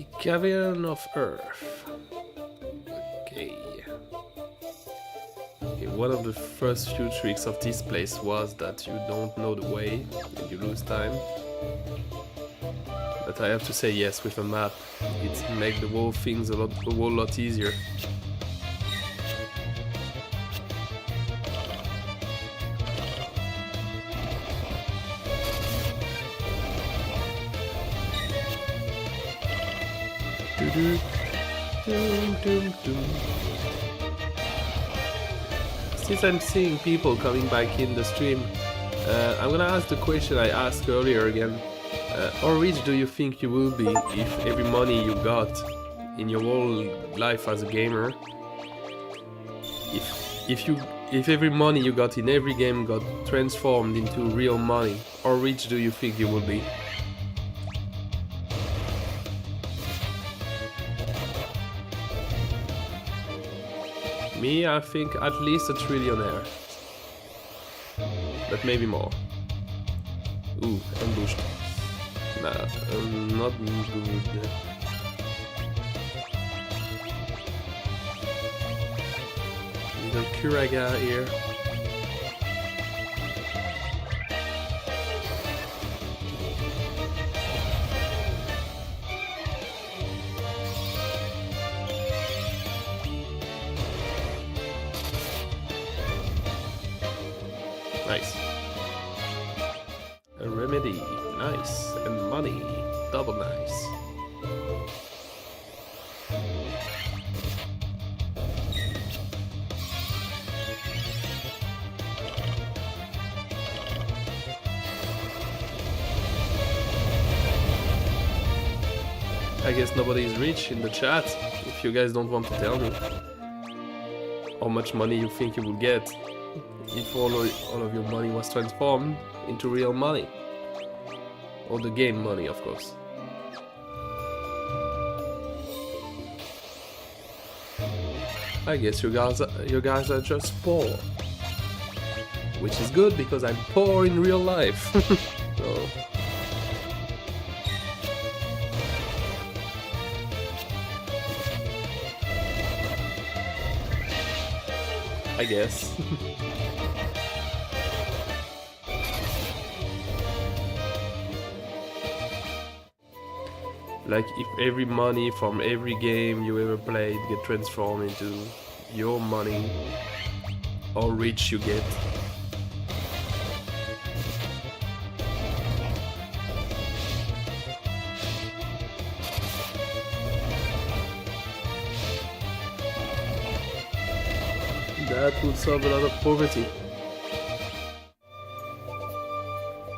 The Cavern of Earth. Okay. One of the first few tricks of this place was that you don't know the way and you lose time. But I have to say, yes, with a map, it makes the whole things a whole lot easier. Since I'm seeing people coming back in the stream, I'm gonna ask the question I asked earlier again. How rich do you think you will be if every money you got in your whole life as a gamer, if every money you got in every game got transformed into real money, how rich do you think you will be? Me, I think at least a trillionaire. But maybe more. Ooh, ambushed. Nah, not good. Little Kuraga here. Nice. A remedy, nice. And money, double nice. I guess nobody is rich in the chat, if you guys don't want to tell me how much money you think you will get if all of your money was transformed into real money. Or the game money, of course. I guess you guys are just poor. Which is good because I'm poor in real life. So. I guess. Like if every money from every game you ever played get transformed into your money, how rich you get. That would solve a lot of poverty.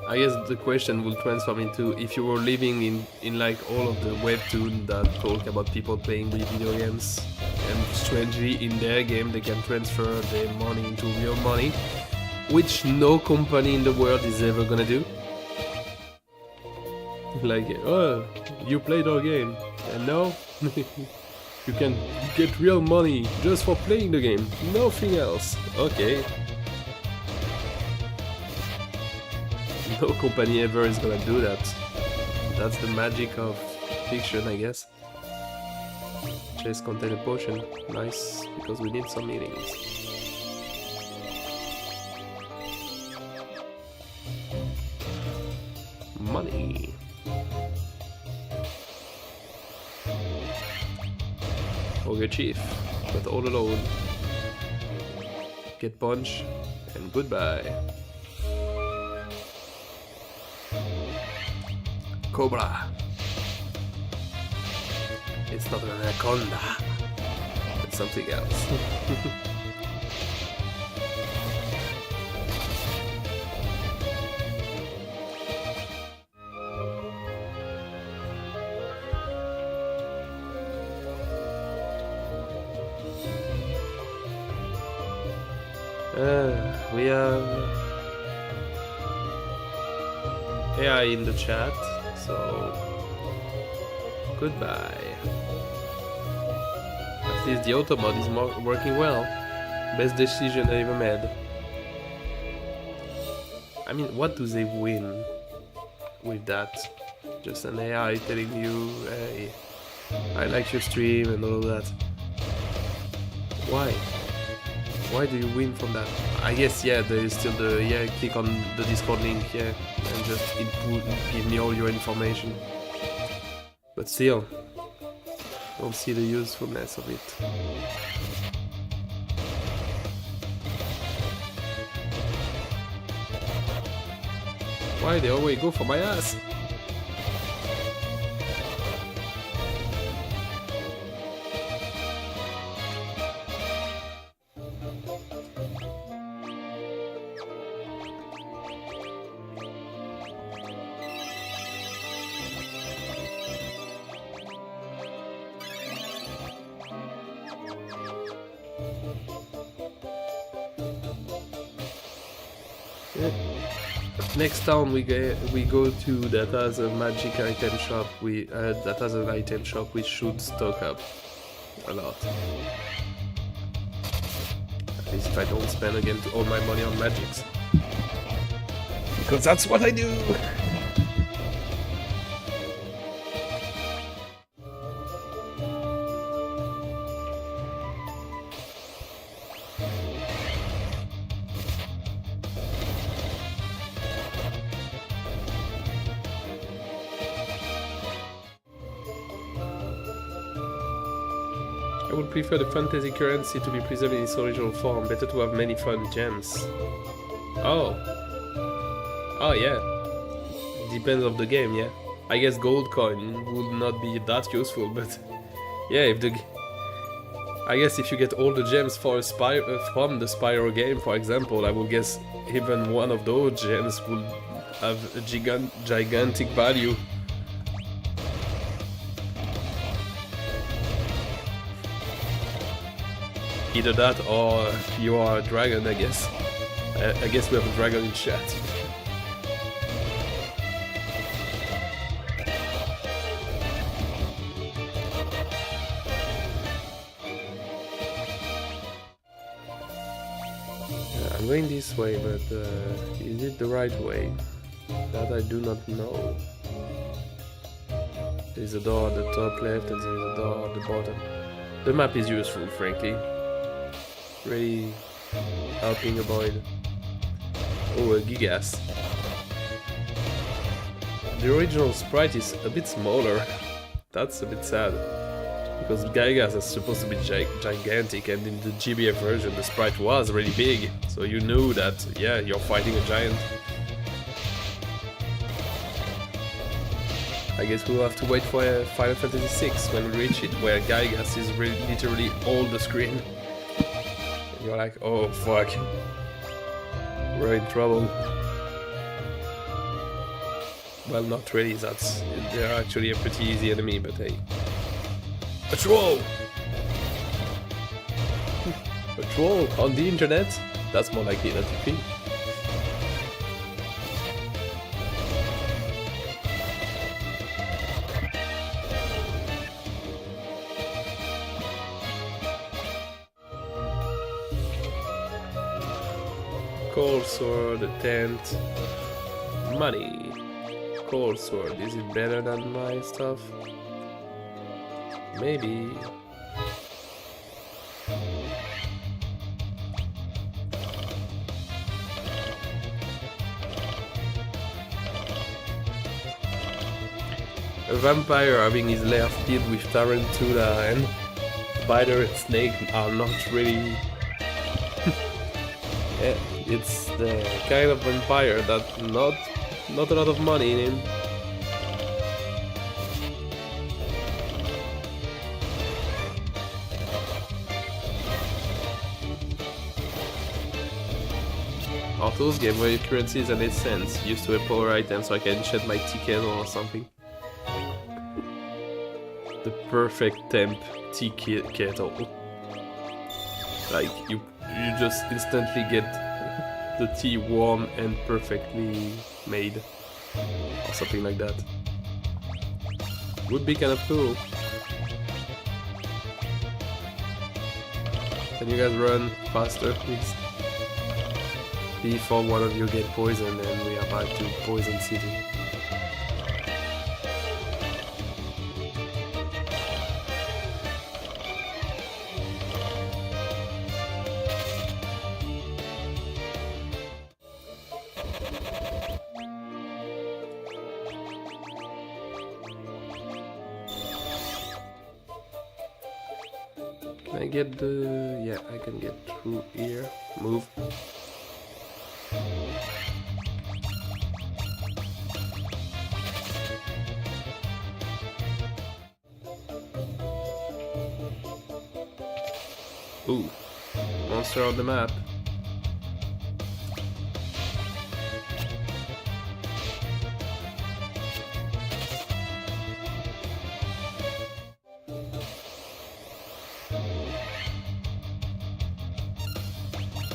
I guess the question will transform into if you were living in like all of the webtoons that talk about people playing with video games and strangely in their game they can transfer their money into real money, which no company in the world is ever gonna do. Like, oh, you played our game and now you can get real money just for playing the game, nothing else. Okay. No company ever is gonna do that. That's the magic of fiction, I guess. Chest contain a potion. Nice, because we need some meetings. Money. Ogre Chief, but all alone. Get punch, and goodbye. Cobra. It's not an anaconda. It's something else. We have AI in the chat. So, goodbye. At least the auto mod is working well. Best decision I ever made. I mean, what do they win with that? Just an AI telling you, hey, I like your stream and all of that. Why? Why do you win from that? I guess, yeah, there is still the, yeah, click on the Discord link, yeah, and just input, give me all your information. But still, don't see the usefulness of it. Why they always go for my ass? Next town we go to that has a magic item shop. That has an item shop which should stock up a lot. At least if I don't spend again all my money on magics, because that's what I do. I would prefer the fantasy currency to be preserved in its original form. Better to have many fun gems. Oh. Oh yeah. Depends on the game, yeah. I guess gold coin would not be that useful, but yeah, if the I guess if you get all the gems for a from the Spyro game, for example, I would guess even one of those gems would have a gigantic value. Either that or you are a dragon, I guess. I guess we have a dragon in chat. I'm going this way, but is it the right way? That I do not know. There's a door at the top left and there's a door at the bottom. The map is useful, frankly. Really helping avoid. Oh, a Gigas. The original sprite is a bit smaller. That's a bit sad. Because Gigas is supposed to be gigantic, and in the GBA version the sprite was really big. So you knew that, yeah, you're fighting a giant. I guess we'll have to wait for Final Fantasy VI when we reach it, where Gigas is really literally all the screen. You're like, oh fuck, we're in trouble. Well, not really, they're actually a pretty easy enemy, but hey. A troll! A troll on the internet? That's more likely than you think. Cold sword, tent, money. Cold sword, is it better than my stuff? Maybe. A vampire having his lair filled with tarantula and spider and snake are not really... Yeah, it's the kind of vampire that not a lot of money in him. Autos gave away currencies and 8 cents, used to a power item so I can shed my tea kettle or something. The perfect temp tea kettle. Like, you just instantly get the tea warm and perfectly made. Or something like that. Would be kind of cool. Can you guys run faster, please? Before one of you get poisoned and we are back to Poison City. Can I get the... yeah, I can get through here. Move. Ooh, monster on the map.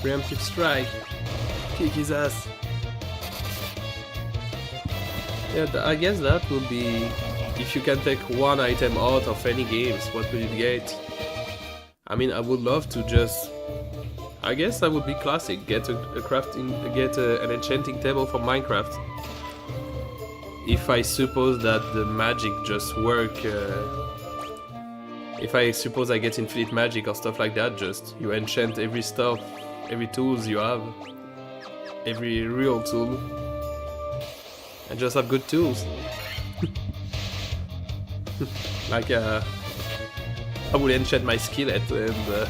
Preemptive strike. Kick his ass. Yeah, I guess that would be... if you can take one item out of any games, what would you get? I mean, I would love to just... I guess that would be classic. Get an enchanting table for Minecraft. If I suppose that the magic just work... if I suppose I get infinite magic or stuff like that, just you enchant every stuff, every tools you have, every real tool, and just have good tools. Like I would enchant my skillet and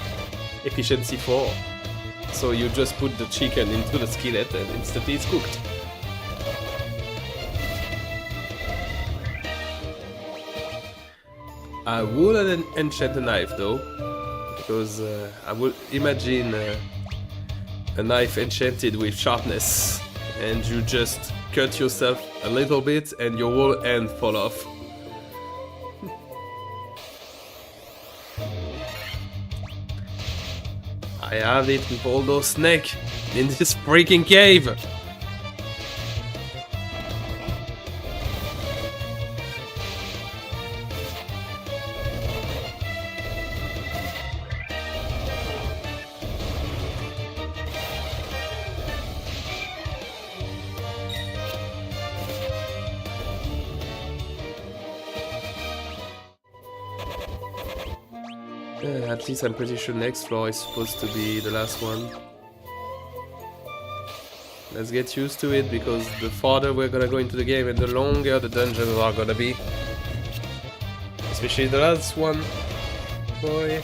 efficiency 4. So you just put the chicken into the skillet and instantly it's cooked. I wouldn't enchant a knife though, because I would imagine a knife enchanted with sharpness and you just cut yourself a little bit and your whole hand fall off. I have it with all those snakes in this freaking cave! At least I'm pretty sure next floor is supposed to be the last one. Let's get used to it, because the farther we're gonna go into the game and the longer the dungeons are gonna be. Especially the last one. Boy.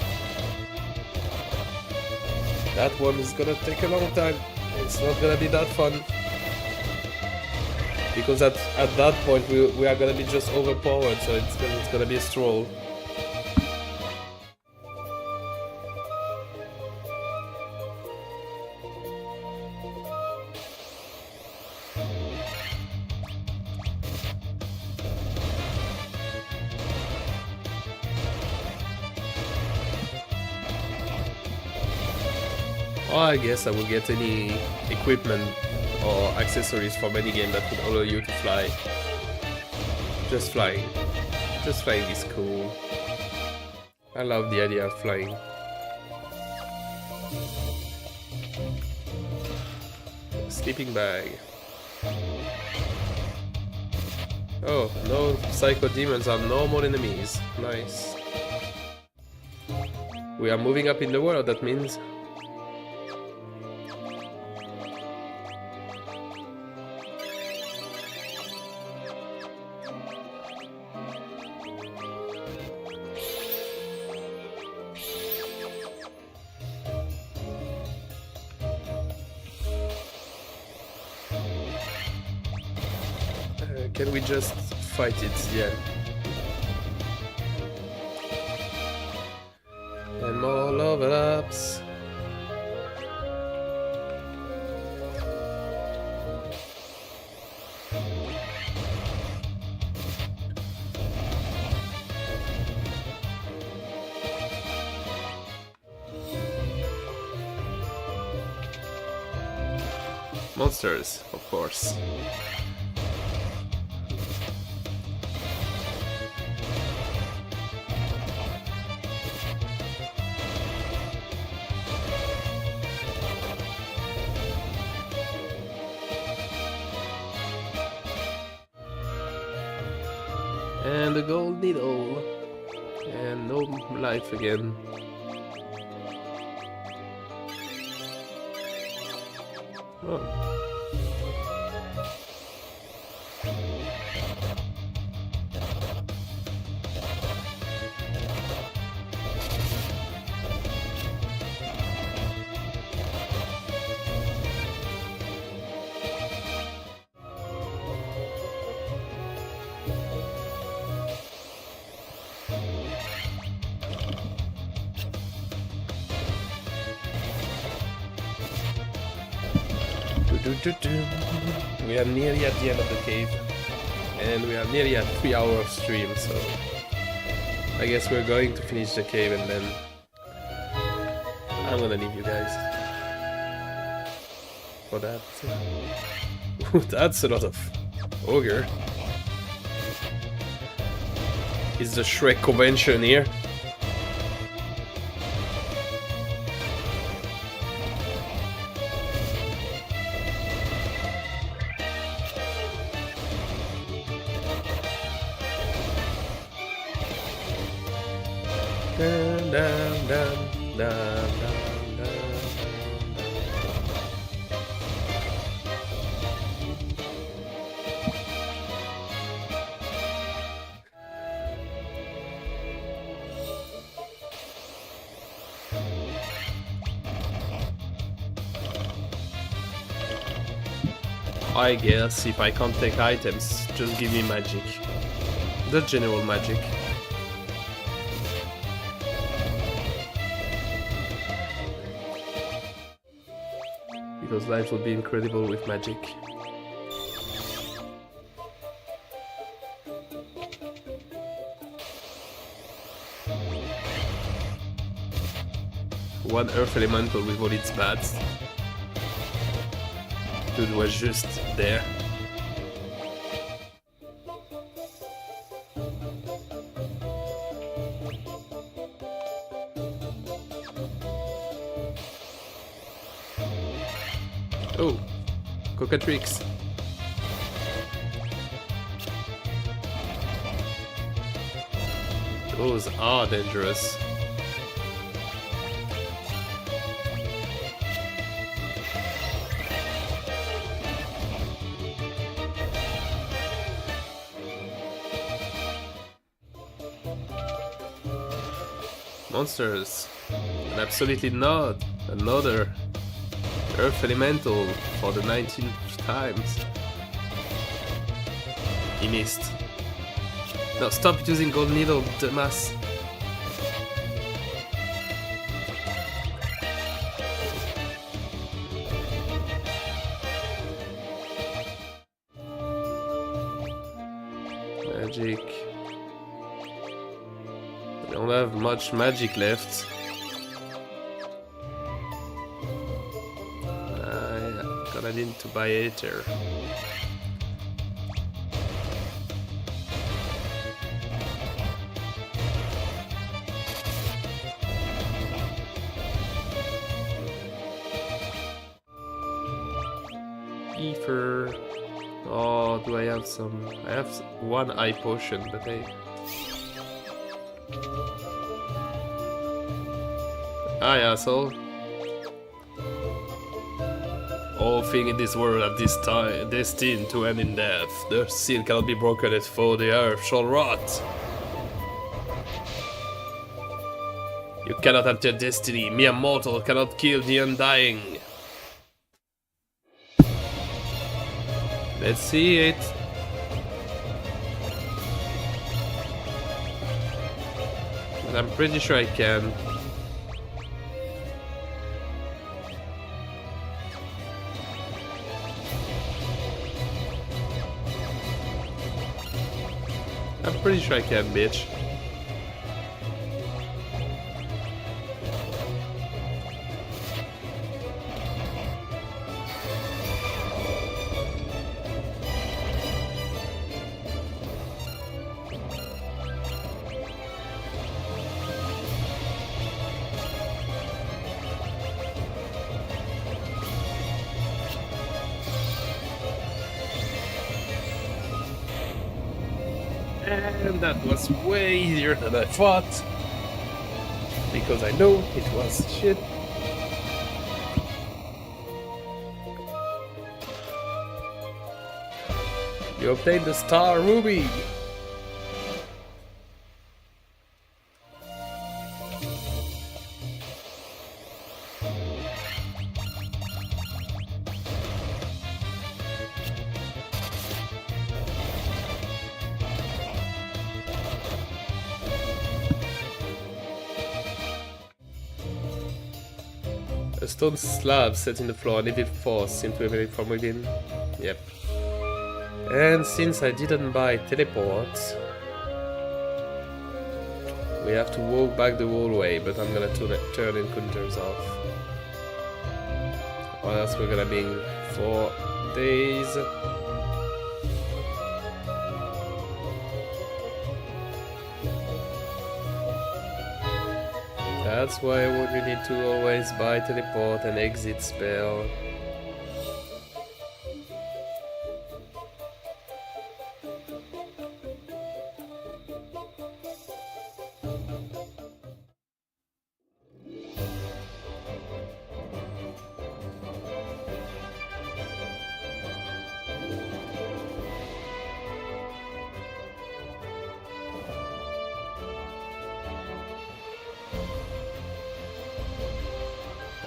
That one is gonna take a long time. It's not gonna be that fun. Because at that point we are gonna be just overpowered, so it's gonna be a stroll. Or I guess I will get any equipment or accessories from any game that would allow you to fly. Just flying. Just flying is cool. I love the idea of flying. Sleeping bag. Oh, no psycho demons are normal enemies. Nice. We are moving up in the world, that means. Can we just fight it? Yeah. And more level ups. Monsters, of course. And the gold needle. And no life again. Oh. We are nearly at the end of the cave. And we are nearly at 3 hours of stream, so I guess we're going to finish the cave and then I'm gonna leave you guys for that. That's a lot of ogre. It's the Shrek convention here. Dun, dun, dun, dun, dun, dun. I guess if I can't take items, just give me magic. The general magic. Because life would be incredible with magic. One earth elemental with all its bats. Dude was just there. Oh, Cocatrix. Those are dangerous. Monsters. And absolutely not. Another Earth Elemental for the 19th times. He missed. No, stop using Gold Needle, dumbass. Magic. I don't have much magic left. I need to buy Aether. Ether. Oh, do I have some? I have one eye potion, but I... Hi, asshole. All things in this world at this time destined to end in death. The seal cannot be broken, as for the earth shall rot. You cannot alter destiny. Mere mortal cannot kill the undying. Let's see it. But I'm pretty sure I can. I'm pretty sure I can, bitch. And that was way easier than I thought. Because I know it was shit. You obtained the Star Ruby! A stone slab set in the floor, a negative force seemed to emanate from within. Yep. And since I didn't buy teleports, we have to walk back the whole way, but I'm gonna turn encounters off. Or else we're gonna be in 4 days. That's why you need to always buy teleport and exit spell.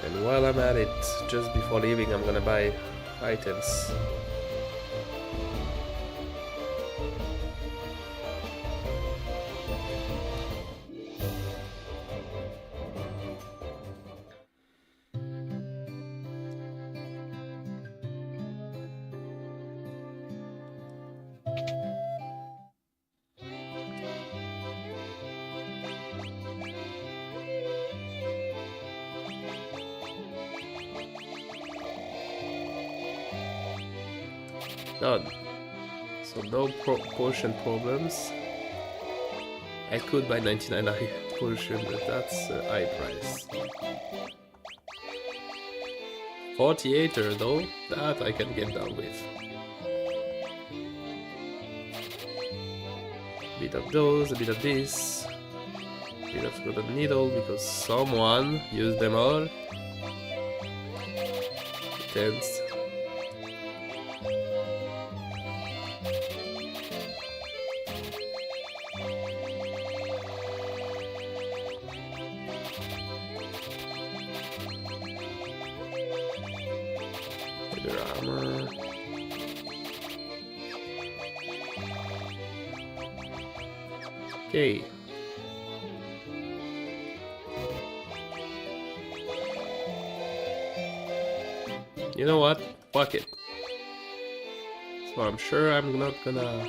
And while I'm at it, just before leaving, I'm gonna buy items. Done. So no potion problems. I could buy 99 potion, but that's a high price. 48er though, that I can get down with. A bit of those, a bit of this. A bit of golden needle because someone used them all. Tense. Armor. Okay. You know what? Fuck it. So I'm sure I'm not gonna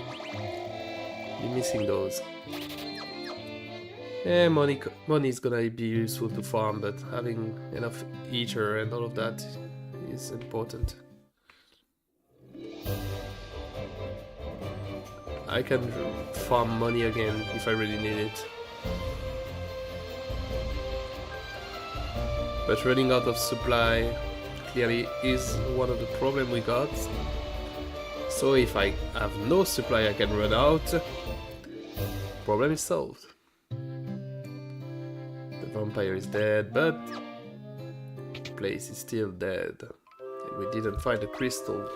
be missing those. Yeah, money is gonna be useful to farm, but having enough ether and all of that is important. I can farm money again if I really need it. But running out of supply clearly is one of the problems we got. So if I have no supply I can run out, problem is solved. The vampire is dead, but the place is still dead. And we didn't find a crystal.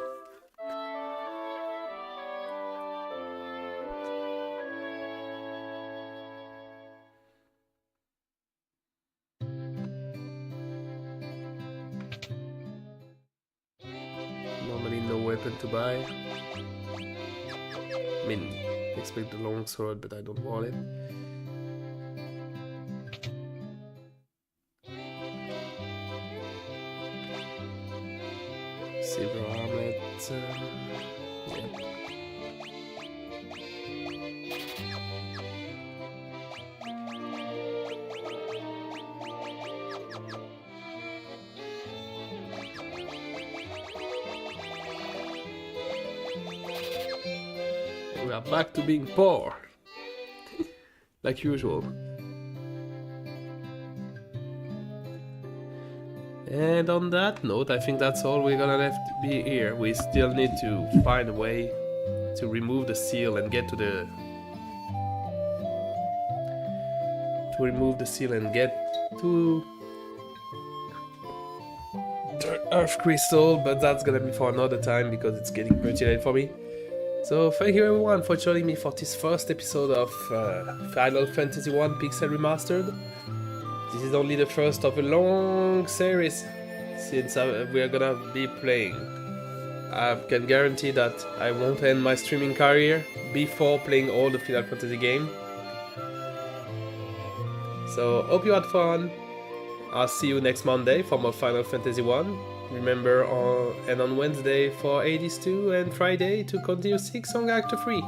Normally no weapon to buy. I mean, expect the long sword, but I don't want it. Silver armlet. Yeah. We are back to being poor, like usual. And on that note, I think that's all we're gonna have to be here. We still need to find a way to remove the seal and get to the... the Earth Crystal, but that's gonna be for another time because it's getting pretty late for me. So thank you everyone for joining me for this first episode of Final Fantasy I Pixel Remastered. This is only the first of a long series since we are gonna be playing. I can guarantee that I won't end my streaming career before playing all the Final Fantasy game. So hope you had fun I'll see you next Monday for more Final Fantasy 1. Remember, on Wednesday for Hades 2 and Friday to continue Silksong Act 3.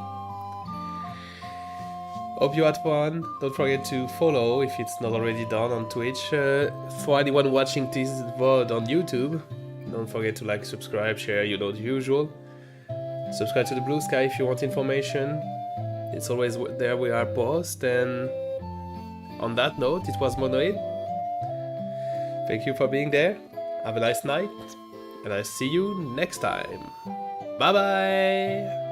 Hope you had fun. Don't forget to follow if it's not already done on Twitch. For anyone watching this VOD on YouTube, don't forget to like, subscribe, share, you know the usual. Subscribe to the Blue Sky if you want information. It's always there with our post. And on that note, it was Monoid. Thank you for being there. Have a nice night. And I'll see you next time. Bye bye!